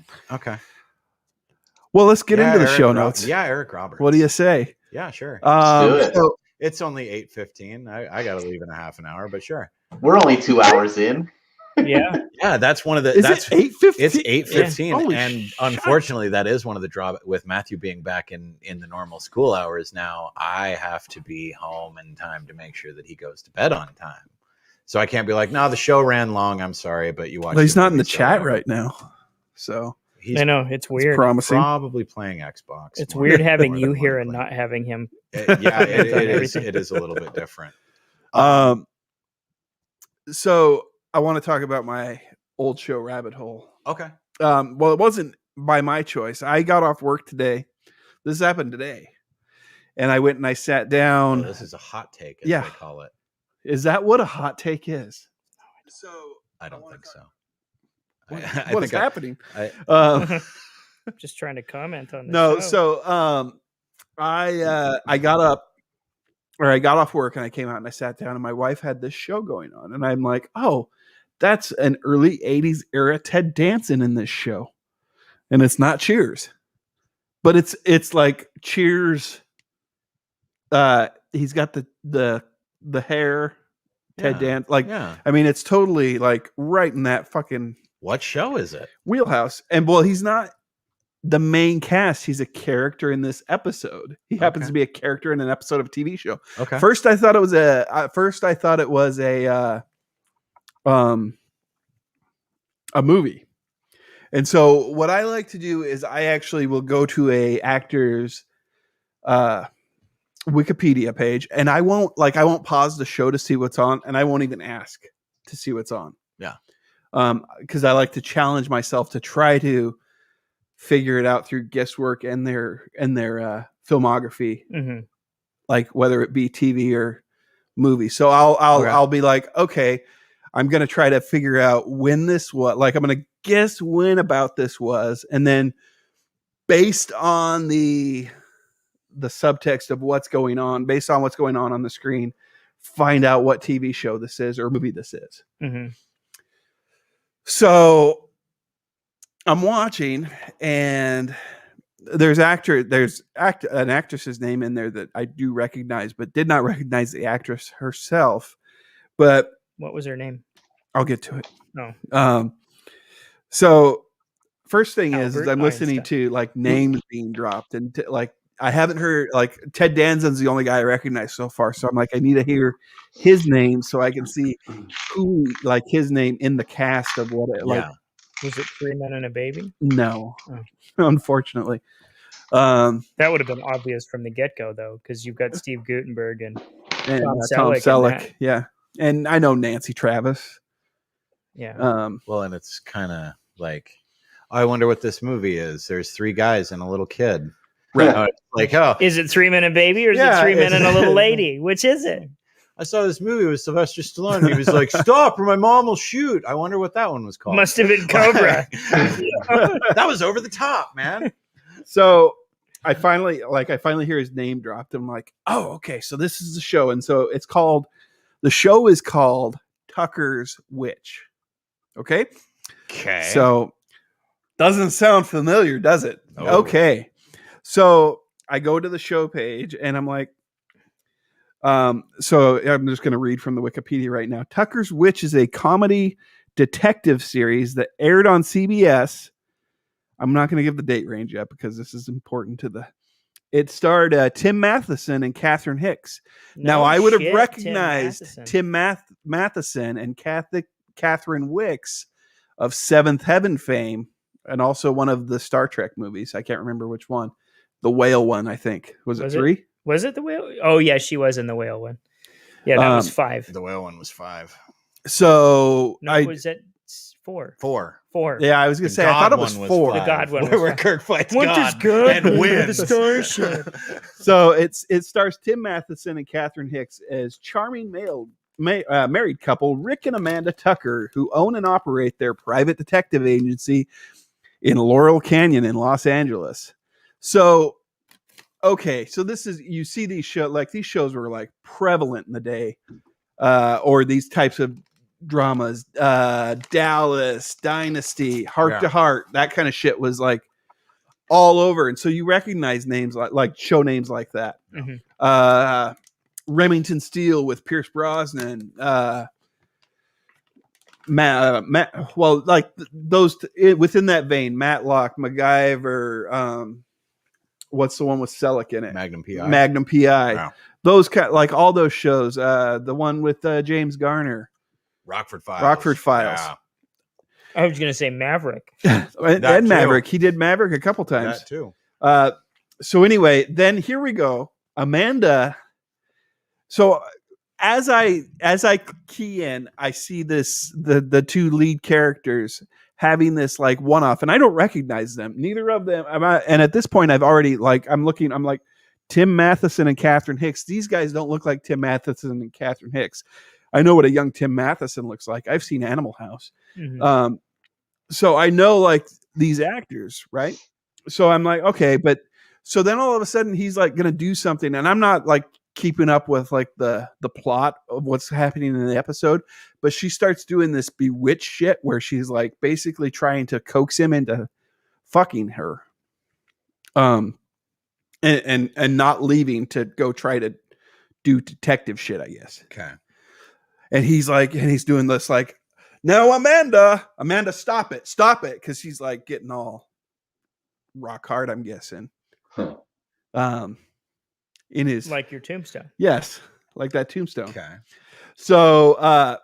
[SPEAKER 1] Well, let's get into the show notes.
[SPEAKER 4] Eric Roberts.
[SPEAKER 1] What do you say?
[SPEAKER 4] Yeah, sure.
[SPEAKER 3] So
[SPEAKER 4] it's only 8:15. I got to leave in a half an hour, but sure.
[SPEAKER 3] We're only 2 hours in.
[SPEAKER 2] Yeah.
[SPEAKER 4] That's one of the.
[SPEAKER 1] That's 8:15.
[SPEAKER 4] It's 8:15,
[SPEAKER 1] Yeah.
[SPEAKER 4] and unfortunately, that is one of the drawbacks with Matthew being back in the normal school hours. Now I have to be home in time to make sure that he goes to bed on time. So I can't be like, no, the show ran long. I'm sorry, but you watched.
[SPEAKER 1] Well, he's not in the chat right now, so
[SPEAKER 2] I know it's weird.
[SPEAKER 1] It's promising.
[SPEAKER 4] Probably playing Xbox.
[SPEAKER 2] It's weird having you here and not having him.
[SPEAKER 4] It is a little bit different.
[SPEAKER 1] So I want to talk about my old show rabbit hole.
[SPEAKER 4] Okay.
[SPEAKER 1] Well, it wasn't by my choice. I got off work today. This happened today, and I went and I sat down.
[SPEAKER 4] This is a hot take, as they call it.
[SPEAKER 1] Is that what a hot take is? So
[SPEAKER 4] I don't think so.
[SPEAKER 1] What is happening?
[SPEAKER 2] Just trying to comment on this.
[SPEAKER 1] No, so I got up, or I got off work, and I came out and I sat down, and my wife had this show going on, and I'm like, oh, that's an early 80s era Ted Danson in this show. And it's not Cheers. But it's like Cheers. He's got the hair, Ted Danson. I mean, it's totally like right in that fucking
[SPEAKER 4] what show is it?
[SPEAKER 1] Wheelhouse. And well, he's not the main cast. He's a character in this episode. He happens to be a character in an episode of a TV show.
[SPEAKER 4] Okay.
[SPEAKER 1] First I thought it was a movie. And so what I like to do is I actually will go to a actor's Wikipedia page, and I won't pause the show to see what's on, and I won't even ask to see what's on.
[SPEAKER 4] Yeah.
[SPEAKER 1] Because I like to challenge myself to try to figure it out through guesswork and their filmography,
[SPEAKER 2] Mm-hmm.
[SPEAKER 1] like whether it be TV or movie. So I'll be like, okay, I'm gonna try to figure out when this was. Like I'm gonna guess when about this was, and then based on the subtext of what's going on, based on what's going on the screen, find out what TV show this is or movie this is.
[SPEAKER 2] Mm-hmm.
[SPEAKER 1] So I'm watching, and there's an actress's name in there that I do recognize, but did not recognize the actress herself. But
[SPEAKER 2] what was her name?
[SPEAKER 1] I'll get to it.
[SPEAKER 2] No.
[SPEAKER 1] So first thing is
[SPEAKER 2] Albert
[SPEAKER 1] I'm listening
[SPEAKER 2] Einstein.
[SPEAKER 1] to like names being dropped, and like I haven't heard, like Ted Danson's the only guy I recognize so far. So I'm like, I need to hear his name so I can see who, like his name in the cast of what it like.
[SPEAKER 2] Was it 3 Men and a Baby?
[SPEAKER 1] No, unfortunately.
[SPEAKER 2] That would have been obvious from the get-go, though, because you've got Steve Guttenberg and Tom
[SPEAKER 1] Selleck. Yeah, and I know Nancy Travis.
[SPEAKER 2] Yeah.
[SPEAKER 4] Well, and it's kind of like, I wonder what this movie is. There's 3 guys and a little kid.
[SPEAKER 1] Right.
[SPEAKER 4] Like,
[SPEAKER 2] is it 3 Men and a Baby, or is it 3 Men and a Little Lady? Which is it?
[SPEAKER 4] I saw this movie with Sylvester Stallone. He was like, "Stop, or my mom will shoot." I wonder what that one was called.
[SPEAKER 2] Must have been Cobra.
[SPEAKER 4] That was over the top, man.
[SPEAKER 1] So I finally hear his name dropped. I'm like, oh, okay. So this is the show, and so the show is called Tucker's Witch. Okay. So doesn't sound familiar, does it?
[SPEAKER 4] Oh.
[SPEAKER 1] Okay. So I go to the show page, and I'm like, so I'm just going to read from the Wikipedia right now. Tucker's Witch is a comedy detective series that aired on CBS. I'm not going to give the date range yet because this is important to the. It starred Tim Matheson and Catherine Hicks. Now I would have recognized Tim Matheson and Catherine Wicks of Seventh Heaven fame, and also one of the Star Trek movies. I can't remember which one. The whale one, I think. Was it 3?
[SPEAKER 2] Was it the whale? Oh, yeah, she was in the whale one. Yeah, that was 5.
[SPEAKER 4] The whale one was 5.
[SPEAKER 1] So
[SPEAKER 2] was it 4?
[SPEAKER 4] 4.
[SPEAKER 1] Yeah, I was going to say, I thought it was 4.
[SPEAKER 2] The God one
[SPEAKER 4] where Kirk fights God
[SPEAKER 2] and
[SPEAKER 4] wins.
[SPEAKER 2] The starship.
[SPEAKER 1] So it stars Tim Matheson and Catherine Hicks as charming married couple Rick and Amanda Tucker, who own and operate their private detective agency in Laurel Canyon in Los Angeles. So, okay, so this is, you see these shows were like prevalent in the day, or these types of dramas, Dallas, Dynasty, Heart to Heart, that kind of shit was like all over. And so you recognize names like show names like that.
[SPEAKER 2] Mm-hmm.
[SPEAKER 1] Remington Steele with Pierce Brosnan, well, like those within that vein, Matlock, MacGyver, what's the one with Selleck in it?
[SPEAKER 4] Magnum P.I.
[SPEAKER 1] Wow. Those like all those shows. The one with James Garner,
[SPEAKER 4] Rockford Files.
[SPEAKER 1] Yeah.
[SPEAKER 2] I was going to say Maverick.
[SPEAKER 1] and Maverick. He did Maverick a couple times.
[SPEAKER 4] That too.
[SPEAKER 1] So anyway, then here we go. Amanda. So as I key in, I see the 2 lead characters having this like one-off, and I don't recognize them. Neither of them. And at this point, I've already like I'm like Tim Matheson and Catherine Hicks. These guys don't look like Tim Matheson and Catherine Hicks. I know what a young Tim Matheson looks like. I've seen Animal House.
[SPEAKER 2] Mm-hmm.
[SPEAKER 1] So I know like these actors, right? So I'm like, okay, but so then all of a sudden he's like going to do something, and I'm not like keeping up with like the plot of what's happening in the episode, but she starts doing this bewitched shit where she's like basically trying to coax him into fucking her, and not leaving to go try to do detective shit, I guess.
[SPEAKER 4] Okay.
[SPEAKER 1] And he's doing this like, no, Amanda, stop it, because she's like getting all rock hard, I'm guessing. In his,
[SPEAKER 2] like your tombstone.
[SPEAKER 1] Yes, like that tombstone.
[SPEAKER 4] Okay.
[SPEAKER 1] So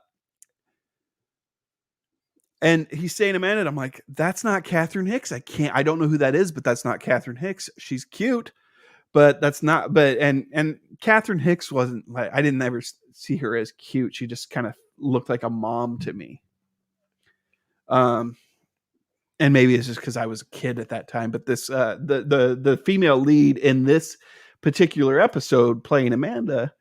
[SPEAKER 1] and he's saying Amanda, and I'm like, that's not Catherine Hicks. I don't know who that is, but that's not Catherine Hicks. She's cute, but that's not, and Catherine Hicks wasn't like, I didn't ever see her as cute. She just kind of looked like a mom to me. And and maybe it's just because I was a kid at that time, but this the female lead in this particular episode playing Amanda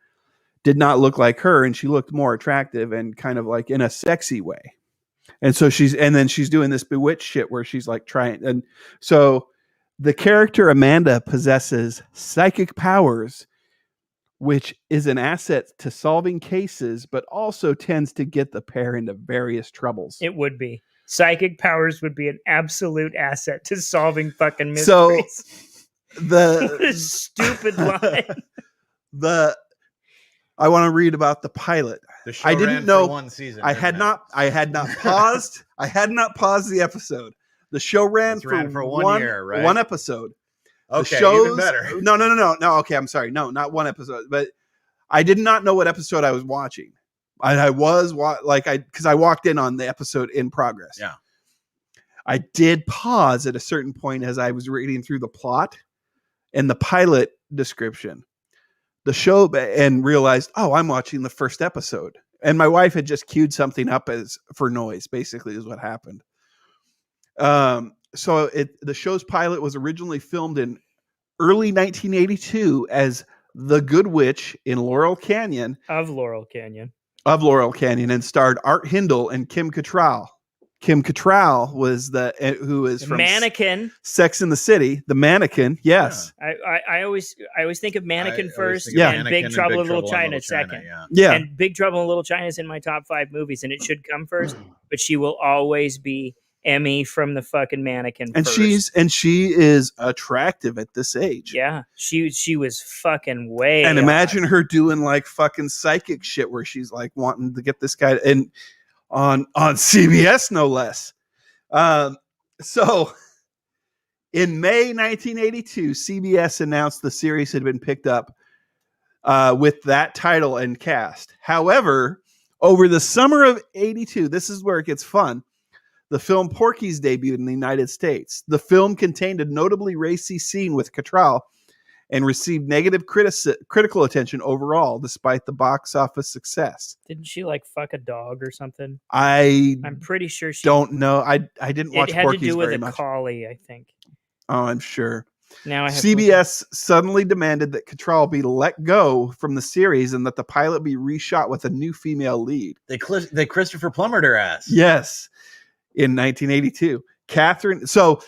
[SPEAKER 1] did not look like her, and she looked more attractive and kind of like in a sexy way. And so she's doing this bewitched shit where she's like trying, and so the character Amanda possesses psychic powers, which is an asset to solving cases, but also tends to get the pair into various troubles.
[SPEAKER 2] It would be. Psychic powers would be an absolute asset to solving fucking mysteries.
[SPEAKER 1] So
[SPEAKER 2] what a stupid line.
[SPEAKER 1] I want to read about the pilot.
[SPEAKER 4] The show
[SPEAKER 1] I didn't
[SPEAKER 4] ran
[SPEAKER 1] know
[SPEAKER 4] for 1 season.
[SPEAKER 1] I had not paused. I had not paused the episode. The show ran for 1 year, right? 1 episode.
[SPEAKER 4] Okay, even better.
[SPEAKER 1] No. Okay, I'm sorry. No, not 1 episode. But I did not know what episode I was watching. Because I walked in on the episode in progress.
[SPEAKER 4] Yeah.
[SPEAKER 1] I did pause at a certain point as I was reading through the plot and the pilot description, the show, and realized, oh, I'm watching the first episode. And my wife had just queued something up as for noise, basically, is what happened. So the show's pilot was originally filmed in early 1982 as The Good Witch in Laurel Canyon.
[SPEAKER 2] Of Laurel Canyon,
[SPEAKER 1] and starred Art Hindle and Kim Cattrall. Kim Cattrall was who is from
[SPEAKER 2] Mannequin,
[SPEAKER 1] Sex and the City, the mannequin. Yes,
[SPEAKER 2] yeah. I always think of Mannequin first, and
[SPEAKER 4] Mannequin
[SPEAKER 2] Big Trouble in Little China second.
[SPEAKER 1] Yeah,
[SPEAKER 2] and Big Trouble in Little China is in my top 5 movies, and it should come first. But she will always be Emmy from the fucking Mannequin.
[SPEAKER 1] And
[SPEAKER 2] first.
[SPEAKER 1] she is attractive at this age.
[SPEAKER 2] Yeah, she was fucking way.
[SPEAKER 1] And imagine her doing like fucking psychic shit where she's like wanting to get this guy and on CBS no less. So in May 1982, CBS announced the series had been picked up with that title and cast. However, over the summer of 82, this is where it gets fun. The film Porky's debuted in the United States. The film contained a notably racy scene with Cattrall and received negative critical attention overall, despite the box office success.
[SPEAKER 2] Didn't she like fuck a dog or something?
[SPEAKER 1] I'm
[SPEAKER 2] pretty sure she
[SPEAKER 1] don't know. I didn't watch Porky's very much. It had to do with a
[SPEAKER 2] collie, I think.
[SPEAKER 1] Oh, I'm sure.
[SPEAKER 2] Now I have
[SPEAKER 1] CBS suddenly demanded that Cattrall be let go from the series and that the pilot be reshot with a new female lead.
[SPEAKER 4] They Christopher Plummered her ass.
[SPEAKER 1] Yes. In 1982. Catherine. So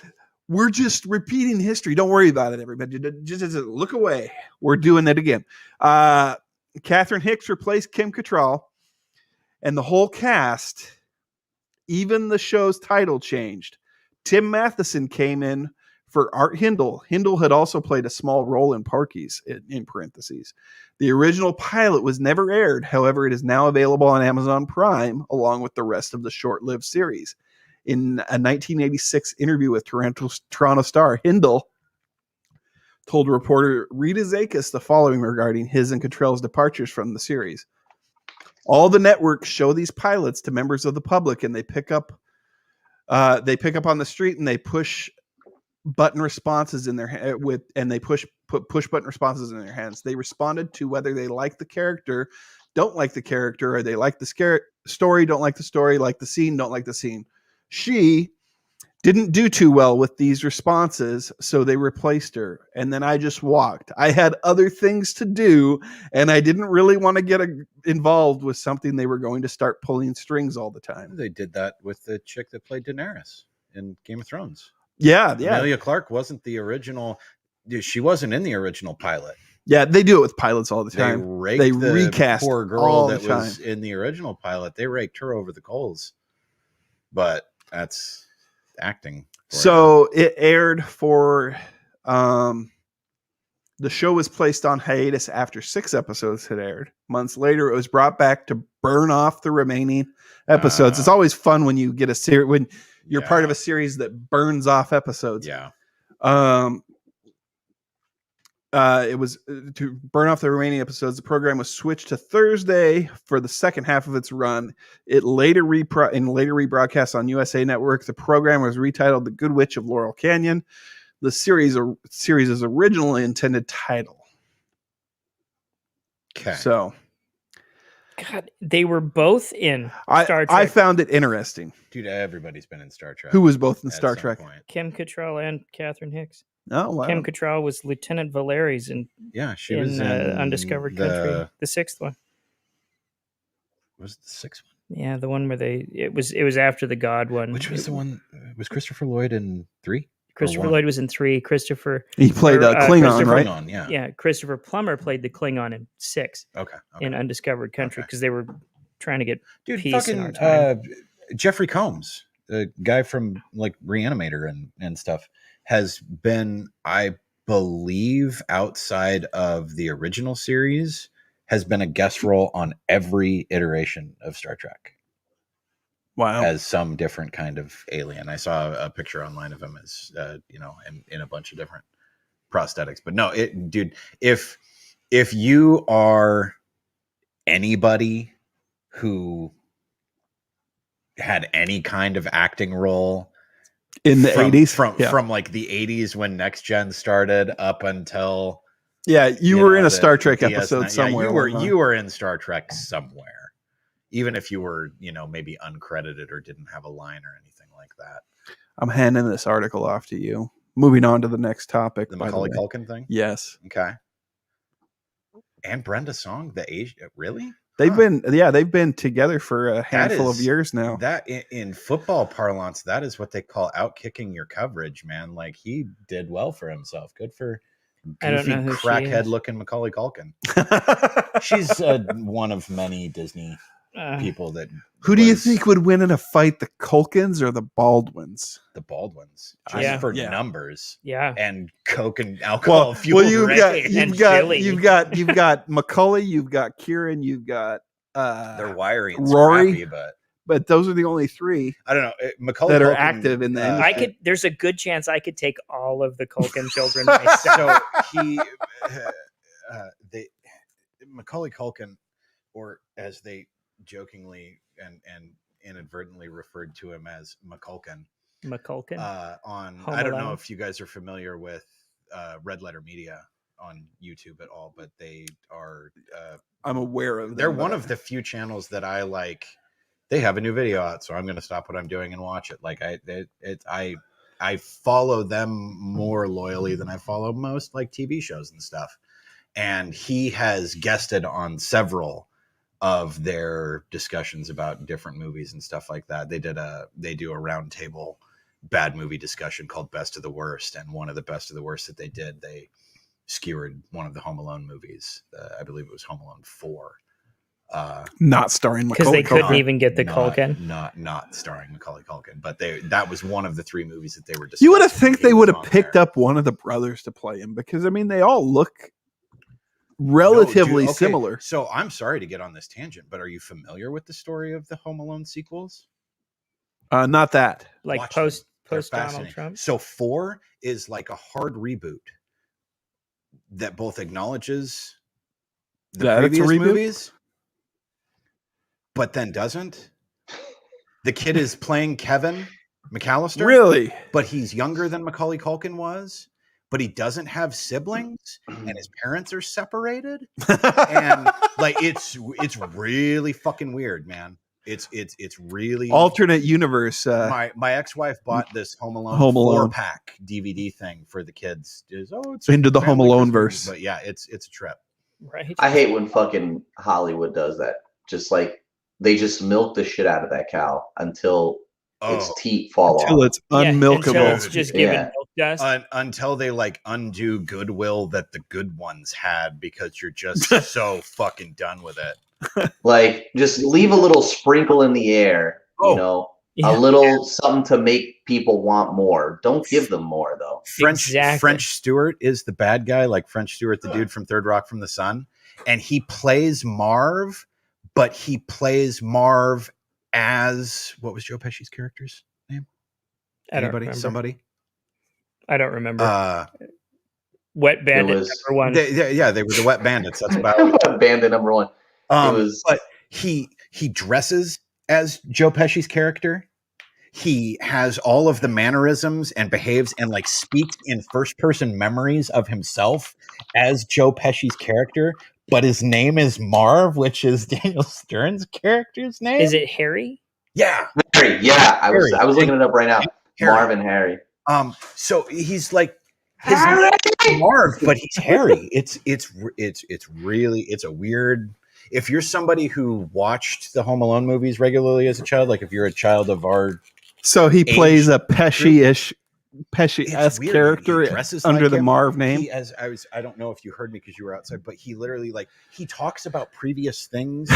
[SPEAKER 1] we're just repeating history. Don't worry about it, everybody. Just look away. We're doing it again. Catherine Hicks replaced Kim Cattrall, and the whole cast, even the show's title changed. Tim Matheson came in for Art Hindle. Hindle had also played a small role in Porky's, in parentheses. The original pilot was never aired. However, it is now available on Amazon Prime, along with the rest of the short-lived series. In a 1986 interview with Toronto Star, Hindle told reporter Rita Zakis the following regarding his and Cattrall's departures from the series. All the networks show these pilots to members of the public, and they pick up on the street and they push button responses in their put push button responses in their hands. They responded to whether they like the character, don't like the character, or they like the story, don't like the story, like the scene, don't like the scene. She didn't do too well with these responses, so they replaced her. And then I just walked. I had other things to do, and I didn't really want to get involved with something they were going to start pulling strings all the time.
[SPEAKER 4] They did that with the chick that played Daenerys in Game of Thrones.
[SPEAKER 1] Yeah.
[SPEAKER 4] Amelia Clark wasn't the original. She wasn't in the original pilot.
[SPEAKER 1] Yeah, they do it with pilots all the time.
[SPEAKER 4] They
[SPEAKER 1] recast
[SPEAKER 4] poor girl that was in the original pilot. They raked her over the coals. But that's acting.
[SPEAKER 1] So it aired for the show was placed on hiatus after 6 episodes had aired. Months later, it was brought back to burn off the remaining episodes. It's always fun when you get a series when you're part of a series that burns off episodes.
[SPEAKER 4] Yeah.
[SPEAKER 1] It was to burn off the remaining episodes. The program was switched to Thursday for the second half of its run. It later rebroadcast on USA Network. The program was retitled The Good Witch of Laurel Canyon, the series' originally intended title.
[SPEAKER 4] Okay.
[SPEAKER 1] So
[SPEAKER 2] God, they were both in Star Trek.
[SPEAKER 1] I found it interesting.
[SPEAKER 4] Dude, everybody's been in Star Trek.
[SPEAKER 1] Who was both in
[SPEAKER 4] at
[SPEAKER 1] Star
[SPEAKER 4] some
[SPEAKER 1] Trek?
[SPEAKER 4] point.
[SPEAKER 2] Kim Cattrall and Catherine Hicks.
[SPEAKER 1] Oh wow.
[SPEAKER 2] Kim Cattrall was Lieutenant Valeri's in
[SPEAKER 4] She was in
[SPEAKER 2] Undiscovered Country, the 6th one.
[SPEAKER 4] Was it the 6th one?
[SPEAKER 2] Yeah, the one where it was after the God one.
[SPEAKER 4] Which was the one? Was Christopher Lloyd in 3?
[SPEAKER 2] Christopher Lloyd was in 3.
[SPEAKER 1] He played Klingon, right?
[SPEAKER 4] Klingon, yeah.
[SPEAKER 2] Yeah, Christopher Plummer played the Klingon in 6.
[SPEAKER 4] Okay.
[SPEAKER 2] In Undiscovered Country because they were trying to get peace
[SPEAKER 4] fucking,
[SPEAKER 2] in our time.
[SPEAKER 4] Jeffrey Combs, the guy from like Reanimator and stuff, has been, I believe, outside of the original series, has been a guest role on every iteration of Star Trek.
[SPEAKER 1] Wow.
[SPEAKER 4] As some different kind of alien. I saw a picture online of him as, in a bunch of different prosthetics. But no, dude, if you are anybody who had any kind of acting role
[SPEAKER 1] in the 80s,
[SPEAKER 4] from like the 80s when Next Gen started up until
[SPEAKER 1] you were in a Star Trek episode somewhere.
[SPEAKER 4] You were in Star Trek somewhere. Even if you were, maybe uncredited or didn't have a line or anything like that.
[SPEAKER 1] I'm handing this article off to you. Moving on to the next topic.
[SPEAKER 4] The Macaulay Culkin thing?
[SPEAKER 1] Yes.
[SPEAKER 4] Okay. And Brenda Song, the age, really?
[SPEAKER 1] They've been together for a handful of years now.
[SPEAKER 4] That in football parlance, that is what they call outkicking your coverage, man. Like, he did well for himself. Good for goofy crackhead looking Macaulay Culkin. She's one of many Disney people that.
[SPEAKER 1] Who do you think would win in a fight, the Culkins or the Baldwins?
[SPEAKER 4] The Baldwins, just for numbers, and coke and alcohol.
[SPEAKER 1] You've got Macaulay, you've got Kieran, you've got
[SPEAKER 4] their wiring,
[SPEAKER 1] Rory,
[SPEAKER 4] scrappy,
[SPEAKER 1] but those are the only 3.
[SPEAKER 4] I don't know Macaulay
[SPEAKER 1] that
[SPEAKER 4] Culkin,
[SPEAKER 1] are active in the industry.
[SPEAKER 2] There's a good chance I could take all of the Culkin children myself.
[SPEAKER 4] So Macaulay Culkin, or as they jokingly and inadvertently referred to him as McCulkin. I don't know if you guys are familiar with Red Letter Media on YouTube at all, but they are.
[SPEAKER 1] I'm aware of them.
[SPEAKER 4] They're one of the few channels that I like. They have a new video out, so I'm going to stop what I'm doing and watch it. Like I follow them more loyally than I follow most like TV shows and stuff. And he has guested on several of their discussions about different movies and stuff like that. They do a roundtable bad movie discussion called Best of the Worst. And one of the Best of the Worst that they did, they skewered one of the Home Alone movies. I believe it was Home Alone 4.
[SPEAKER 1] Not starring Macaulay
[SPEAKER 2] Culkin. Because they couldn't even get the Culkin.
[SPEAKER 4] Not starring Macaulay Culkin. But that was one of the 3 movies that they were discussing.
[SPEAKER 1] You would have think they would have picked up one of the brothers to play him, because I mean they all look relatively similar.
[SPEAKER 4] So I'm sorry to get on this tangent, but are you familiar with the story of the Home Alone sequels?
[SPEAKER 1] Not that.
[SPEAKER 2] Like post Donald Trump.
[SPEAKER 4] So 4 is like a hard reboot that both acknowledges the previous movies, but then doesn't. The kid is playing Kevin McAllister.
[SPEAKER 1] Really?
[SPEAKER 4] But he's younger than Macaulay Culkin was. But he doesn't have siblings, and his parents are separated, and like it's really fucking weird, man. It's really
[SPEAKER 1] alternate universe.
[SPEAKER 4] My ex-wife bought this Home Alone 4-pack DVD thing for the kids. It's
[SPEAKER 1] into the Home Alone verse.
[SPEAKER 4] But yeah, it's a trip.
[SPEAKER 2] Right.
[SPEAKER 3] I hate when fucking Hollywood does that. Just like they just milk the shit out of that cow until its teeth fall off.
[SPEAKER 1] Until it's unmilkable.
[SPEAKER 2] Until it's just giving milk dust.
[SPEAKER 4] Until they like undo goodwill that the good ones had, because you're just so fucking done with it.
[SPEAKER 3] Like, just leave a little sprinkle in the air, a little something to make people want more. Don't give them more, though.
[SPEAKER 4] French Stewart is the bad guy, like French Stewart, the dude from Third Rock from the Sun. And he plays Marv, but he plays Marv as, what was Joe Pesci's character's name? Somebody?
[SPEAKER 2] I don't remember. Wet Bandit number 1.
[SPEAKER 4] They were the Wet Bandits. That's about
[SPEAKER 3] Bandit number 1.
[SPEAKER 4] But he dresses as Joe Pesci's character. He has all of the mannerisms and behaves and like speaks in first person memories of himself as Joe Pesci's character, but his name is Marv, which is Daniel Stern's character's name.
[SPEAKER 2] Is it Harry?
[SPEAKER 4] Yeah,
[SPEAKER 3] Harry. Yeah, I was
[SPEAKER 4] Harry.
[SPEAKER 3] looking it up right now.
[SPEAKER 4] Harry.
[SPEAKER 3] Marv and Harry.
[SPEAKER 4] So he's like his name is Marv, but he's Harry. It's a weird. If you're somebody who watched the Home Alone movies regularly as a child, like if you're a child of our,
[SPEAKER 1] so he plays a Pesci-esque character under the Marv name.
[SPEAKER 4] I don't know if you heard me because you were outside, but he literally he talks about previous things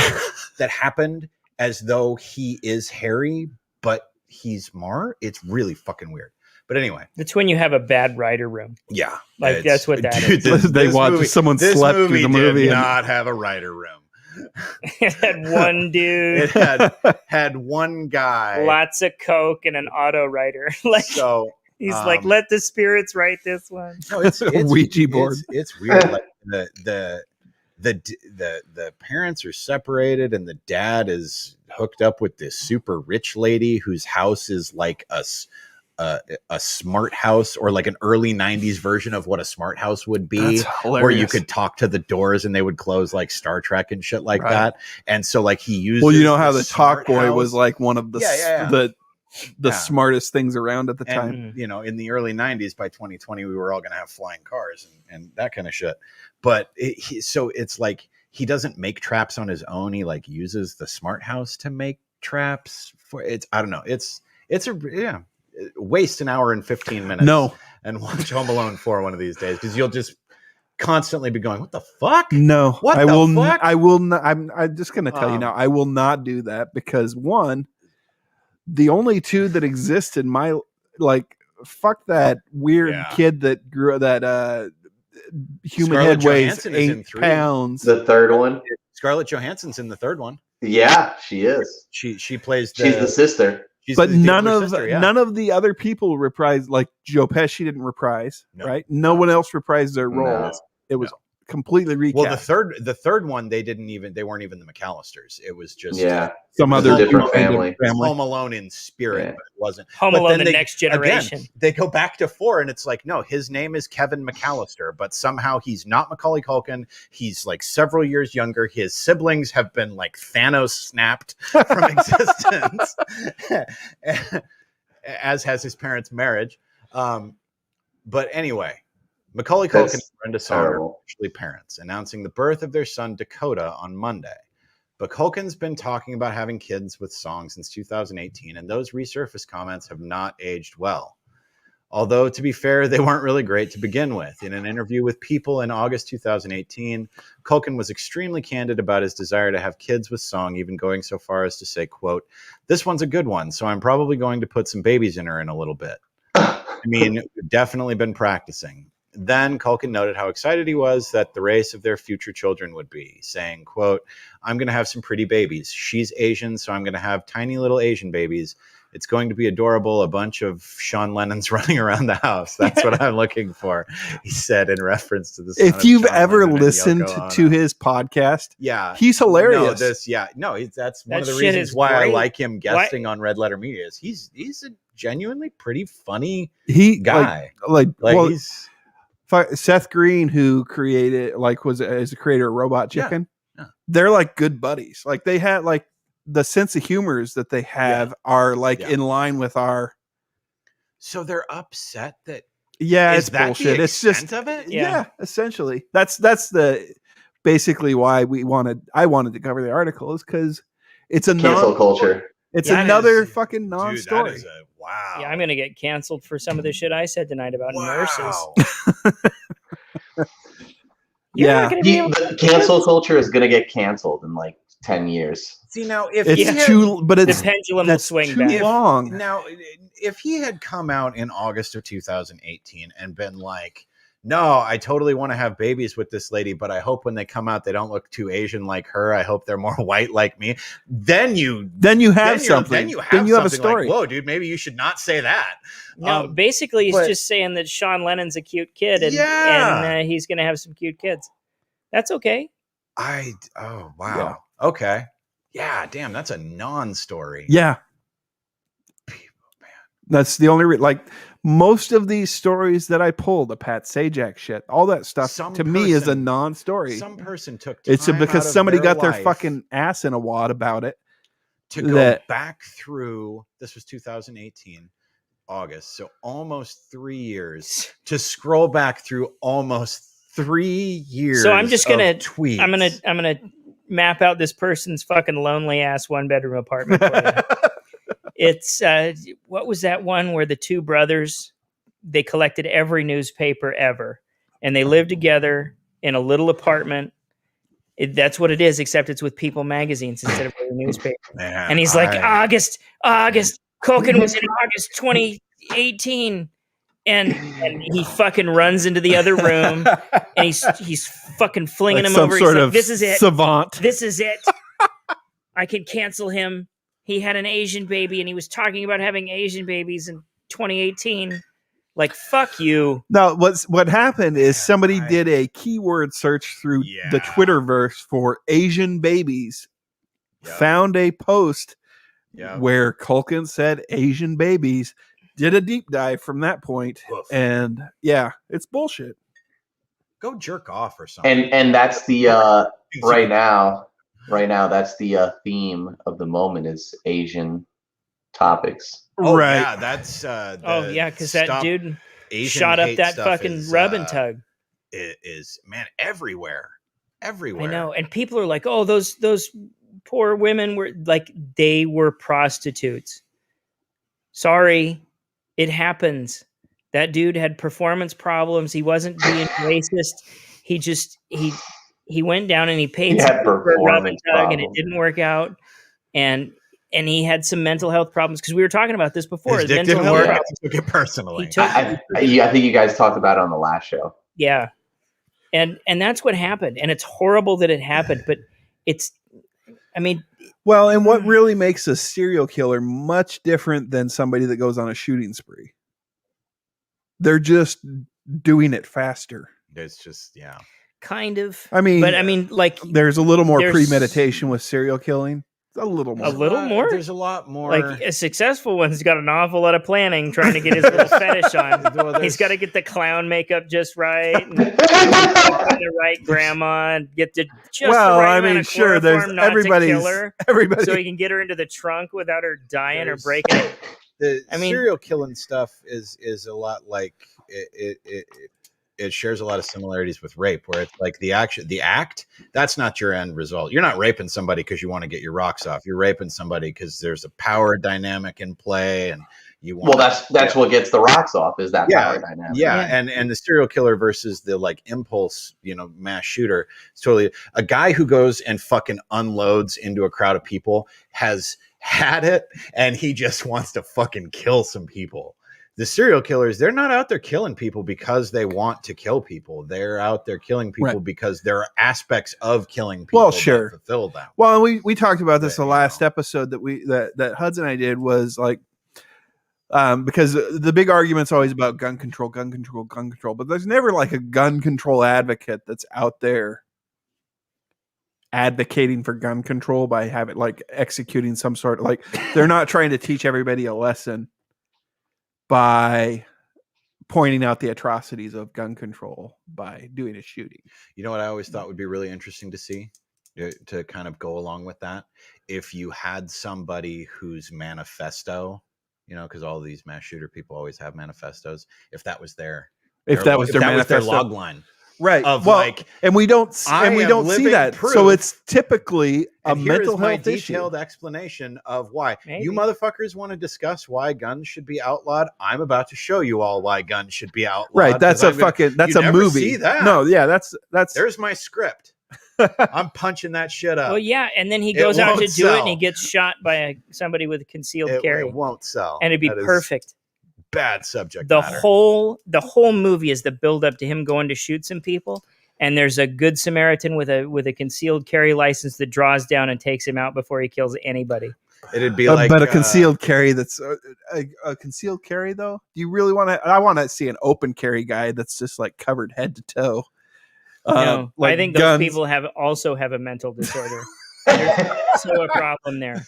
[SPEAKER 4] that happened as though he is Harry, but he's Marv. It's really fucking weird. But anyway,
[SPEAKER 2] it's when you have a bad writer room.
[SPEAKER 4] Yeah,
[SPEAKER 2] that's what that is.
[SPEAKER 1] They watch someone slept through the movie.
[SPEAKER 4] Did not have a writer room.
[SPEAKER 2] It had one dude.
[SPEAKER 4] It had one guy.
[SPEAKER 2] Lots of coke and an auto writer. He's like, let the spirits write this one.
[SPEAKER 4] No, it's
[SPEAKER 1] Ouija board.
[SPEAKER 4] It's weird. Like the parents are separated, and the dad is hooked up with this super rich lady whose house is like a smart house, or like an early 90s version of what a smart house would be, where you could talk to the doors and they would close, like Star Trek and shit like that. And so like he used,
[SPEAKER 1] well, you know how the Talk Boy was like one of the smartest things around at the time.
[SPEAKER 4] And, you know, in the early 90s, by 2020 we were all going to have flying cars and that kind of shit. But so it's like he doesn't make traps on his own. He like uses the smart house to make traps for it. I don't know. It's waste an hour and 15 minutes and watch Home Alone 4 one of these days, because you'll just constantly be going, what the fuck?
[SPEAKER 1] No,
[SPEAKER 4] what
[SPEAKER 1] I
[SPEAKER 4] the
[SPEAKER 1] will
[SPEAKER 4] fuck?
[SPEAKER 1] I will not. I'm just going to tell you now, I will not do that, because one, the only two that exist in my, like, fuck that weird kid that grew that human
[SPEAKER 4] Scarlett
[SPEAKER 1] head weighs
[SPEAKER 4] Johansson is in
[SPEAKER 1] 8
[SPEAKER 4] 3.
[SPEAKER 1] pounds.
[SPEAKER 3] The third one.
[SPEAKER 4] Scarlett Johansson's in the third one.
[SPEAKER 3] Yeah, she is.
[SPEAKER 4] She plays
[SPEAKER 3] she's the sister.
[SPEAKER 1] But none of the other people reprise, like Joe Pesci didn't reprise, right? No one else reprised their roles. It was completely recast.
[SPEAKER 4] Well, the third one they weren't even the McAllisters. It was just
[SPEAKER 1] some other
[SPEAKER 3] different family.
[SPEAKER 4] Home Alone in spirit, but it wasn't
[SPEAKER 2] Home Alone the Next Generation.
[SPEAKER 4] Again, they go back to 4 and it's like, no, his name is Kevin McAllister, but somehow he's not Macaulay Culkin. He's like several years younger. His siblings have been like Thanos snapped from existence, as has his parents' marriage. But anyway, Macaulay Culkin and Brenda Song are officially parents, announcing the birth of their son Dakota on Monday. But Culkin's been talking about having kids with Song since 2018, and those resurfaced comments have not aged well. Although, to be fair, they weren't really great to begin with. In an interview with People in August 2018, Culkin was extremely candid about his desire to have kids with Song, even going so far as to say, quote, "This one's a good one, so I'm probably going to put some babies in her in a little bit." I mean, we've definitely been practicing. Then Culkin noted how excited he was that the race of their future children would be, saying, quote, "I'm going to have some pretty babies. She's Asian, so I'm going to have tiny little Asian babies. It's going to be adorable. A bunch of Sean Lennons running around the house. That's what I'm looking for," he said in reference to this.
[SPEAKER 1] If you've ever listened to his podcast, he's hilarious.
[SPEAKER 4] That's one of the reasons why I like him guesting on Red Letter Media. Is he's a genuinely pretty funny guy.
[SPEAKER 1] He's Seth Green, who created, was the creator of Robot Chicken. They're like good buddies. Like they had like the sense of humors that they have are like in line with our.
[SPEAKER 4] So they're upset that.
[SPEAKER 1] Yeah, it's bullshit. It's just
[SPEAKER 4] of it.
[SPEAKER 1] Yeah, essentially. That's the basically why I wanted to cover the article, is because it's a
[SPEAKER 3] cancel culture.
[SPEAKER 1] It's another fucking non-story.
[SPEAKER 4] Dude, that is wow.
[SPEAKER 2] Yeah, I'm gonna get canceled for some of the shit I said tonight about nurses.
[SPEAKER 3] The cancel culture is gonna get canceled in like 10 years.
[SPEAKER 4] See, now
[SPEAKER 2] the pendulum will swing back.
[SPEAKER 1] Long.
[SPEAKER 4] Now, if he had come out in August of 2018 and been like, "No, I totally want to have babies with this lady, but I hope when they come out they don't look too Asian like her. I hope they're more white like me." Then you have something. Then you have a story. Like, whoa, dude, maybe you should not say that.
[SPEAKER 2] No, basically he's just saying that Sean Lennon's a cute kid, and he's going to have some cute kids. That's okay.
[SPEAKER 4] Oh wow. Yeah. Okay. Yeah, damn, that's a non-story.
[SPEAKER 1] Yeah. That's the only like most of these stories that I pull, the Pat Sajak shit, all that stuff me is a non-story.
[SPEAKER 4] Some person took time
[SPEAKER 1] it's because
[SPEAKER 4] out
[SPEAKER 1] somebody
[SPEAKER 4] of their
[SPEAKER 1] got their
[SPEAKER 4] life
[SPEAKER 1] fucking ass in a wad about it.
[SPEAKER 4] To go back through, this was 2018, August, so almost 3 years, to scroll back through almost 3 years.
[SPEAKER 2] So I'm just gonna
[SPEAKER 4] tweets.
[SPEAKER 2] I'm gonna map out this person's fucking lonely ass 1-bedroom apartment for you. It's what was that one where the two brothers, they collected every newspaper ever and they lived together in a little apartment. That's what it is, except it's with People magazines instead of a newspaper.
[SPEAKER 4] Man,
[SPEAKER 2] and he's like, August, Culkin was in August 2018. And he fucking runs into the other room and he's fucking flinging
[SPEAKER 1] like
[SPEAKER 2] him
[SPEAKER 1] some
[SPEAKER 2] over.
[SPEAKER 1] Sort
[SPEAKER 2] he's
[SPEAKER 1] of
[SPEAKER 2] like, this is it.
[SPEAKER 1] Savant.
[SPEAKER 2] This is it. I can cancel him. He had an Asian baby and he was talking about having Asian babies in 2018. Like, fuck you.
[SPEAKER 1] No, what happened is somebody did a keyword search through the Twitterverse for Asian babies, found a post where Culkin said Asian babies, did a deep dive from that point, and it's bullshit.
[SPEAKER 4] Go jerk off or something.
[SPEAKER 3] And that's the right now that's the theme of the moment is Asian topics.
[SPEAKER 4] Oh,
[SPEAKER 1] right.
[SPEAKER 4] Yeah, that's
[SPEAKER 2] because that dude shot up that fucking rub and tug.
[SPEAKER 4] It is, man, everywhere. I
[SPEAKER 2] know, and people are like, "Oh, those poor women were like they were prostitutes." Sorry, it happens. That dude had performance problems. He wasn't being racist. He just he went down and he paid for a rub and tug, and it didn't work out. And he had some mental health problems because we were talking about this before.
[SPEAKER 4] His dick didn't work. I took it personally.
[SPEAKER 3] I think you guys talked about it on the last show.
[SPEAKER 2] Yeah, and that's what happened, and it's horrible that it happened. But it's, I mean,
[SPEAKER 1] well, and what really makes a serial killer much different than somebody that goes on a shooting spree? They're just doing it faster.
[SPEAKER 4] It's just
[SPEAKER 2] kind of.
[SPEAKER 1] I mean,
[SPEAKER 2] like
[SPEAKER 1] there's a little more premeditation with serial killing. A little more.
[SPEAKER 2] There's
[SPEAKER 4] a lot more.
[SPEAKER 2] Like a successful one's got an awful lot of planning trying to get his little fetish on. He's got to get the clown makeup just right, and the right grandma, and get the the right amount of chloroform not to kill her, so he can get her into the trunk without her dying or breaking it.
[SPEAKER 4] Serial killing stuff is a lot like it shares a lot of similarities with rape, where it's like the act, that's not your end result. You're not raping somebody because you want to get your rocks off. You're raping somebody because there's a power dynamic in play, and you want.
[SPEAKER 3] Well, that's what gets the rocks off is that power dynamic.
[SPEAKER 4] Yeah, and the serial killer versus the like impulse, mass shooter. It's totally a guy who goes and fucking unloads into a crowd of people has had it, and he just wants to fucking kill some people. The serial killers, they're not out there killing people because they want to kill people. They're out there killing people because there are aspects of killing people that fulfill them.
[SPEAKER 1] Well, we talked about this the last episode that Hudds and I did was like, because the big argument's always about gun control, but there's never like a gun control advocate that's out there advocating for gun control by having like executing some sort of like, they're not trying to teach everybody a lesson by pointing out the atrocities of gun control by doing a shooting.
[SPEAKER 4] You know what I always thought would be really interesting to see, to kind of go along with that? If you had somebody whose manifesto, because all these mass shooter people always have manifestos, if that was their log line.
[SPEAKER 1] Right. And we don't see that. So it's typically a mental health issue.
[SPEAKER 4] Detailed explanation of why. Maybe. You motherfuckers want to discuss why guns should be outlawed? I'm about to show you all why guns should be outlawed.
[SPEAKER 1] Right. That's a movie.
[SPEAKER 4] See that?
[SPEAKER 1] No, yeah, that's
[SPEAKER 4] there's my script. I'm punching that shit up.
[SPEAKER 2] Well, yeah, and then he goes out to do it and he gets shot by somebody with a concealed carry.
[SPEAKER 4] It won't sell.
[SPEAKER 2] And it'd be perfect.
[SPEAKER 4] Bad subject
[SPEAKER 2] the
[SPEAKER 4] matter.
[SPEAKER 2] The whole movie is the build up to him going to shoot some people, and there's a good Samaritan with a concealed carry license that draws down and takes him out before he kills anybody.
[SPEAKER 4] It'd be like,
[SPEAKER 1] but a concealed carry that's a concealed carry though. Do you really want to? I want to see an open carry guy that's just like covered head to toe.
[SPEAKER 2] No,
[SPEAKER 1] like
[SPEAKER 2] I think those people also have a mental disorder. There's also a problem there.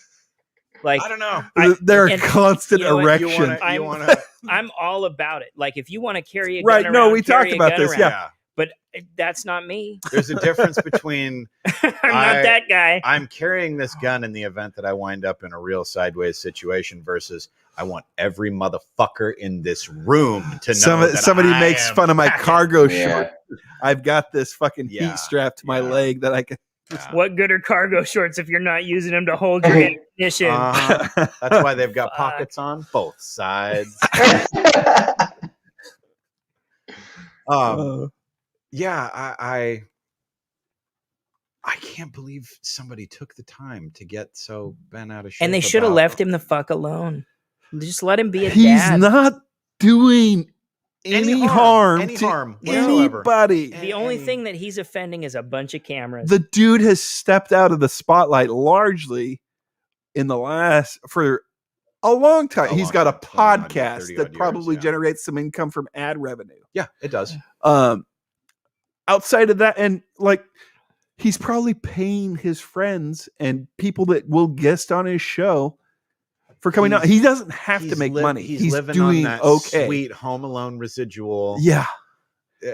[SPEAKER 2] Like,
[SPEAKER 4] I don't know.
[SPEAKER 1] They're a
[SPEAKER 2] and
[SPEAKER 1] constant
[SPEAKER 2] you know what?
[SPEAKER 1] erection.
[SPEAKER 4] You wanna
[SPEAKER 2] I'm all about it. Like, if you want to carry a
[SPEAKER 1] Right,
[SPEAKER 2] gun
[SPEAKER 1] no,
[SPEAKER 2] around,
[SPEAKER 1] we
[SPEAKER 2] carry
[SPEAKER 1] talked
[SPEAKER 2] a
[SPEAKER 1] about
[SPEAKER 2] gun
[SPEAKER 1] this,
[SPEAKER 2] around.
[SPEAKER 1] yeah.
[SPEAKER 2] But that's not me.
[SPEAKER 4] There's a difference between
[SPEAKER 2] I'm not that guy.
[SPEAKER 4] I'm carrying this gun in the event that I wind up in a real sideways situation versus I want every motherfucker in this room to know that
[SPEAKER 1] somebody
[SPEAKER 4] I
[SPEAKER 1] makes
[SPEAKER 4] am
[SPEAKER 1] fun of my
[SPEAKER 4] packing.
[SPEAKER 1] cargo
[SPEAKER 3] Yeah.
[SPEAKER 1] short. I've got this fucking
[SPEAKER 4] Yeah,
[SPEAKER 1] heat strapped to my
[SPEAKER 4] yeah.
[SPEAKER 1] leg that I can.
[SPEAKER 4] Yeah.
[SPEAKER 2] What good are cargo shorts if you're not using them to hold your ammunition?
[SPEAKER 4] That's why they've got
[SPEAKER 2] Fuck.
[SPEAKER 4] pockets on both sides. Yeah, I can't believe somebody took the time to get so bent out of shape.
[SPEAKER 2] And they should have left him the fuck alone. Just let him be a
[SPEAKER 1] He's
[SPEAKER 2] dad.
[SPEAKER 1] not doing any harm to
[SPEAKER 4] whatsoever.
[SPEAKER 1] anybody.
[SPEAKER 2] The only thing that he's offending is a bunch of cameras.
[SPEAKER 1] The dude has stepped out of the spotlight largely in the last for a long time. He's got a
[SPEAKER 4] 20 odd,
[SPEAKER 1] podcast
[SPEAKER 4] 30
[SPEAKER 1] that
[SPEAKER 4] odd
[SPEAKER 1] probably
[SPEAKER 4] years, yeah.
[SPEAKER 1] generates some income from ad revenue.
[SPEAKER 4] Yeah, it does.
[SPEAKER 1] Outside of that, and like he's probably paying his friends and people that will guest on his show for coming out. He doesn't have to make money. He's
[SPEAKER 4] living
[SPEAKER 1] doing
[SPEAKER 4] on that
[SPEAKER 1] okay.
[SPEAKER 4] sweet Home Alone residual.
[SPEAKER 1] Yeah.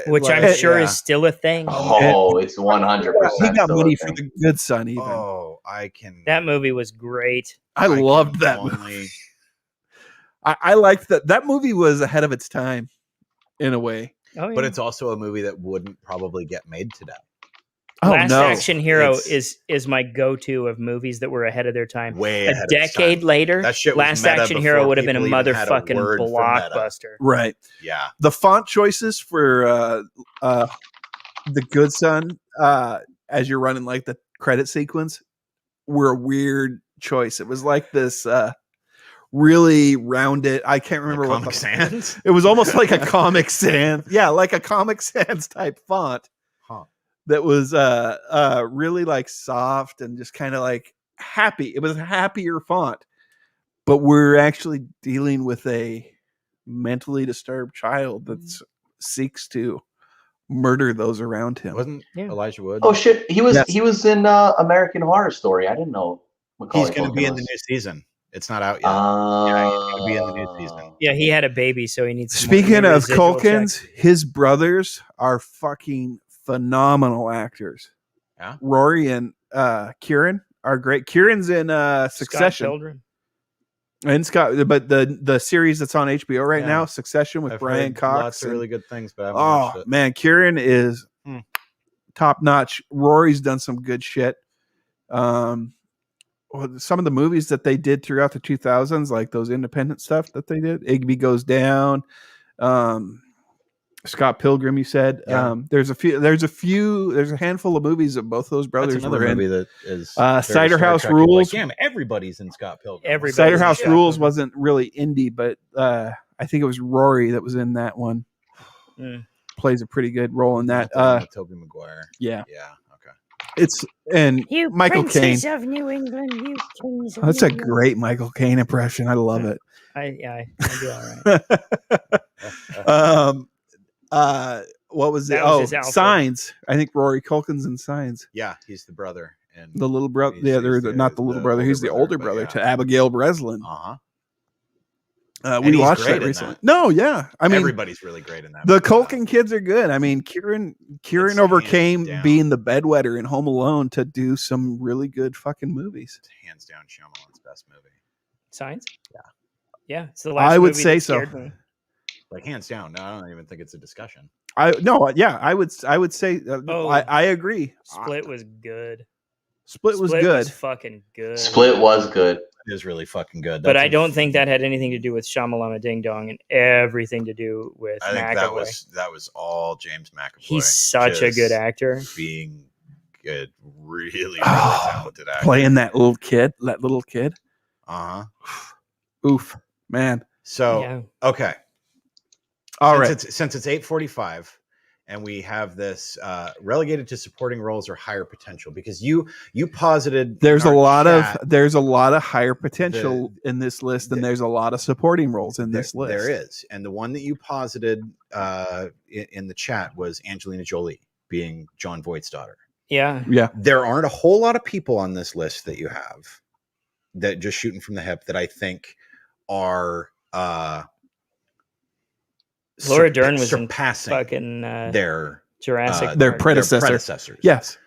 [SPEAKER 2] Which I'm sure is still a thing.
[SPEAKER 3] Oh, it's 100%.
[SPEAKER 1] He got
[SPEAKER 3] still
[SPEAKER 1] money
[SPEAKER 3] a
[SPEAKER 1] for
[SPEAKER 3] thing.
[SPEAKER 1] the good son, even.
[SPEAKER 4] Oh, I can.
[SPEAKER 2] That movie was great.
[SPEAKER 1] I loved that
[SPEAKER 4] only-
[SPEAKER 1] movie. I liked that. That movie was ahead of its time in a way.
[SPEAKER 2] Oh, yeah.
[SPEAKER 4] But it's also a movie that wouldn't probably get made today.
[SPEAKER 1] Oh,
[SPEAKER 2] Last
[SPEAKER 1] no.
[SPEAKER 2] Action Hero
[SPEAKER 4] It's-
[SPEAKER 2] is my go-to of movies that were ahead of their time.
[SPEAKER 4] Way
[SPEAKER 2] A
[SPEAKER 4] ahead of its
[SPEAKER 2] decade
[SPEAKER 4] time.
[SPEAKER 2] later,
[SPEAKER 4] That shit was
[SPEAKER 2] Last
[SPEAKER 4] meta
[SPEAKER 2] Action
[SPEAKER 4] before
[SPEAKER 2] Hero would have been a
[SPEAKER 4] people even had a
[SPEAKER 2] motherfucking
[SPEAKER 4] word for meta.
[SPEAKER 2] blockbuster.
[SPEAKER 1] Right.
[SPEAKER 4] Yeah.
[SPEAKER 1] The font choices for the good son as you're running like the credit sequence were a weird choice. It was like this really rounded. I can't remember what
[SPEAKER 4] Comic Sans.
[SPEAKER 1] It was almost like a Comic Sans. Yeah, like a Comic Sans type font.
[SPEAKER 4] Huh.
[SPEAKER 1] That was really like soft and just kind of like happy. It was a happier font. But we're actually dealing with a mentally disturbed child that seeks to murder those around him.
[SPEAKER 4] Wasn't Elijah Wood?
[SPEAKER 3] Oh shit, he was
[SPEAKER 1] Yes.
[SPEAKER 3] he was in American Horror Story. I didn't know. Macaulay
[SPEAKER 4] He's going to
[SPEAKER 3] Culkin
[SPEAKER 4] be in the
[SPEAKER 3] was.
[SPEAKER 4] new season. It's not out yet. Yeah, he's going to be in the new season.
[SPEAKER 2] Yeah, he had a baby, so he needs. some
[SPEAKER 1] Speaking
[SPEAKER 2] more
[SPEAKER 1] of
[SPEAKER 2] residual
[SPEAKER 1] Culkins,
[SPEAKER 2] checks.
[SPEAKER 1] his brothers are fucking phenomenal actors.
[SPEAKER 4] Yeah?
[SPEAKER 1] Rory and Kieran are great. Kieran's in
[SPEAKER 2] Scott
[SPEAKER 1] Succession.
[SPEAKER 2] Pilgrim.
[SPEAKER 1] And Scott, but the series that's on HBO right
[SPEAKER 4] Yeah.
[SPEAKER 1] now, Succession with
[SPEAKER 4] I've
[SPEAKER 1] Brian
[SPEAKER 4] heard
[SPEAKER 1] Cox.
[SPEAKER 4] lots of really good things, but I haven't
[SPEAKER 1] Oh
[SPEAKER 4] watched it.
[SPEAKER 1] man, Kieran is top notch. Rory's done some good shit. Some of the movies that they did throughout the 2000s, like those independent stuff that they did, Igby Goes Down, Scott Pilgrim. You said
[SPEAKER 4] Yeah.
[SPEAKER 1] there's a handful of movies that both those brothers
[SPEAKER 4] That's another
[SPEAKER 1] were in.
[SPEAKER 4] movie that is
[SPEAKER 1] Cider
[SPEAKER 4] Star
[SPEAKER 1] House
[SPEAKER 4] Trek.
[SPEAKER 1] Rules.
[SPEAKER 4] Like, damn, everybody's in Scott Pilgrim.
[SPEAKER 2] Everybody's
[SPEAKER 1] Cider
[SPEAKER 2] in
[SPEAKER 1] House
[SPEAKER 2] Scott
[SPEAKER 1] Rules
[SPEAKER 2] Pilgrim.
[SPEAKER 1] wasn't really indie, but I think it was Rory that was in that one. Plays a pretty good role in that.
[SPEAKER 4] with Tobey Maguire.
[SPEAKER 1] Yeah.
[SPEAKER 4] Yeah. Okay.
[SPEAKER 1] It's and
[SPEAKER 2] You
[SPEAKER 1] Michael Caine.
[SPEAKER 2] princes of New England, you kings of
[SPEAKER 1] That's
[SPEAKER 2] New
[SPEAKER 1] a
[SPEAKER 2] York.
[SPEAKER 1] great Michael Caine impression. I love it.
[SPEAKER 2] I do all right.
[SPEAKER 1] What was it?
[SPEAKER 2] That was
[SPEAKER 1] Oh,
[SPEAKER 2] his Alfred.
[SPEAKER 1] Signs. I think Rory Culkin's in Signs.
[SPEAKER 4] Yeah, he's the brother. And
[SPEAKER 1] The little brother.
[SPEAKER 4] He's-
[SPEAKER 1] Yeah,
[SPEAKER 4] he's
[SPEAKER 1] they're not the little brother.
[SPEAKER 4] older
[SPEAKER 1] He's the
[SPEAKER 4] brother,
[SPEAKER 1] older
[SPEAKER 4] but
[SPEAKER 1] brother
[SPEAKER 4] yeah.
[SPEAKER 1] to Abigail Breslin.
[SPEAKER 4] Uh-huh.
[SPEAKER 1] We
[SPEAKER 4] he's
[SPEAKER 1] watched
[SPEAKER 4] great
[SPEAKER 1] that
[SPEAKER 4] in
[SPEAKER 1] recently.
[SPEAKER 4] that.
[SPEAKER 1] No, yeah. I mean,
[SPEAKER 4] Everybody's really great in that.
[SPEAKER 1] the
[SPEAKER 4] movie.
[SPEAKER 1] Culkin kids are good. I mean, Kieran
[SPEAKER 4] It's
[SPEAKER 1] overcame
[SPEAKER 4] hands down.
[SPEAKER 1] being the bedwetter in Home Alone to do some really good fucking movies.
[SPEAKER 4] It's hands down Shyamalan's best movie.
[SPEAKER 2] Signs?
[SPEAKER 4] Yeah.
[SPEAKER 2] Yeah, it's the last
[SPEAKER 1] I would
[SPEAKER 2] movie
[SPEAKER 1] say
[SPEAKER 2] that
[SPEAKER 1] so.
[SPEAKER 2] scared me.
[SPEAKER 4] Like hands down. No, I don't even think it's a discussion.
[SPEAKER 1] I would say I agree.
[SPEAKER 2] Split was good.
[SPEAKER 1] Split was good.
[SPEAKER 2] Was fucking good.
[SPEAKER 3] Split was good.
[SPEAKER 4] It is really fucking good.
[SPEAKER 2] But
[SPEAKER 4] That's
[SPEAKER 2] I
[SPEAKER 4] a-
[SPEAKER 2] don't think that had anything to do with Shyamalama Ding Dong and everything to do with
[SPEAKER 4] I think
[SPEAKER 2] McAvoy.
[SPEAKER 4] that was all James McAvoy.
[SPEAKER 2] He's such a
[SPEAKER 4] just
[SPEAKER 2] good actor.
[SPEAKER 4] Being good, really
[SPEAKER 1] Oh,
[SPEAKER 4] talented actor.
[SPEAKER 1] Playing that little kid.
[SPEAKER 4] Uh-huh.
[SPEAKER 1] Oof, man.
[SPEAKER 4] So
[SPEAKER 2] Yeah.
[SPEAKER 4] okay.
[SPEAKER 1] All right.
[SPEAKER 4] Since it's 8:45 and we have this relegated to supporting roles or higher potential, because you posited
[SPEAKER 1] There's
[SPEAKER 4] in
[SPEAKER 1] a
[SPEAKER 4] our
[SPEAKER 1] lot
[SPEAKER 4] chat
[SPEAKER 1] of higher potential in this list, and there's a lot of supporting roles in this list.
[SPEAKER 4] There is. And the one that you posited in the chat was Angelina Jolie being John Voight's daughter.
[SPEAKER 2] Yeah.
[SPEAKER 1] Yeah.
[SPEAKER 4] There aren't a whole lot of people on this list that you have that just shooting from the hip that I think are
[SPEAKER 2] Laura Dern was
[SPEAKER 4] surpassing
[SPEAKER 2] in fucking
[SPEAKER 4] their
[SPEAKER 2] Jurassic
[SPEAKER 1] their
[SPEAKER 2] Park.
[SPEAKER 1] predecessors. Yes.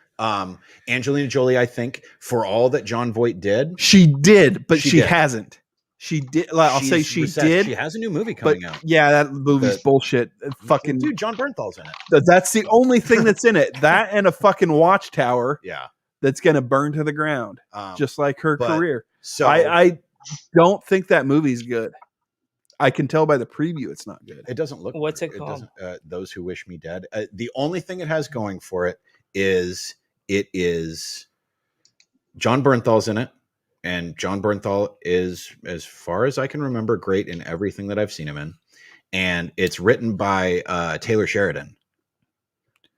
[SPEAKER 4] Angelina Jolie, I think, for all that Jon Voight did,
[SPEAKER 1] she did, but she
[SPEAKER 4] did.
[SPEAKER 1] hasn't. She did. Like, I'll say she did.
[SPEAKER 4] She has a new movie coming out.
[SPEAKER 1] Yeah, that movie's bullshit. Fucking
[SPEAKER 4] dude, John Bernthal's in it.
[SPEAKER 1] That's the only thing that's in it. That and a fucking watchtower.
[SPEAKER 4] Yeah,
[SPEAKER 1] that's gonna burn to the ground, just like her career.
[SPEAKER 4] So
[SPEAKER 1] I don't think that movie's good. I can tell by the preview it's not good.
[SPEAKER 4] It doesn't look.
[SPEAKER 2] What's it called?
[SPEAKER 4] Those Who Wish Me Dead. The only thing it has going for it is John Bernthal's in it. And John Bernthal is, as far as I can remember, great in everything that I've seen him in. And it's written by Taylor Sheridan,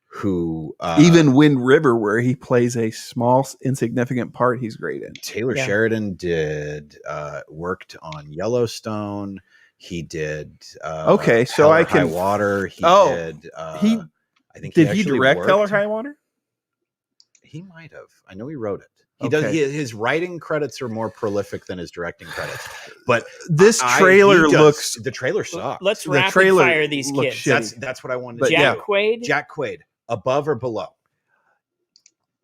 [SPEAKER 4] who
[SPEAKER 1] even Wind River, where he plays a small, insignificant part, he's great in.
[SPEAKER 4] Taylor Sheridan did worked on Yellowstone. He did
[SPEAKER 1] okay, so
[SPEAKER 4] Hell or
[SPEAKER 1] I can
[SPEAKER 4] High Water. He did.
[SPEAKER 1] He
[SPEAKER 4] I think
[SPEAKER 1] did he direct Hell or High Water?
[SPEAKER 4] He might have. I know he wrote it. He does. His writing credits are more prolific than his directing credits. But
[SPEAKER 1] this trailer looks.
[SPEAKER 4] The trailer sucks.
[SPEAKER 2] Let's rapid fire these kids.
[SPEAKER 4] That's what I wanted.
[SPEAKER 2] Jack Quaid.
[SPEAKER 4] Jack Quaid, above or below?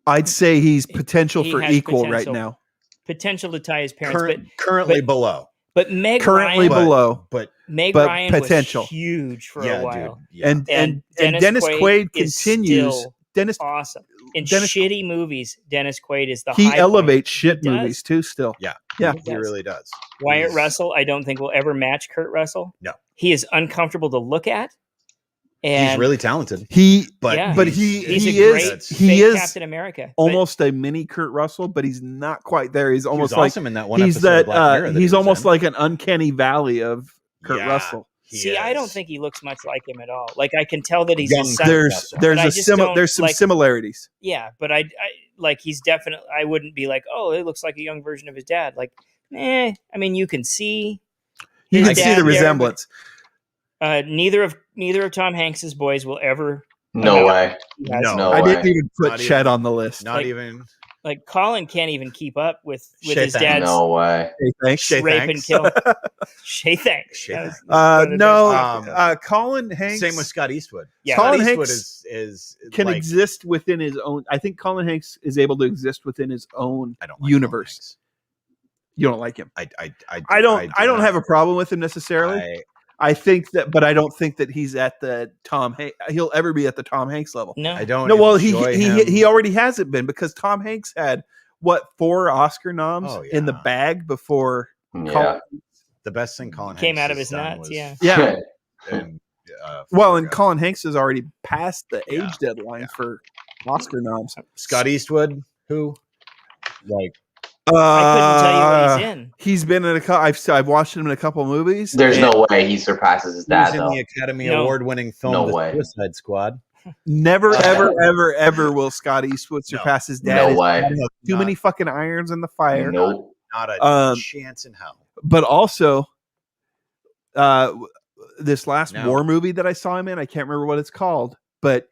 [SPEAKER 1] I'd say he's potential for equal right now.
[SPEAKER 2] Potential to tie his parents,
[SPEAKER 4] currently below.
[SPEAKER 2] But Meg
[SPEAKER 1] currently
[SPEAKER 2] Ryan,
[SPEAKER 1] below.
[SPEAKER 2] But Meg Ryan
[SPEAKER 1] potential
[SPEAKER 2] was huge for a while.
[SPEAKER 4] Dude, yeah.
[SPEAKER 1] And Dennis Quaid continues.
[SPEAKER 2] Dennis awesome. In shitty movies, Dennis Quaid is the
[SPEAKER 1] he elevates shit movies too. Still,
[SPEAKER 4] yeah, he really does.
[SPEAKER 2] Wyatt Russell, I don't think will ever match Kurt Russell.
[SPEAKER 4] No,
[SPEAKER 2] he is uncomfortable to look at. And
[SPEAKER 4] he's really talented.
[SPEAKER 2] He's
[SPEAKER 1] he is
[SPEAKER 2] Captain America,
[SPEAKER 1] almost a mini Kurt Russell, but he's not quite there. He's almost
[SPEAKER 4] like awesome in that one.
[SPEAKER 1] He's that. He's almost like an uncanny valley of Kurt Russell.
[SPEAKER 2] I don't think he looks much like him at all. Like I can tell that he's
[SPEAKER 1] young. There's some similarities.
[SPEAKER 2] Yeah, but I like he's definitely. I wouldn't be like, oh, it looks like a young version of his dad. Like, I mean, you can see.
[SPEAKER 1] You can see the resemblance.
[SPEAKER 2] Neither of Tom Hanks's boys will ever.
[SPEAKER 3] No way.
[SPEAKER 1] No, I didn't even put Chet on the list.
[SPEAKER 4] Not even.
[SPEAKER 2] Like Colin can't even keep up with his dad's.
[SPEAKER 3] No way.
[SPEAKER 2] Rape and kill. Shay thanks.
[SPEAKER 1] Colin Hanks.
[SPEAKER 4] Same with Scott Eastwood.
[SPEAKER 1] Yeah, Colin
[SPEAKER 4] Eastwood
[SPEAKER 1] Hanks
[SPEAKER 4] can
[SPEAKER 1] exist within his own. I think Colin Hanks is able to exist within his own universe. You don't like him. I don't have a problem with him necessarily. I think that, but I don't think that he's at the Tom Hanks. He'll ever be at the Tom Hanks level.
[SPEAKER 2] No,
[SPEAKER 4] I don't.
[SPEAKER 1] No, well, he already hasn't been because Tom Hanks had 4 Oscar noms in the bag before.
[SPEAKER 3] Yeah.
[SPEAKER 4] The best thing Colin
[SPEAKER 2] came
[SPEAKER 4] Hanks
[SPEAKER 2] out of his nuts.
[SPEAKER 1] And Colin Hanks has already passed the age deadline for Oscar noms.
[SPEAKER 4] Scott Eastwood, who
[SPEAKER 2] I couldn't tell you what he's in.
[SPEAKER 1] He's been in I've watched him in a couple movies.
[SPEAKER 3] There's no way he surpasses his dad.
[SPEAKER 4] He's in the Academy Award-winning film, The Suicide Squad.
[SPEAKER 1] Never, ever will Scott Eastwood surpass his dad.
[SPEAKER 3] No way.
[SPEAKER 1] Too many fucking irons in the fire.
[SPEAKER 3] Nope.
[SPEAKER 4] Not a chance in hell.
[SPEAKER 1] But also, this last war movie that I saw him in, I can't remember what it's called, but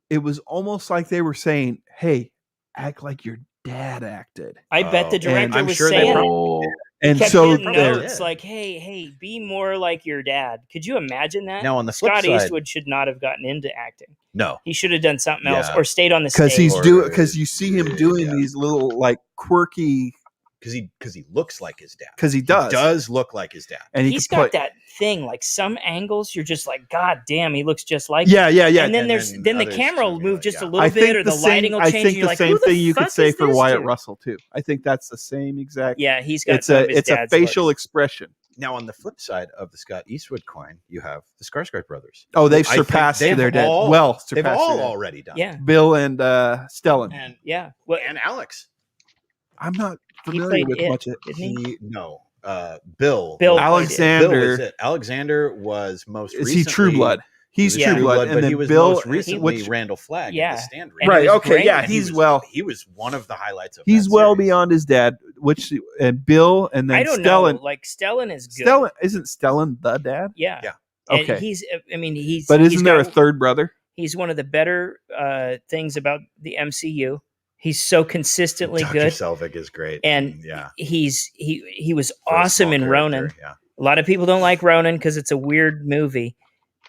[SPEAKER 1] it was almost like they were saying, "Hey, act like your dad acted."
[SPEAKER 2] I bet the director was saying it.
[SPEAKER 1] And so
[SPEAKER 2] it's like, hey, be more like your dad. Could you imagine that?
[SPEAKER 4] Now on the flip
[SPEAKER 2] Scott
[SPEAKER 4] side,
[SPEAKER 2] Eastwood should not have gotten into acting.
[SPEAKER 4] No,
[SPEAKER 2] he should have done something else or stayed on the stage.
[SPEAKER 1] Because you see him doing these little quirky.
[SPEAKER 4] Because he looks like his dad.
[SPEAKER 1] Because he does
[SPEAKER 4] look like his dad,
[SPEAKER 1] and
[SPEAKER 2] he's got that thing. Like some angles, you're just like, God damn, he looks just like.
[SPEAKER 1] Yeah.
[SPEAKER 2] And then then the camera will move just a little bit, or the lighting will change.
[SPEAKER 1] I think the same thing you could say for Wyatt Russell too. I think that's the same exact.
[SPEAKER 2] Yeah, he's got.
[SPEAKER 1] It's a facial expression.
[SPEAKER 4] Now, on the flip side of the Scott Eastwood coin, you have the Skarsgård brothers.
[SPEAKER 1] Oh, they've surpassed their dad.
[SPEAKER 4] They've all already done.
[SPEAKER 2] Yeah,
[SPEAKER 1] Bill and Stellan.
[SPEAKER 4] And
[SPEAKER 2] and
[SPEAKER 4] Alex.
[SPEAKER 1] I'm not familiar with much of
[SPEAKER 2] it.
[SPEAKER 4] Bill
[SPEAKER 1] Alexander.
[SPEAKER 4] Alexander was most recently.
[SPEAKER 1] Is he True Blood? He's True Blood, and
[SPEAKER 4] but
[SPEAKER 1] then
[SPEAKER 4] he was
[SPEAKER 1] Bill,
[SPEAKER 4] most recently Randall Flagg.
[SPEAKER 2] Yeah,
[SPEAKER 4] in the Stand
[SPEAKER 1] right. Okay, yeah,
[SPEAKER 4] he was one of the highlights of.
[SPEAKER 1] He's well beyond his dad. And Bill, and then
[SPEAKER 2] I don't
[SPEAKER 1] Stellan.
[SPEAKER 2] know. Like Stellan is good.
[SPEAKER 1] Isn't Stellan the dad?
[SPEAKER 2] Yeah.
[SPEAKER 1] Okay.
[SPEAKER 2] And he's.
[SPEAKER 1] But isn't there a third brother?
[SPEAKER 2] He's one of the better things about the MCU. He's so consistently
[SPEAKER 4] Dr.
[SPEAKER 2] good.
[SPEAKER 4] Selvig is great,
[SPEAKER 2] and
[SPEAKER 4] yeah,
[SPEAKER 2] he was
[SPEAKER 4] For a
[SPEAKER 2] awesome
[SPEAKER 4] small
[SPEAKER 2] in
[SPEAKER 4] character,
[SPEAKER 2] Ronin.
[SPEAKER 4] Yeah,
[SPEAKER 2] A lot of people don't like Ronin because it's a weird movie.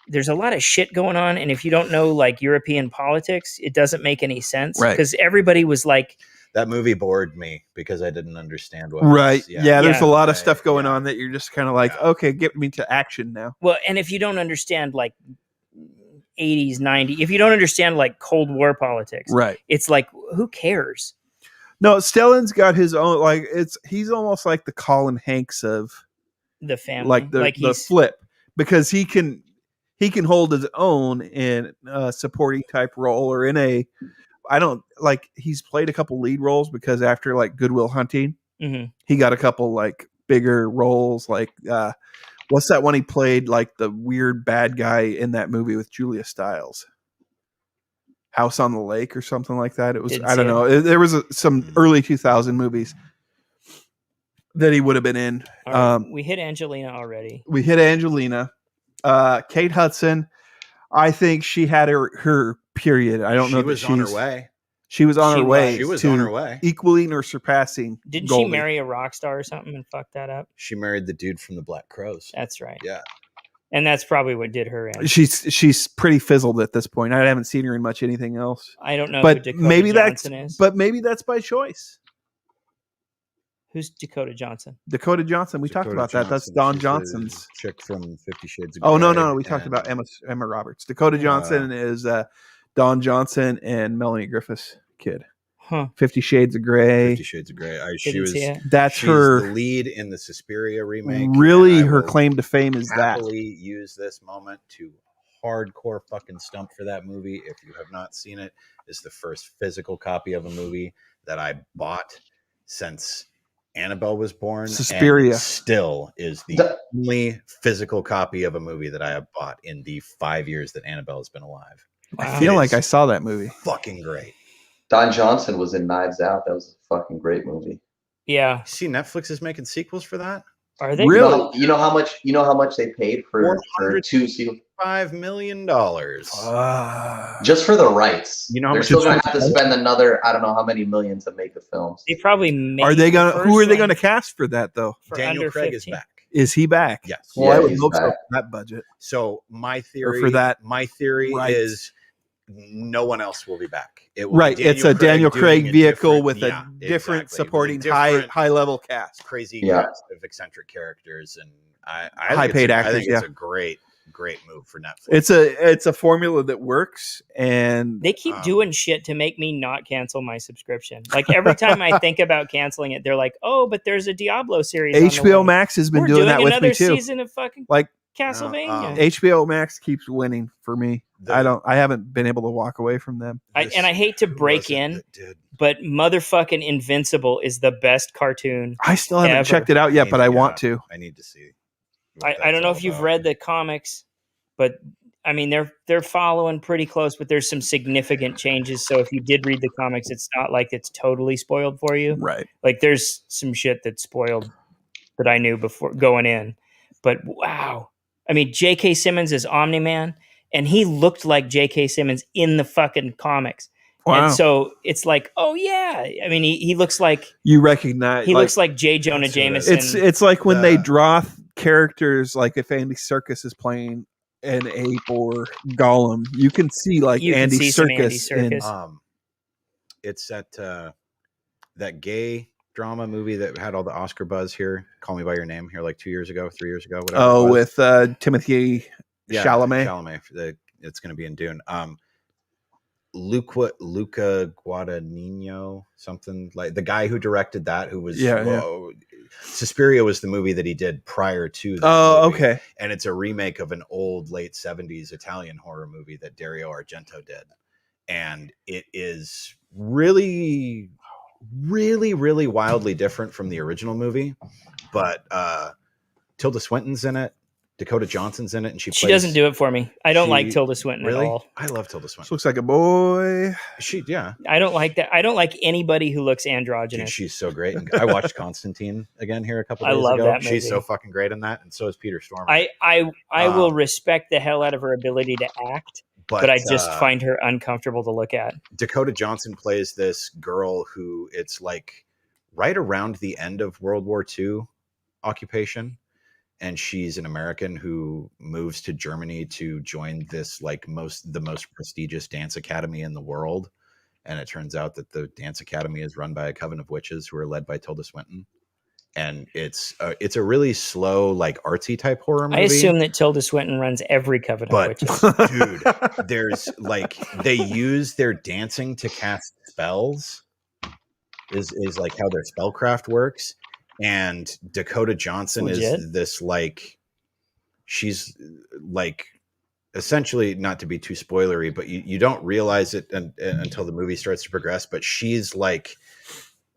[SPEAKER 2] There's a lot of shit going on, and if you don't know like European politics, it doesn't make any sense.
[SPEAKER 1] Right.
[SPEAKER 2] Because everybody was like,
[SPEAKER 4] that movie bored me because I didn't understand what.
[SPEAKER 1] Right.
[SPEAKER 4] Was,
[SPEAKER 1] Yeah. There's a lot of
[SPEAKER 4] Right,
[SPEAKER 1] stuff going
[SPEAKER 4] yeah.
[SPEAKER 1] on that you're just kind of like,
[SPEAKER 4] Yeah.
[SPEAKER 1] okay, get me to action now.
[SPEAKER 2] well, and if you don't understand like 80s, 90s, if you don't understand like Cold War politics,
[SPEAKER 1] Right.
[SPEAKER 2] it's like, who cares?
[SPEAKER 1] No, Stellan's got his own, like, he's almost like the Colin Hanks of
[SPEAKER 2] The family,
[SPEAKER 1] like the
[SPEAKER 2] he's
[SPEAKER 1] flip, because he can hold his own in a supporting type role or in a, I don't like, he's played a couple lead roles because after like Good Will Hunting,
[SPEAKER 2] Mhm.
[SPEAKER 1] he got a couple like bigger roles. Like, what's that one he played like the weird bad guy in that movie with Julia Stiles? House on the Lake or something like that. It was,
[SPEAKER 2] Didn't
[SPEAKER 1] I don't
[SPEAKER 2] see
[SPEAKER 1] know. There was some early 2000 movies that he would have been in.
[SPEAKER 2] All right, we hit Angelina already.
[SPEAKER 1] We hit Angelina. Kate Hudson, I think she had her period. I don't know
[SPEAKER 4] She
[SPEAKER 1] that
[SPEAKER 4] was on her way.
[SPEAKER 1] She was on
[SPEAKER 2] She
[SPEAKER 1] her way.
[SPEAKER 4] She was
[SPEAKER 1] to
[SPEAKER 4] on her way.
[SPEAKER 1] equaling or surpassing.
[SPEAKER 2] Didn't
[SPEAKER 1] Goldie.
[SPEAKER 2] she marry a rock star or something and fuck that up?
[SPEAKER 4] She married the dude from the Black Crows.
[SPEAKER 2] That's right.
[SPEAKER 4] Yeah.
[SPEAKER 2] And that's probably what did her in.
[SPEAKER 1] She's pretty fizzled at this point. I haven't seen her in much anything else.
[SPEAKER 2] I don't know
[SPEAKER 1] But
[SPEAKER 2] who Dakota
[SPEAKER 1] maybe
[SPEAKER 2] Johnson is.
[SPEAKER 1] But maybe that's by choice.
[SPEAKER 2] Who's Dakota Johnson?
[SPEAKER 1] Dakota Johnson. We talked
[SPEAKER 4] Dakota
[SPEAKER 1] about that. That's
[SPEAKER 4] Johnson.
[SPEAKER 1] Don
[SPEAKER 4] She's
[SPEAKER 1] Johnson's
[SPEAKER 4] the chick from 50 Shades of
[SPEAKER 1] Oh
[SPEAKER 4] Grey.
[SPEAKER 1] no, we talked about Emma Roberts. Dakota Johnson is Don Johnson and Melanie Griffith's kid.
[SPEAKER 2] Huh.
[SPEAKER 1] 50 Shades of Grey.
[SPEAKER 4] 50 Shades of Grey.
[SPEAKER 2] Didn't see it.
[SPEAKER 1] That's
[SPEAKER 4] she's
[SPEAKER 1] her
[SPEAKER 4] the lead in the Suspiria remake.
[SPEAKER 1] Really,
[SPEAKER 4] and I
[SPEAKER 1] her
[SPEAKER 4] will
[SPEAKER 1] claim to fame is that.
[SPEAKER 4] happily use this moment to hardcore fucking stump for that movie. If you have not seen it, it's the first physical copy of a movie that I bought since Annabelle was born.
[SPEAKER 1] Suspiria
[SPEAKER 4] and still is the only physical copy of a movie that I have bought in the 5 years that Annabelle has been alive.
[SPEAKER 1] I
[SPEAKER 2] Wow.
[SPEAKER 1] feel
[SPEAKER 4] It
[SPEAKER 1] like
[SPEAKER 4] is
[SPEAKER 1] I saw that movie.
[SPEAKER 4] fucking great.
[SPEAKER 3] Don Johnson was in Knives Out. That was a fucking great movie.
[SPEAKER 2] Yeah.
[SPEAKER 4] See, Netflix is making sequels for that.
[SPEAKER 2] Are they
[SPEAKER 1] Really?
[SPEAKER 3] You know how much they paid for 2 sequels?
[SPEAKER 4] $5 million.
[SPEAKER 3] Just for the rights.
[SPEAKER 4] You know how
[SPEAKER 3] They're
[SPEAKER 4] much
[SPEAKER 3] still
[SPEAKER 4] it's
[SPEAKER 3] gonna
[SPEAKER 4] worth?
[SPEAKER 3] have to spend another, I don't know how many millions to make the films.
[SPEAKER 2] They probably made
[SPEAKER 1] Are they gonna?
[SPEAKER 2] the
[SPEAKER 1] Who are
[SPEAKER 2] first
[SPEAKER 1] they
[SPEAKER 2] one
[SPEAKER 1] gonna cast for that though?
[SPEAKER 2] for
[SPEAKER 4] Daniel
[SPEAKER 2] under
[SPEAKER 4] Craig
[SPEAKER 2] 15.
[SPEAKER 4] is back.
[SPEAKER 1] Is he back?
[SPEAKER 4] Yes.
[SPEAKER 1] Well, I
[SPEAKER 3] Yeah,
[SPEAKER 1] would
[SPEAKER 3] he's
[SPEAKER 1] hope so
[SPEAKER 3] back.
[SPEAKER 1] for that budget.
[SPEAKER 4] So my theory
[SPEAKER 1] for that
[SPEAKER 4] my theory
[SPEAKER 1] rights.
[SPEAKER 4] is no one else will be back. It will be
[SPEAKER 1] Right, it's a Daniel
[SPEAKER 4] doing
[SPEAKER 1] Craig
[SPEAKER 4] a
[SPEAKER 1] vehicle
[SPEAKER 4] different-
[SPEAKER 1] with a
[SPEAKER 4] yeah,
[SPEAKER 1] different
[SPEAKER 4] exactly.
[SPEAKER 1] supporting
[SPEAKER 4] With a different
[SPEAKER 1] high level cast.
[SPEAKER 4] crazy
[SPEAKER 3] Yeah.
[SPEAKER 4] cast of eccentric characters, and I
[SPEAKER 1] High
[SPEAKER 4] think
[SPEAKER 1] paid
[SPEAKER 4] it's a- I
[SPEAKER 1] actors,
[SPEAKER 4] think
[SPEAKER 1] yeah.
[SPEAKER 4] it's a great move for Netflix.
[SPEAKER 1] It's a formula that works, and
[SPEAKER 2] They keep doing shit to make me not cancel my subscription. Like every time I think about canceling it, they're like, "Oh, but there's a Diablo series." on the
[SPEAKER 1] HBO
[SPEAKER 2] way.
[SPEAKER 1] Max has been
[SPEAKER 2] We're
[SPEAKER 1] doing that with
[SPEAKER 2] another
[SPEAKER 1] me too.
[SPEAKER 2] season of fucking
[SPEAKER 1] Like
[SPEAKER 2] Castlevania.
[SPEAKER 1] HBO Max keeps winning for me.
[SPEAKER 4] The-
[SPEAKER 1] I haven't been able to walk away from them.
[SPEAKER 2] I hate to
[SPEAKER 4] who
[SPEAKER 2] break
[SPEAKER 4] was it
[SPEAKER 2] in,
[SPEAKER 4] that did?
[SPEAKER 2] but motherfucking Invincible is the best cartoon.
[SPEAKER 1] I still haven't
[SPEAKER 2] Ever.
[SPEAKER 1] checked it out yet, but I want to.
[SPEAKER 4] I need to see. what
[SPEAKER 2] I don't
[SPEAKER 4] that's
[SPEAKER 2] know
[SPEAKER 4] all
[SPEAKER 2] if you've
[SPEAKER 4] about.
[SPEAKER 2] read the comics, but I mean they're following pretty close, but there's some significant changes. So if you did read the comics, it's not like it's totally spoiled for you.
[SPEAKER 1] Right.
[SPEAKER 2] Like there's some shit that's spoiled that I knew before going in. But wow. I mean, J.K. Simmons is Omni-Man, and he looked like J.K. Simmons in the fucking comics.
[SPEAKER 1] Wow.
[SPEAKER 2] And so it's like, oh yeah. I mean, he looks like
[SPEAKER 1] You recognize
[SPEAKER 2] he looks like J. Jonah
[SPEAKER 4] That's who it is.
[SPEAKER 2] Jameson.
[SPEAKER 1] it's like when they
[SPEAKER 4] The-
[SPEAKER 1] draw characters, like if Andy Serkis is playing an ape or Gollum, you can see like
[SPEAKER 2] You can
[SPEAKER 1] Andy
[SPEAKER 2] see some Andy
[SPEAKER 1] Serkis in
[SPEAKER 2] Serkis.
[SPEAKER 4] It's that gay drama movie that had all the Oscar buzz here. Call Me by Your Name here like 2 years ago, 3 years ago. Whatever. it was.
[SPEAKER 1] with Timothy Chalamet.
[SPEAKER 4] Chalamet. It's going to be in Dune. Luca Guadagnino, something like the guy who directed that, who was Suspiria was the movie that he did prior to that
[SPEAKER 1] Oh,
[SPEAKER 4] movie.
[SPEAKER 1] okay.
[SPEAKER 4] And it's a remake of an old late 70s Italian horror movie that Dario Argento did. And it is really, really, really wildly different from the original movie. But Tilda Swinton's in it. Dakota Johnson's in it, and she
[SPEAKER 2] doesn't do it for me. I don't like
[SPEAKER 4] she-
[SPEAKER 2] Tilda Swinton
[SPEAKER 4] really.
[SPEAKER 2] at all.
[SPEAKER 4] I love Tilda
[SPEAKER 1] This
[SPEAKER 4] Swinton.
[SPEAKER 1] looks like a boy.
[SPEAKER 2] I don't like that. I don't like anybody who looks
[SPEAKER 4] Dude,
[SPEAKER 2] androgynous.
[SPEAKER 4] she's so great. And I watched Constantine again here a couple
[SPEAKER 2] I
[SPEAKER 4] days
[SPEAKER 2] love
[SPEAKER 4] ago.
[SPEAKER 2] that
[SPEAKER 4] She's
[SPEAKER 2] movie.
[SPEAKER 4] so fucking great in that, and so is Peter Stormare.
[SPEAKER 2] I will respect the hell out of her ability to act, but I just find her uncomfortable to look at.
[SPEAKER 4] Dakota Johnson plays this girl who it's like right around the end of World War II occupation. And she's an American who moves to Germany to join this like the most prestigious dance academy in the world. And it turns out that the dance academy is run by a coven of witches who are led by Tilda Swinton. And it's a really slow, like artsy type horror movie.
[SPEAKER 2] I assume that Tilda Swinton runs every coven of witches.
[SPEAKER 4] Dude, there's like they use their dancing to cast spells. Is like how their spellcraft works. And Dakota Johnson is this like, she's like essentially, not to be too spoilery, but you don't realize it until the movie starts to progress. But she's like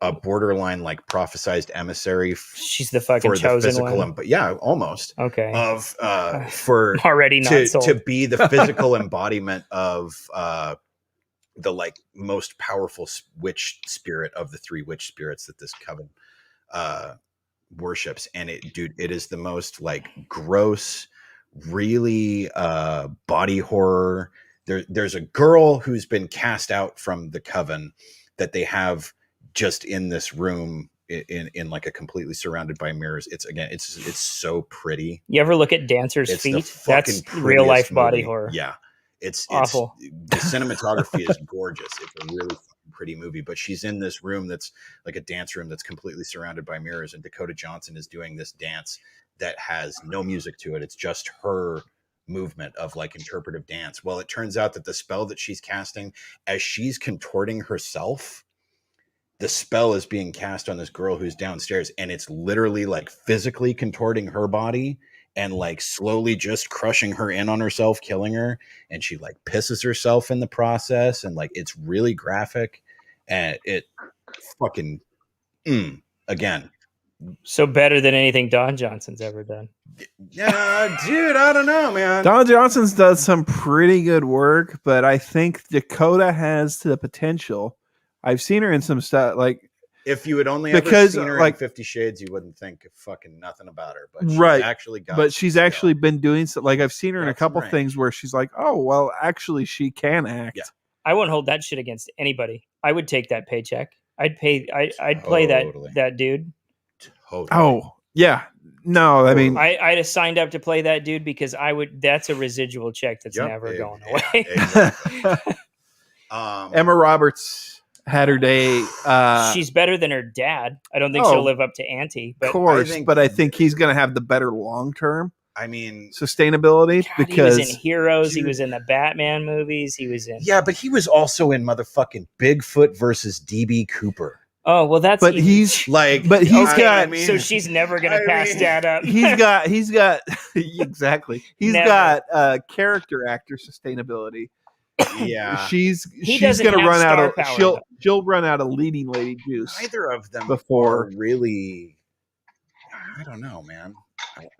[SPEAKER 4] a borderline like prophesized emissary.
[SPEAKER 2] She's the fucking chosen one.
[SPEAKER 4] But yeah, almost.
[SPEAKER 2] Okay.
[SPEAKER 4] Of for
[SPEAKER 2] already not sold.
[SPEAKER 4] To be the physical embodiment of the like most powerful witch spirit of the three witch spirits that this coven worships. And it is the most like gross, really body horror. There's a girl who's been cast out from the coven that they have just in this room in like a completely surrounded by mirrors. It's so pretty.
[SPEAKER 2] You ever look at dancers' feet? That's real life body horror.
[SPEAKER 4] Yeah. It's
[SPEAKER 2] awful.
[SPEAKER 4] The cinematography is gorgeous. It's a really pretty movie, but she's in this room that's like a dance room that's completely surrounded by mirrors, and Dakota Johnson is doing this dance that has no music to it. It's just her movement of like interpretive dance. Well, it turns out that the spell that she's casting, as she's contorting herself, the spell is being cast on this girl who's downstairs, and it's literally like physically contorting her body and like slowly just crushing her in on herself, killing her. And she like pisses herself in the process. And like, it's really graphic, and it fucking, again.
[SPEAKER 2] So better than anything Don Johnson's ever done.
[SPEAKER 4] Yeah, dude, I don't know, man.
[SPEAKER 1] Don Johnson's does some pretty good work, but I think Dakota has the potential. I've seen her in some stuff like,
[SPEAKER 4] if you had only ever seen her in 50 Shades, you wouldn't think fucking nothing about her. But she's
[SPEAKER 1] actually been doing so. Like I've seen her in a couple things where she's like, "Oh, well, actually, she can act." Yeah.
[SPEAKER 2] I won't hold that shit against anybody. I would take that paycheck. I'd pay. I'd play that dude.
[SPEAKER 4] Totally.
[SPEAKER 1] Oh yeah, no, I mean,
[SPEAKER 2] I'd have signed up to play that dude because I would. That's a residual check that's never going away.
[SPEAKER 4] Exactly.
[SPEAKER 1] Emma Roberts had her day.
[SPEAKER 2] She's better than her dad. I don't think she'll live up to Auntie. But
[SPEAKER 1] of course, I think he's going to have the better long term.
[SPEAKER 4] I mean,
[SPEAKER 1] sustainability.
[SPEAKER 2] God, because he was in Heroes, he was in the Batman movies, he was in.
[SPEAKER 4] Yeah, but he was also in motherfucking Bigfoot versus DB Cooper.
[SPEAKER 2] Oh well, that's.
[SPEAKER 1] But he's like, but he's got.
[SPEAKER 2] I mean, so she's never going to pass Dad up.
[SPEAKER 1] He's got exactly. He's got character actor sustainability.
[SPEAKER 4] Yeah,
[SPEAKER 1] she's gonna run out of she'll run out of leading lady juice.
[SPEAKER 4] Neither of them
[SPEAKER 1] before
[SPEAKER 4] really. I don't know, man.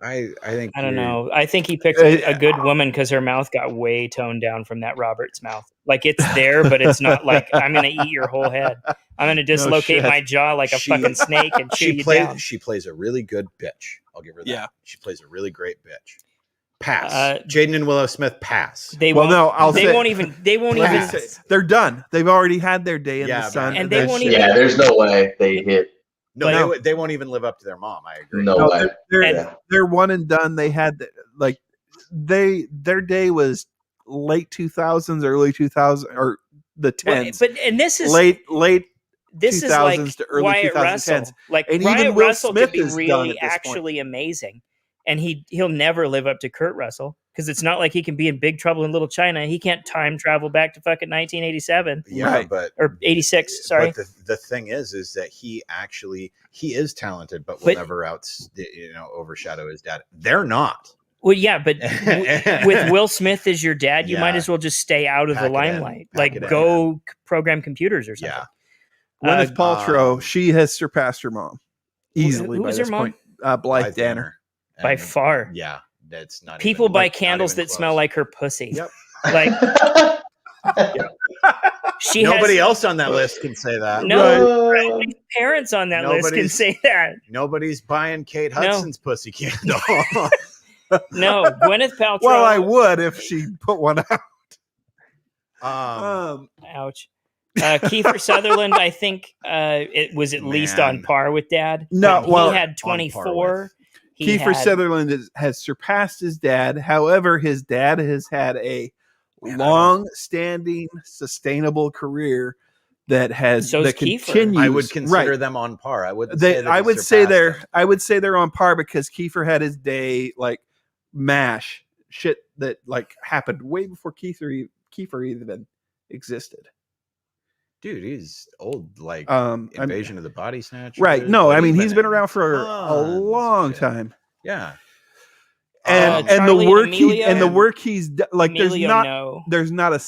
[SPEAKER 4] I think
[SPEAKER 2] I don't know. I think he picked a good woman because her mouth got way toned down from that Roberts mouth. Like it's there, but it's not like I'm gonna eat your whole head. I'm gonna dislocate my jaw like a fucking snake and chew you down.
[SPEAKER 4] She plays a really good bitch. I'll give her that.
[SPEAKER 1] Yeah.
[SPEAKER 4] She plays a really great bitch. Pass. Jaden and Willow Smith pass.
[SPEAKER 2] They won't even.
[SPEAKER 1] They're done. They've already had their day in the sun,
[SPEAKER 2] and they won't even.
[SPEAKER 3] Yeah, there's no way they hit.
[SPEAKER 4] No, they won't even live up to their mom. I agree.
[SPEAKER 3] No way.
[SPEAKER 1] They're one and done. They had their day was late 2000s, early 2000s, or the 10s.
[SPEAKER 2] And this is
[SPEAKER 1] late.
[SPEAKER 2] This 2000s is like
[SPEAKER 1] to early
[SPEAKER 2] Wyatt
[SPEAKER 1] 2010s.
[SPEAKER 2] Russell. Like
[SPEAKER 1] and
[SPEAKER 2] Wyatt
[SPEAKER 1] even Will
[SPEAKER 2] Russell
[SPEAKER 1] Smith
[SPEAKER 2] could be
[SPEAKER 1] is
[SPEAKER 2] really actually amazing, and he'll never live up to Kurt Russell because it's not like he can be in Big Trouble in Little China. He can't time travel back to fucking 1987.
[SPEAKER 4] Yeah,
[SPEAKER 2] or 86. Sorry.
[SPEAKER 4] But the thing is that he is talented, but will never overshadow his dad. They're not.
[SPEAKER 2] Well, yeah, but with Will Smith as your dad, you might as well just stay out of the limelight. Like go program computers or something.
[SPEAKER 4] Yeah.
[SPEAKER 1] Gwyneth Paltrow, she has surpassed her mom easily.
[SPEAKER 2] Who was her mom?
[SPEAKER 1] Blythe Danner.
[SPEAKER 2] By far.
[SPEAKER 4] Yeah, that's not.
[SPEAKER 2] People buy candles that smell like her pussy.
[SPEAKER 4] Yep.
[SPEAKER 2] Like
[SPEAKER 4] nobody else on that list can say that.
[SPEAKER 2] No, right. Parents on that list can say that.
[SPEAKER 4] Nobody's buying Kate Hudson's pussy candle.
[SPEAKER 2] No, Gwyneth Paltrow.
[SPEAKER 1] Well, I would if she put one out.
[SPEAKER 2] Ouch. Kiefer Sutherland, I think it was at least on par with Dad.
[SPEAKER 1] No,
[SPEAKER 2] But
[SPEAKER 1] well,
[SPEAKER 2] he had 24.
[SPEAKER 1] Kiefer Sutherland has surpassed his dad. However, his dad has had a long-standing, sustainable career that continues.
[SPEAKER 4] I would consider them on par. I wouldn't say that
[SPEAKER 1] I would say they're on par because Kiefer had his day like MASH shit that like happened way before Kiefer even existed.
[SPEAKER 4] Dude, he's old, like Invasion of the Body Snatchers.
[SPEAKER 1] Right. No,
[SPEAKER 4] like,
[SPEAKER 1] I mean he's been around for a long time.
[SPEAKER 4] Yeah.
[SPEAKER 1] And the work he's done, like there's not a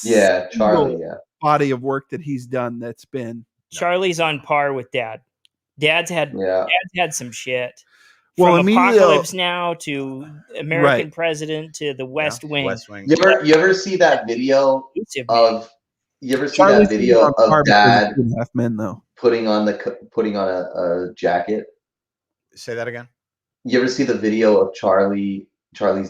[SPEAKER 3] Charlie,
[SPEAKER 1] body of work that he's done that's been.
[SPEAKER 2] Charlie's on par with Dad. Dad's had some shit.
[SPEAKER 1] Well,
[SPEAKER 2] From Apocalypse Now to American President to The West Wing.
[SPEAKER 4] West Wing.
[SPEAKER 3] You ever see that video of? You ever see that video of Dad
[SPEAKER 1] Half Men though
[SPEAKER 3] putting on a jacket?
[SPEAKER 4] Say that again.
[SPEAKER 3] You ever see the video of Charlie's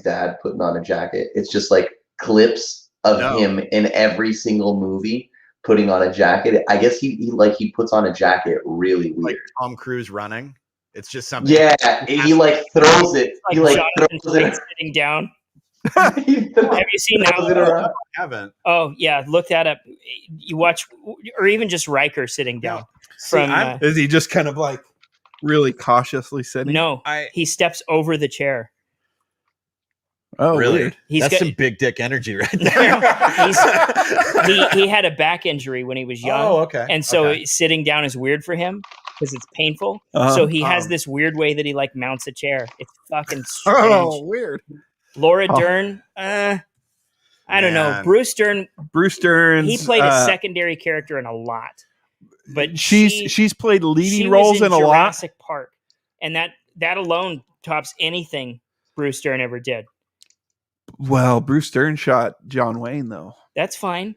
[SPEAKER 3] dad putting on a jacket? It's just like clips of him in every single movie putting on a jacket. I guess he puts on a jacket really weird.
[SPEAKER 4] Like Tom Cruise running. It's just something.
[SPEAKER 3] Yeah, he like throws it. He like throws it
[SPEAKER 2] sitting down. Have you seen that one?
[SPEAKER 4] I haven't.
[SPEAKER 2] Oh yeah, look that up. You watch, or even just Riker sitting down.
[SPEAKER 1] Is he just kind of like really cautiously sitting?
[SPEAKER 2] No, he steps over the chair.
[SPEAKER 1] Oh,
[SPEAKER 4] really?
[SPEAKER 1] Weird.
[SPEAKER 4] That's some big dick energy right there.
[SPEAKER 2] he had a back injury when he was young.
[SPEAKER 4] Oh, okay.
[SPEAKER 2] And so sitting down is weird for him because it's painful. So he has this weird way that he like mounts a chair. It's fucking strange.
[SPEAKER 1] Oh, weird.
[SPEAKER 2] Laura Dern, I don't know. Bruce Dern.
[SPEAKER 1] He
[SPEAKER 2] played a secondary character in a lot, but
[SPEAKER 1] she's played leading roles in a lot.
[SPEAKER 2] Jurassic Park, and that alone tops anything Bruce Dern ever did.
[SPEAKER 1] Well, Bruce Dern shot John Wayne though.
[SPEAKER 2] That's fine.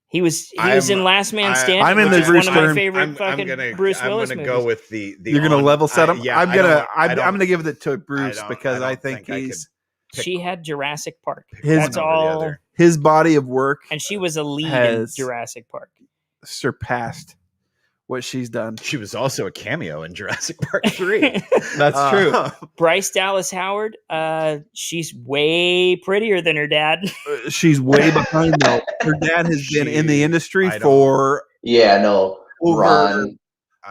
[SPEAKER 2] He was in Last Man Standing.
[SPEAKER 1] I'm in the
[SPEAKER 2] Bruce Dern. One of my favorite Bruce Willis movies.
[SPEAKER 4] I'm gonna go with the.
[SPEAKER 1] You're gonna level set him.
[SPEAKER 4] Yeah,
[SPEAKER 1] I'm gonna give it to Bruce because I think he's.
[SPEAKER 2] She had Jurassic Park.
[SPEAKER 1] That's all. His body of work,
[SPEAKER 2] and she was a lead in Jurassic Park.
[SPEAKER 1] Surpassed what she's done.
[SPEAKER 4] She was also a cameo in Jurassic Park 3.
[SPEAKER 1] That's true.
[SPEAKER 2] Bryce Dallas Howard. She's way prettier than her dad.
[SPEAKER 1] She's way behind though. Her dad has been in the industry for
[SPEAKER 3] Ron.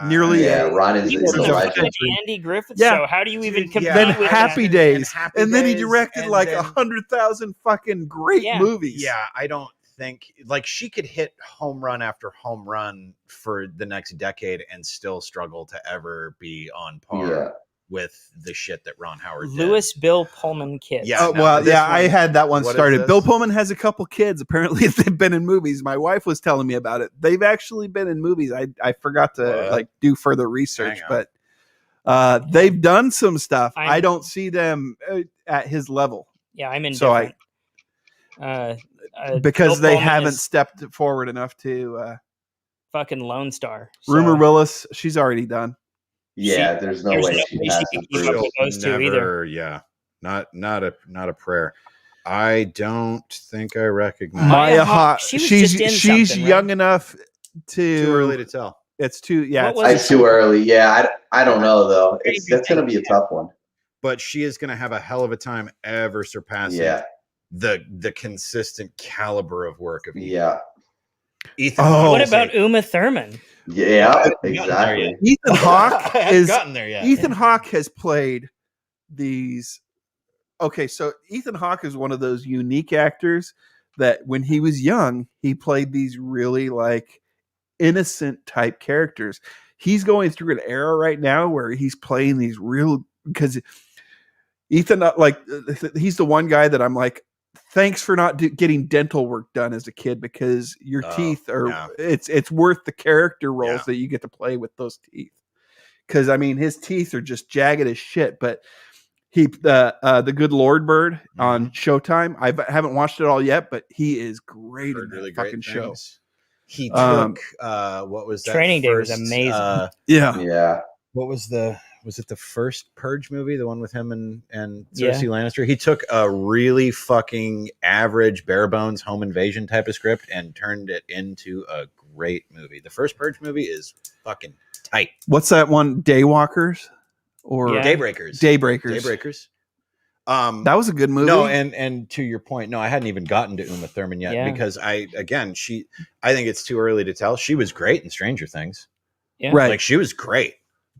[SPEAKER 1] Nearly
[SPEAKER 3] Ron is a legend.
[SPEAKER 2] Andy Griffith show. How do you even compete with
[SPEAKER 1] Happy Days? And then he directed like 100,000 fucking great movies.
[SPEAKER 4] Yeah, I don't think like she could hit home run after home run for the next decade and still struggle to ever be on par with the shit that Ron Howard did.
[SPEAKER 2] Louis Bill Pullman kids.
[SPEAKER 4] Yeah,
[SPEAKER 1] I had that one started. Bill Pullman has a couple kids. Apparently, they've been in movies. My wife was telling me about it. They've actually been in movies. I forgot to do further research, but they've done some stuff. I don't see them at his level.
[SPEAKER 2] Yeah, I'm in.
[SPEAKER 1] So because they haven't stepped forward enough to
[SPEAKER 2] fucking Lone Star.
[SPEAKER 1] Rumor Willis, she's already done.
[SPEAKER 3] Yeah, there's no way she can
[SPEAKER 2] keep up with those two either.
[SPEAKER 4] Yeah, not a prayer. I don't think I recognize
[SPEAKER 1] Maya Hawke. She's young enough to.
[SPEAKER 4] Too early to tell.
[SPEAKER 1] It's too. Yeah,
[SPEAKER 3] it's too early. Yeah, I don't know though. That's gonna be a tough one.
[SPEAKER 4] But she is gonna have a hell of a time ever surpassing the consistent caliber of work of Ethan. Ethan.
[SPEAKER 2] What about Uma Thurman?
[SPEAKER 3] Yeah, exactly.
[SPEAKER 1] Ethan Hawke is
[SPEAKER 4] gotten there yet.
[SPEAKER 1] Ethan Hawke has played these. Okay, so Ethan Hawke is one of those unique actors that when he was young, he played these really like innocent type characters. He's going through an era right now where he's playing these real because Ethan he's the one guy that I'm like, thanks for not getting dental work done as a kid because your teeth are it's worth the character roles that you get to play with those teeth. Because I mean his teeth are just jagged as shit. But the Good Lord Bird on Showtime, I haven't watched it all yet, but he is great in that really fucking show.
[SPEAKER 4] He took what was that?
[SPEAKER 2] Training Day was amazing.
[SPEAKER 1] Yeah.
[SPEAKER 4] What was the was it the first Purge movie, the one with him and
[SPEAKER 2] Yeah.
[SPEAKER 4] Cersei Lannister? He took a really fucking average, bare bones home invasion type of script and turned it into a great movie. The first Purge movie is fucking tight.
[SPEAKER 1] What's that one? Daywalkers or
[SPEAKER 2] Yeah.
[SPEAKER 4] Daybreakers.
[SPEAKER 1] Daybreakers. That was a good movie.
[SPEAKER 4] No, and to your point, no, I hadn't even gotten to Uma Thurman yet
[SPEAKER 2] Yeah.
[SPEAKER 4] because I think it's too early to tell. She was great in Stranger Things.
[SPEAKER 2] Yeah.
[SPEAKER 1] Right.
[SPEAKER 4] Like she was great.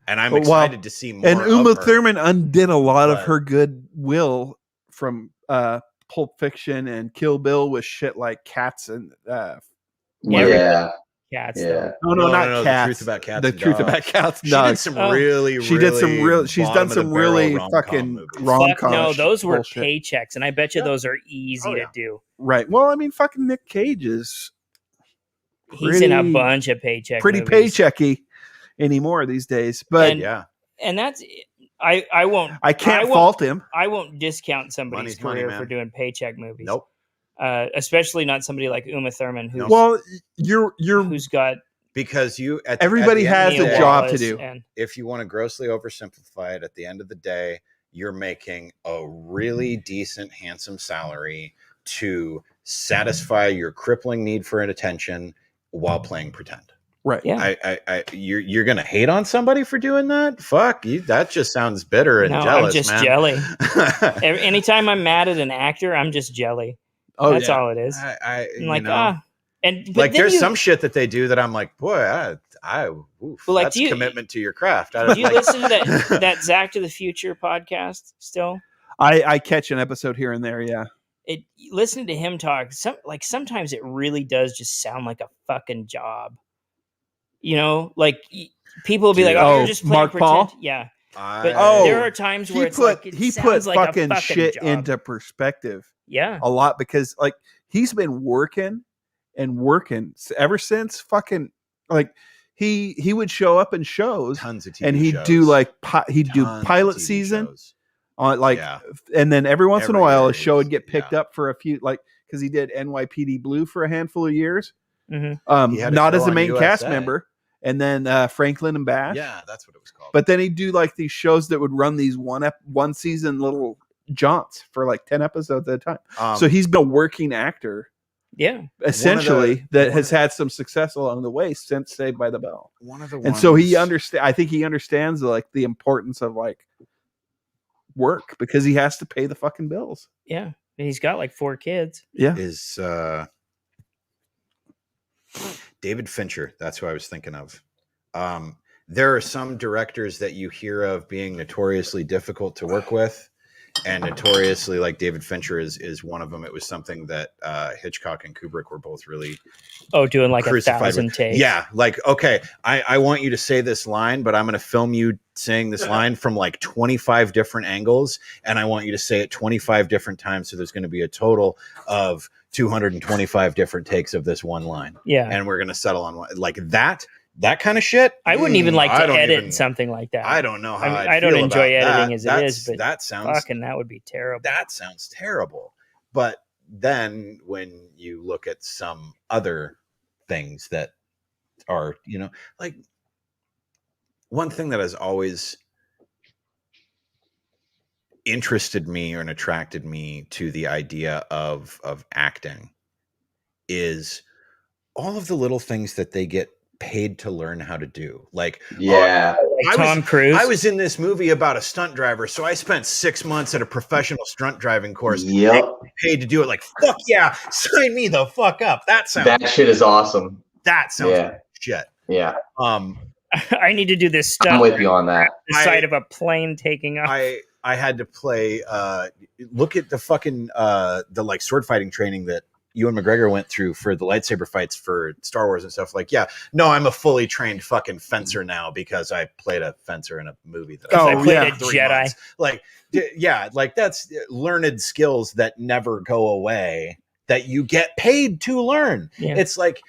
[SPEAKER 4] And I'm
[SPEAKER 1] Well,
[SPEAKER 4] excited to see more.
[SPEAKER 1] And Uma
[SPEAKER 4] of her.
[SPEAKER 1] Thurman undid a lot of
[SPEAKER 4] But-
[SPEAKER 1] her goodwill from Pulp Fiction and Kill Bill with shit like Cats and
[SPEAKER 2] Yeah. Cats.
[SPEAKER 3] Yeah.
[SPEAKER 1] no,
[SPEAKER 4] No,
[SPEAKER 1] not
[SPEAKER 4] no,
[SPEAKER 1] Cats.
[SPEAKER 4] The Truth About Cats.
[SPEAKER 1] The
[SPEAKER 4] and
[SPEAKER 1] Truth
[SPEAKER 4] Dogs.
[SPEAKER 1] About Cats.
[SPEAKER 4] She
[SPEAKER 1] Dogs.
[SPEAKER 4] did some
[SPEAKER 2] Oh.
[SPEAKER 4] really,
[SPEAKER 1] She did some real. She's done some
[SPEAKER 4] bottom-of-the-barrel
[SPEAKER 1] really
[SPEAKER 4] rom-com
[SPEAKER 1] fucking
[SPEAKER 4] movies.
[SPEAKER 1] rom
[SPEAKER 2] Fuck no,
[SPEAKER 1] com.
[SPEAKER 2] those were paychecks, and I bet you
[SPEAKER 4] Yeah.
[SPEAKER 2] those are easy
[SPEAKER 4] Oh, yeah.
[SPEAKER 2] to do.
[SPEAKER 1] Right. Well, I mean, fucking Nick Cage is
[SPEAKER 2] He's in a
[SPEAKER 1] Pretty-
[SPEAKER 2] bunch of paycheck
[SPEAKER 1] pretty
[SPEAKER 2] movies.
[SPEAKER 1] paychecky anymore these days. But
[SPEAKER 2] And-
[SPEAKER 4] Yeah.
[SPEAKER 2] And that's I won't
[SPEAKER 1] I can't
[SPEAKER 2] won't-
[SPEAKER 1] fault him.
[SPEAKER 2] I won't discount somebody's
[SPEAKER 4] Money's money,
[SPEAKER 2] career
[SPEAKER 4] man.
[SPEAKER 2] for doing paycheck movies.
[SPEAKER 4] Nope.
[SPEAKER 2] Especially not somebody like Uma Thurman who's
[SPEAKER 1] Well, you're
[SPEAKER 2] who's got
[SPEAKER 4] Because you at
[SPEAKER 1] Everybody
[SPEAKER 4] at the end
[SPEAKER 1] has
[SPEAKER 4] of
[SPEAKER 1] a
[SPEAKER 4] the day,
[SPEAKER 1] job to
[SPEAKER 2] Wallace
[SPEAKER 1] do.
[SPEAKER 2] and-
[SPEAKER 4] If you want to grossly oversimplify it, at the end of the day, you're making a really decent, handsome salary to satisfy your crippling need for attention while playing pretend.
[SPEAKER 1] right.
[SPEAKER 2] Yeah.
[SPEAKER 4] You're gonna hate on somebody for doing that? Fuck you! That just sounds bitter and
[SPEAKER 2] No,
[SPEAKER 4] jealous,
[SPEAKER 2] I'm just
[SPEAKER 4] man.
[SPEAKER 2] jelly. Anytime I'm mad at an actor, I'm just jelly.
[SPEAKER 1] Oh,
[SPEAKER 2] That's
[SPEAKER 1] yeah.
[SPEAKER 2] all it is.
[SPEAKER 4] I'm
[SPEAKER 2] I'm like, and but
[SPEAKER 4] like
[SPEAKER 2] then
[SPEAKER 4] there's
[SPEAKER 2] you,
[SPEAKER 4] some shit that they do that I'm like, boy, oof,
[SPEAKER 2] Well, like,
[SPEAKER 4] that's
[SPEAKER 2] do you-
[SPEAKER 4] commitment to your craft. I
[SPEAKER 2] do
[SPEAKER 4] don't
[SPEAKER 2] you
[SPEAKER 4] like,
[SPEAKER 2] listen to that Zach to the Future podcast still?
[SPEAKER 1] I catch an episode here and there. Yeah.
[SPEAKER 2] Listening to him talk, sometimes it really does just sound like a fucking job. You know, like people will be
[SPEAKER 4] Dude.
[SPEAKER 2] like, "Oh,
[SPEAKER 1] Oh,
[SPEAKER 2] you're just playing
[SPEAKER 1] Mark
[SPEAKER 2] pretend."
[SPEAKER 1] Paul?
[SPEAKER 2] Yeah,
[SPEAKER 4] I-
[SPEAKER 2] but
[SPEAKER 1] Oh,
[SPEAKER 2] there are times where it's like it
[SPEAKER 1] he
[SPEAKER 2] sounds
[SPEAKER 1] put
[SPEAKER 2] like a
[SPEAKER 1] fucking
[SPEAKER 2] fucking
[SPEAKER 1] shit
[SPEAKER 2] job.
[SPEAKER 1] into perspective
[SPEAKER 2] Yeah,
[SPEAKER 1] a lot because like he's been working ever since fucking like he would show up in shows
[SPEAKER 4] tons of TV
[SPEAKER 1] and he'd
[SPEAKER 4] shows.
[SPEAKER 1] do like he'd do
[SPEAKER 4] Tons of
[SPEAKER 1] pilot
[SPEAKER 4] TV
[SPEAKER 1] season
[SPEAKER 4] shows.
[SPEAKER 1] on like
[SPEAKER 4] Yeah.
[SPEAKER 1] and then every once in a
[SPEAKER 4] Every
[SPEAKER 1] while
[SPEAKER 4] year
[SPEAKER 1] a show
[SPEAKER 4] he's-
[SPEAKER 1] would get picked
[SPEAKER 4] yeah.
[SPEAKER 1] up for a few like because he did NYPD Blue for a handful of years.
[SPEAKER 2] hmm
[SPEAKER 4] He had a
[SPEAKER 1] Not
[SPEAKER 4] show
[SPEAKER 1] as a
[SPEAKER 4] on
[SPEAKER 1] main cast
[SPEAKER 4] USA.
[SPEAKER 1] member, and then Franklin and Bash.
[SPEAKER 4] Yeah, that's what it was called.
[SPEAKER 1] But then he'd do like these shows that would run these one season little jaunts for like 10 episodes at a time. So he's been a working actor
[SPEAKER 2] yeah.
[SPEAKER 1] essentially that
[SPEAKER 4] one
[SPEAKER 1] has
[SPEAKER 4] of-
[SPEAKER 1] had some success along the way since Saved by the Bell.
[SPEAKER 4] one of the
[SPEAKER 1] And so he
[SPEAKER 4] ones-
[SPEAKER 1] I think he understands like the importance of like work because he has to pay the fucking bills.
[SPEAKER 2] Yeah, and he's got like 4 kids.
[SPEAKER 1] Yeah.
[SPEAKER 4] is David Fincher. That's who I was thinking of. There are some directors that you hear of being notoriously difficult to work with, and notoriously, like David Fincher is one of them. It was something that Hitchcock and Kubrick were both really
[SPEAKER 2] Doing like
[SPEAKER 4] crucified
[SPEAKER 2] 1,000
[SPEAKER 4] with.
[SPEAKER 2] takes.
[SPEAKER 4] Yeah, like okay, I want you to say this line, but I'm going to film you saying this line from like 25 different angles, and I want you to say it 25 different times. So there's going to be a total of 225 different takes of this one line,
[SPEAKER 2] yeah.
[SPEAKER 4] and we're going to settle on one like that. That kind of shit.
[SPEAKER 2] I wouldn't even like
[SPEAKER 4] I
[SPEAKER 2] to
[SPEAKER 4] don't
[SPEAKER 2] edit
[SPEAKER 4] even-
[SPEAKER 2] something like that.
[SPEAKER 4] I don't know how.
[SPEAKER 2] I mean,
[SPEAKER 4] I'd
[SPEAKER 2] I don't
[SPEAKER 4] feel
[SPEAKER 2] enjoy
[SPEAKER 4] about
[SPEAKER 2] editing
[SPEAKER 4] that.
[SPEAKER 2] as it is, but
[SPEAKER 4] that sounds
[SPEAKER 2] Fucking, that would be terrible.
[SPEAKER 4] that sounds terrible. But then when you look at some other things that are, like one thing that has always interested me and attracted me to the idea of acting is all of the little things that they get paid to learn how to do. Like,
[SPEAKER 3] Yeah.
[SPEAKER 2] Like Tom Cruise.
[SPEAKER 4] I was in this movie about a stunt driver, so I spent 6 months at a professional stunt driving course.
[SPEAKER 3] Yep.
[SPEAKER 4] Paid to do it. Like, fuck yeah, sign me the fuck up. That sounds
[SPEAKER 3] That shit is awesome.
[SPEAKER 4] yeah.
[SPEAKER 3] Yeah.
[SPEAKER 4] Shit.
[SPEAKER 3] Yeah.
[SPEAKER 2] I need to do this
[SPEAKER 3] I'm
[SPEAKER 2] stuff.
[SPEAKER 3] with you on that.
[SPEAKER 2] The side of a plane taking off.
[SPEAKER 4] I had to play look at the fucking the like sword fighting training that Ewan McGregor went through for the lightsaber fights for Star Wars and stuff. Like, yeah, no, I'm a fully trained fucking fencer now because I played a fencer in a movie that
[SPEAKER 2] I
[SPEAKER 1] Oh,
[SPEAKER 2] played
[SPEAKER 1] yeah.
[SPEAKER 2] a
[SPEAKER 4] 3
[SPEAKER 2] Jedi.
[SPEAKER 4] months. Like, yeah, like that's learned skills that never go away that you get paid to learn.
[SPEAKER 2] Yeah.
[SPEAKER 4] It's like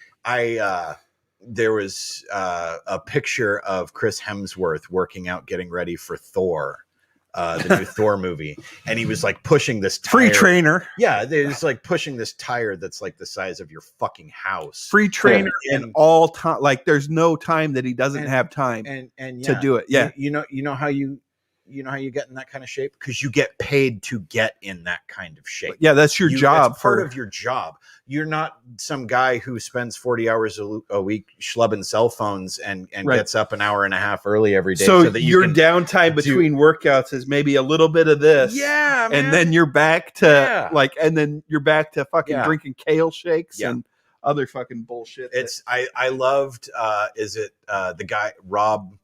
[SPEAKER 4] there was a picture of Chris Hemsworth working out, getting ready for Thor the new Thor movie, and he was like pushing this tire.
[SPEAKER 1] Free trainer.
[SPEAKER 4] Yeah, it's like pushing this tire that's like the size of your fucking house.
[SPEAKER 1] Free trainer in all time. Like there's no time that he doesn't have time to do it. Yeah,
[SPEAKER 4] you know how you get in that kind of shape, because you get paid to get in that kind of shape.
[SPEAKER 1] Yeah, that's your job.
[SPEAKER 4] That's part of your job. You're not some guy who spends 40 hours a week schlubbing cell phones and gets up an hour and a half early every day.
[SPEAKER 1] So that your downtime between workouts is maybe a little bit of this.
[SPEAKER 4] Yeah, man.
[SPEAKER 1] And then you're back to fucking drinking kale shakes and other fucking bullshit.
[SPEAKER 4] I loved the guy Rob,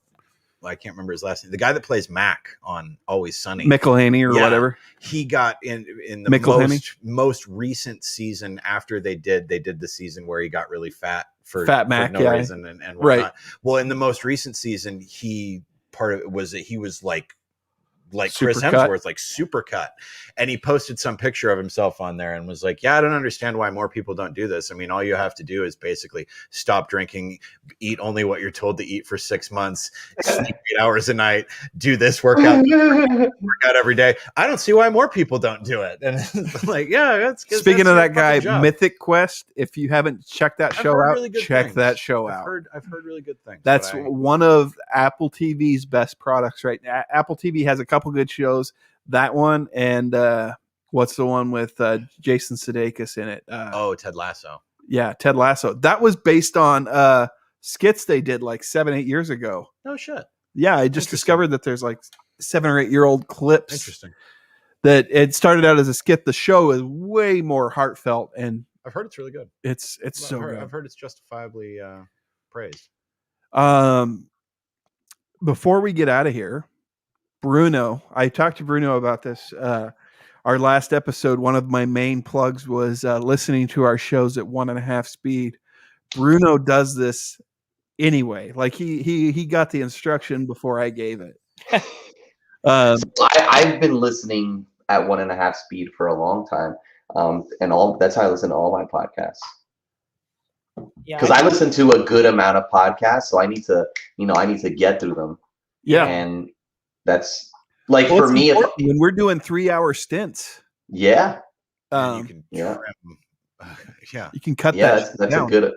[SPEAKER 4] I can't remember his last name. The guy that plays Mac on Always Sunny,
[SPEAKER 1] McElhaney or whatever.
[SPEAKER 4] He got in the most recent season after they did the season where he got really fat for
[SPEAKER 1] Mac,
[SPEAKER 4] no reason and whatnot. Right. Well, in the most recent season, part of it was that he was like Chris Hemsworth, like super cut. And he posted some picture of himself on there and was like, yeah, I don't understand why more people don't do this. I mean, all you have to do is basically stop drinking, eat only what you're told to eat for 6 months, sleep 8 hours a night, do this workout every day. I don't see why more people don't do it. And like, yeah, that's
[SPEAKER 1] speaking of that guy, job. Mythic Quest. If you haven't checked that show out,
[SPEAKER 4] really
[SPEAKER 1] check that show out.
[SPEAKER 4] I've heard really good things.
[SPEAKER 1] That's one of Apple TV's best products right now. Apple TV has a couple good shows. That one and what's the one with Jason Sudeikis in it?
[SPEAKER 4] Ted Lasso.
[SPEAKER 1] Yeah, Ted Lasso. That was based on skits they did like 7-8 years ago.
[SPEAKER 4] No shit.
[SPEAKER 1] Yeah, I just discovered that there's like 7 or 8 year old clips.
[SPEAKER 4] Interesting.
[SPEAKER 1] That it started out as a skit. The show is way more heartfelt, and
[SPEAKER 4] I've heard it's really good.
[SPEAKER 1] It's so good.
[SPEAKER 4] I've heard it's justifiably praised.
[SPEAKER 1] Before we get out of here, Bruno, I talked to Bruno about this. Our last episode, one of my main plugs was listening to our shows at 1.5 speed. Bruno does this anyway. Like he got the instruction before I gave it.
[SPEAKER 3] I've been listening at 1.5 speed for a long time, and that's how I listen to all my podcasts.
[SPEAKER 2] Yeah,
[SPEAKER 3] because I listen to a good amount of podcasts, so I need to get through them.
[SPEAKER 1] Yeah,
[SPEAKER 3] and that's like for me
[SPEAKER 1] when we're doing 3-hour stints.
[SPEAKER 3] Yeah,
[SPEAKER 4] you can
[SPEAKER 1] you can cut that.
[SPEAKER 3] Yeah, that's a good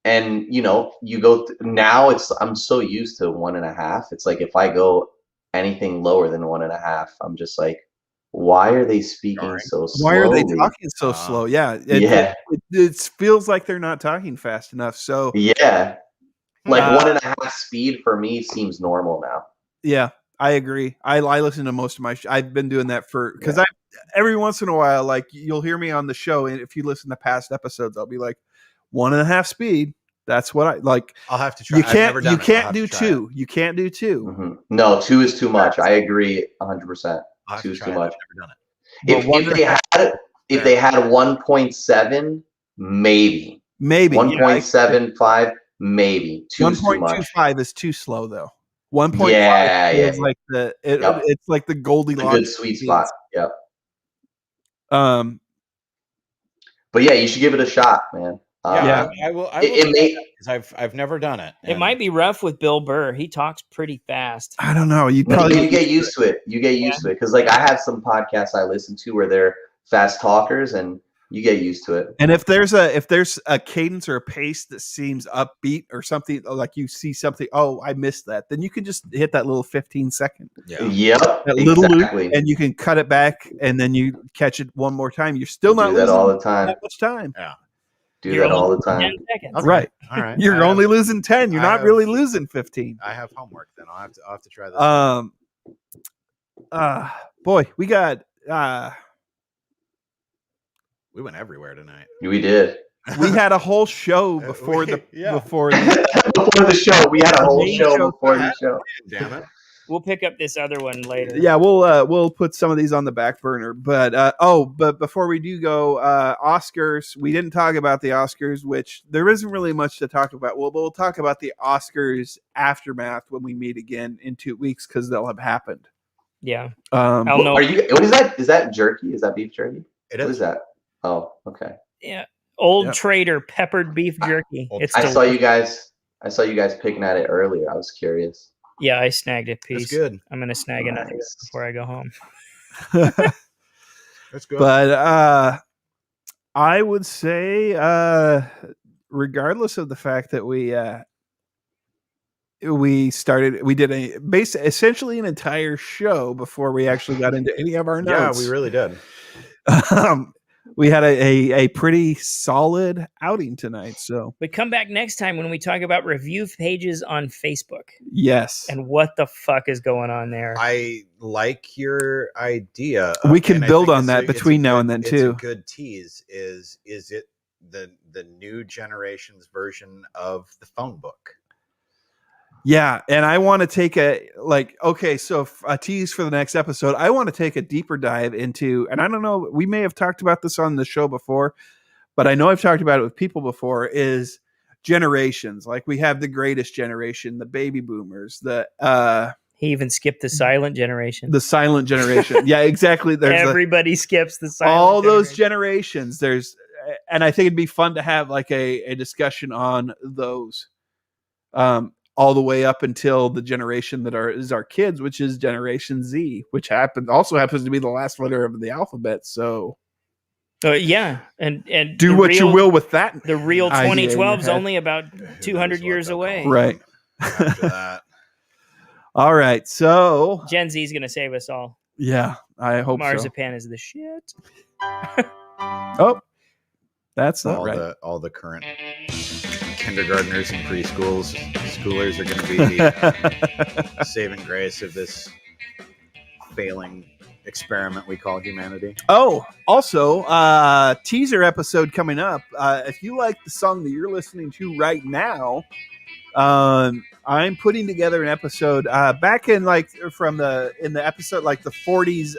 [SPEAKER 3] and you go now. I'm so used to 1.5. It's like if I go anything lower than 1.5, I'm just like, why are they speaking so slowly?
[SPEAKER 1] Why are they talking so slow? Yeah, it feels like they're not talking fast enough. So
[SPEAKER 3] yeah, like 1.5 speed for me seems normal now.
[SPEAKER 1] Yeah, I agree. I listen to most of my. I've been doing that because every once in a while, like you'll hear me on the show, and if you listen to past episodes, I'll be like 1.5 speed. That's what I like.
[SPEAKER 4] I'll have to try.
[SPEAKER 1] You can't do 2. You can't do 2.
[SPEAKER 3] Mm-hmm. No, 2 is too much. I agree 100%. 2 is too much.
[SPEAKER 4] I've never done
[SPEAKER 3] it. If they had 1.7, maybe 1.75, maybe 2 is too much.
[SPEAKER 1] 1.25 is too slow though. 1.5 is like it's like the Goldilocks,
[SPEAKER 3] good sweet spot. Yep.
[SPEAKER 1] But
[SPEAKER 3] yeah, you should give it a shot, man.
[SPEAKER 4] I will because I've never done it.
[SPEAKER 2] It might be rough with Bill Burr. He talks pretty fast.
[SPEAKER 1] I don't know. You
[SPEAKER 3] get used to it. You get used to it because like I have some podcasts I listen to where they're fast talkers, and you get used to it.
[SPEAKER 1] And if there's a cadence or a pace that seems upbeat or something, like you see something, I missed that, then you can just hit that little 15-second.
[SPEAKER 3] Yep.
[SPEAKER 1] That little loop, and you can cut it back, and then you catch it one more time. You're still not losing
[SPEAKER 3] all the time.
[SPEAKER 1] That much time.
[SPEAKER 4] Yeah.
[SPEAKER 3] Do that all the time.
[SPEAKER 2] 10 seconds.
[SPEAKER 1] Okay. Right.
[SPEAKER 4] All right.
[SPEAKER 1] You're only losing 10. You're not really losing 15.
[SPEAKER 4] I have homework then. I'll have to try this.
[SPEAKER 1] Boy, we got
[SPEAKER 3] We went everywhere tonight. We did.
[SPEAKER 1] We had a whole show before the
[SPEAKER 3] before the show. We had a whole show before the show.
[SPEAKER 4] Damn it.
[SPEAKER 2] We'll pick up this other one later.
[SPEAKER 1] Yeah, we'll put some of these on the back burner. But but before we do go, Oscars. We didn't talk about the Oscars, which there isn't really much to talk about. We'll talk about the Oscars aftermath when we meet again in 2 weeks because they'll have happened.
[SPEAKER 2] Yeah.
[SPEAKER 1] I'll
[SPEAKER 3] know. What is that? Is that jerky? Is that beef jerky?
[SPEAKER 4] It is.
[SPEAKER 3] What is that? Oh, okay.
[SPEAKER 2] Yeah. Old Trader peppered beef jerky.
[SPEAKER 3] I saw you guys picking at it earlier. I was curious.
[SPEAKER 2] Yeah, I snagged a piece.
[SPEAKER 4] That's good.
[SPEAKER 2] I'm gonna snag another
[SPEAKER 3] Nice.
[SPEAKER 2] before I go home.
[SPEAKER 4] That's good.
[SPEAKER 1] But I would say, regardless of the fact that we did essentially an entire show before we actually got into any of our notes.
[SPEAKER 4] Yeah, we really did.
[SPEAKER 1] We had a pretty solid outing tonight. So,
[SPEAKER 2] But come back next time when we talk about review pages on Facebook
[SPEAKER 1] yes,
[SPEAKER 2] and what the fuck is going on there.
[SPEAKER 4] I like your idea.
[SPEAKER 1] We can
[SPEAKER 4] and I
[SPEAKER 1] build
[SPEAKER 4] think
[SPEAKER 1] on that
[SPEAKER 4] it's
[SPEAKER 1] between now
[SPEAKER 4] good-
[SPEAKER 1] and then,
[SPEAKER 4] it's
[SPEAKER 1] too.
[SPEAKER 4] a good tease. Is it the new generation's version of the phone book?
[SPEAKER 1] yeah, and I want to take a tease for the next episode. I want to take a deeper dive into, and I don't know, we may have talked about this on the show before, but I know I've talked about it with people before, is generations. Like we have the greatest generation, the baby boomers,
[SPEAKER 2] He even skipped the silent generation.
[SPEAKER 1] the silent generation. Yeah, exactly.
[SPEAKER 2] Everybody skips the silent
[SPEAKER 1] all those
[SPEAKER 2] generation.
[SPEAKER 1] generations. And I think it'd be fun to have like a discussion on those. All the way up until the generation that is our kids, which is Generation Z, which also happens to be the last letter of the alphabet. So,
[SPEAKER 2] yeah, and
[SPEAKER 1] do what you will with that.
[SPEAKER 2] The real
[SPEAKER 1] idea in your
[SPEAKER 2] 2012 is
[SPEAKER 1] head.
[SPEAKER 2] only about 200 years away.
[SPEAKER 1] Right.
[SPEAKER 4] After that.
[SPEAKER 1] All right. So
[SPEAKER 2] Gen Z is going to save us all.
[SPEAKER 1] yeah, I hope so.
[SPEAKER 2] Marzipan is the shit.
[SPEAKER 1] Oh, that's not right.
[SPEAKER 4] All the current kindergartners and schoolers are going to be the saving grace of this failing experiment we call humanity.
[SPEAKER 1] Oh, also, teaser episode coming up. If you like the song that you're listening to right now, I'm putting together an episode back in in the episode like the 40s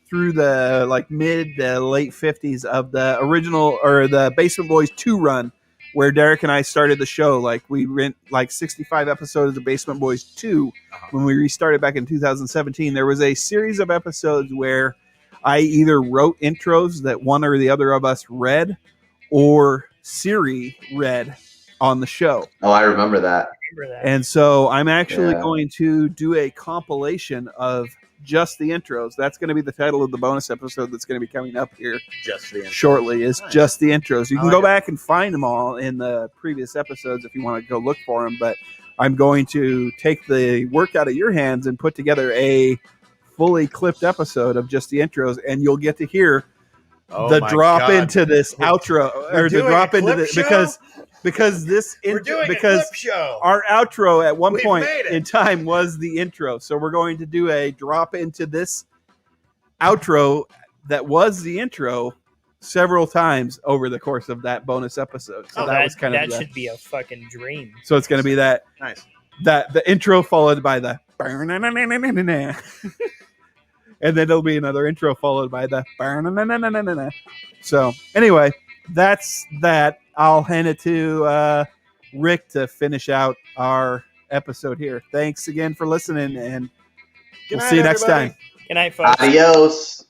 [SPEAKER 1] through the like mid to late 50s of the original or the Basement Boys 2 run, where Derek and I started the show. Like we went like 65 episodes of Basement Boys 2 when we restarted back in 2017. There was a series of episodes where I either wrote intros that one or the other of us read, or Siri read on the show.
[SPEAKER 3] Oh, I remember that.
[SPEAKER 1] And so I'm actually going to do a compilation of just the intros. That's going to be the title of the bonus episode that's going to be coming up here
[SPEAKER 4] Just the intros.
[SPEAKER 1] shortly, is
[SPEAKER 4] Nice.
[SPEAKER 1] Just the intros. You can
[SPEAKER 4] like
[SPEAKER 1] go
[SPEAKER 4] it.
[SPEAKER 1] back and find them all in the previous episodes if you want to go look for them. But I'm going to take the work out of your hands and put together a fully clipped episode of just the intros, and you'll get to hear the drop into this outro, or the drop into this because
[SPEAKER 4] clip show.
[SPEAKER 1] Our outro at one
[SPEAKER 4] We've
[SPEAKER 1] point
[SPEAKER 4] made it.
[SPEAKER 1] in time was the intro. So we're going to do a drop into this outro that was the intro several times over the course of that bonus episode. So that was kind of
[SPEAKER 2] should be a fucking dream.
[SPEAKER 1] So it's going to be that
[SPEAKER 4] Nice.
[SPEAKER 1] that the intro followed by the and then there'll be another intro followed by the So anyway, that's that. I'll hand it to Rick to finish out our episode here. Thanks again for listening, and we'll see you next time.
[SPEAKER 2] Good night, folks.
[SPEAKER 3] Adios.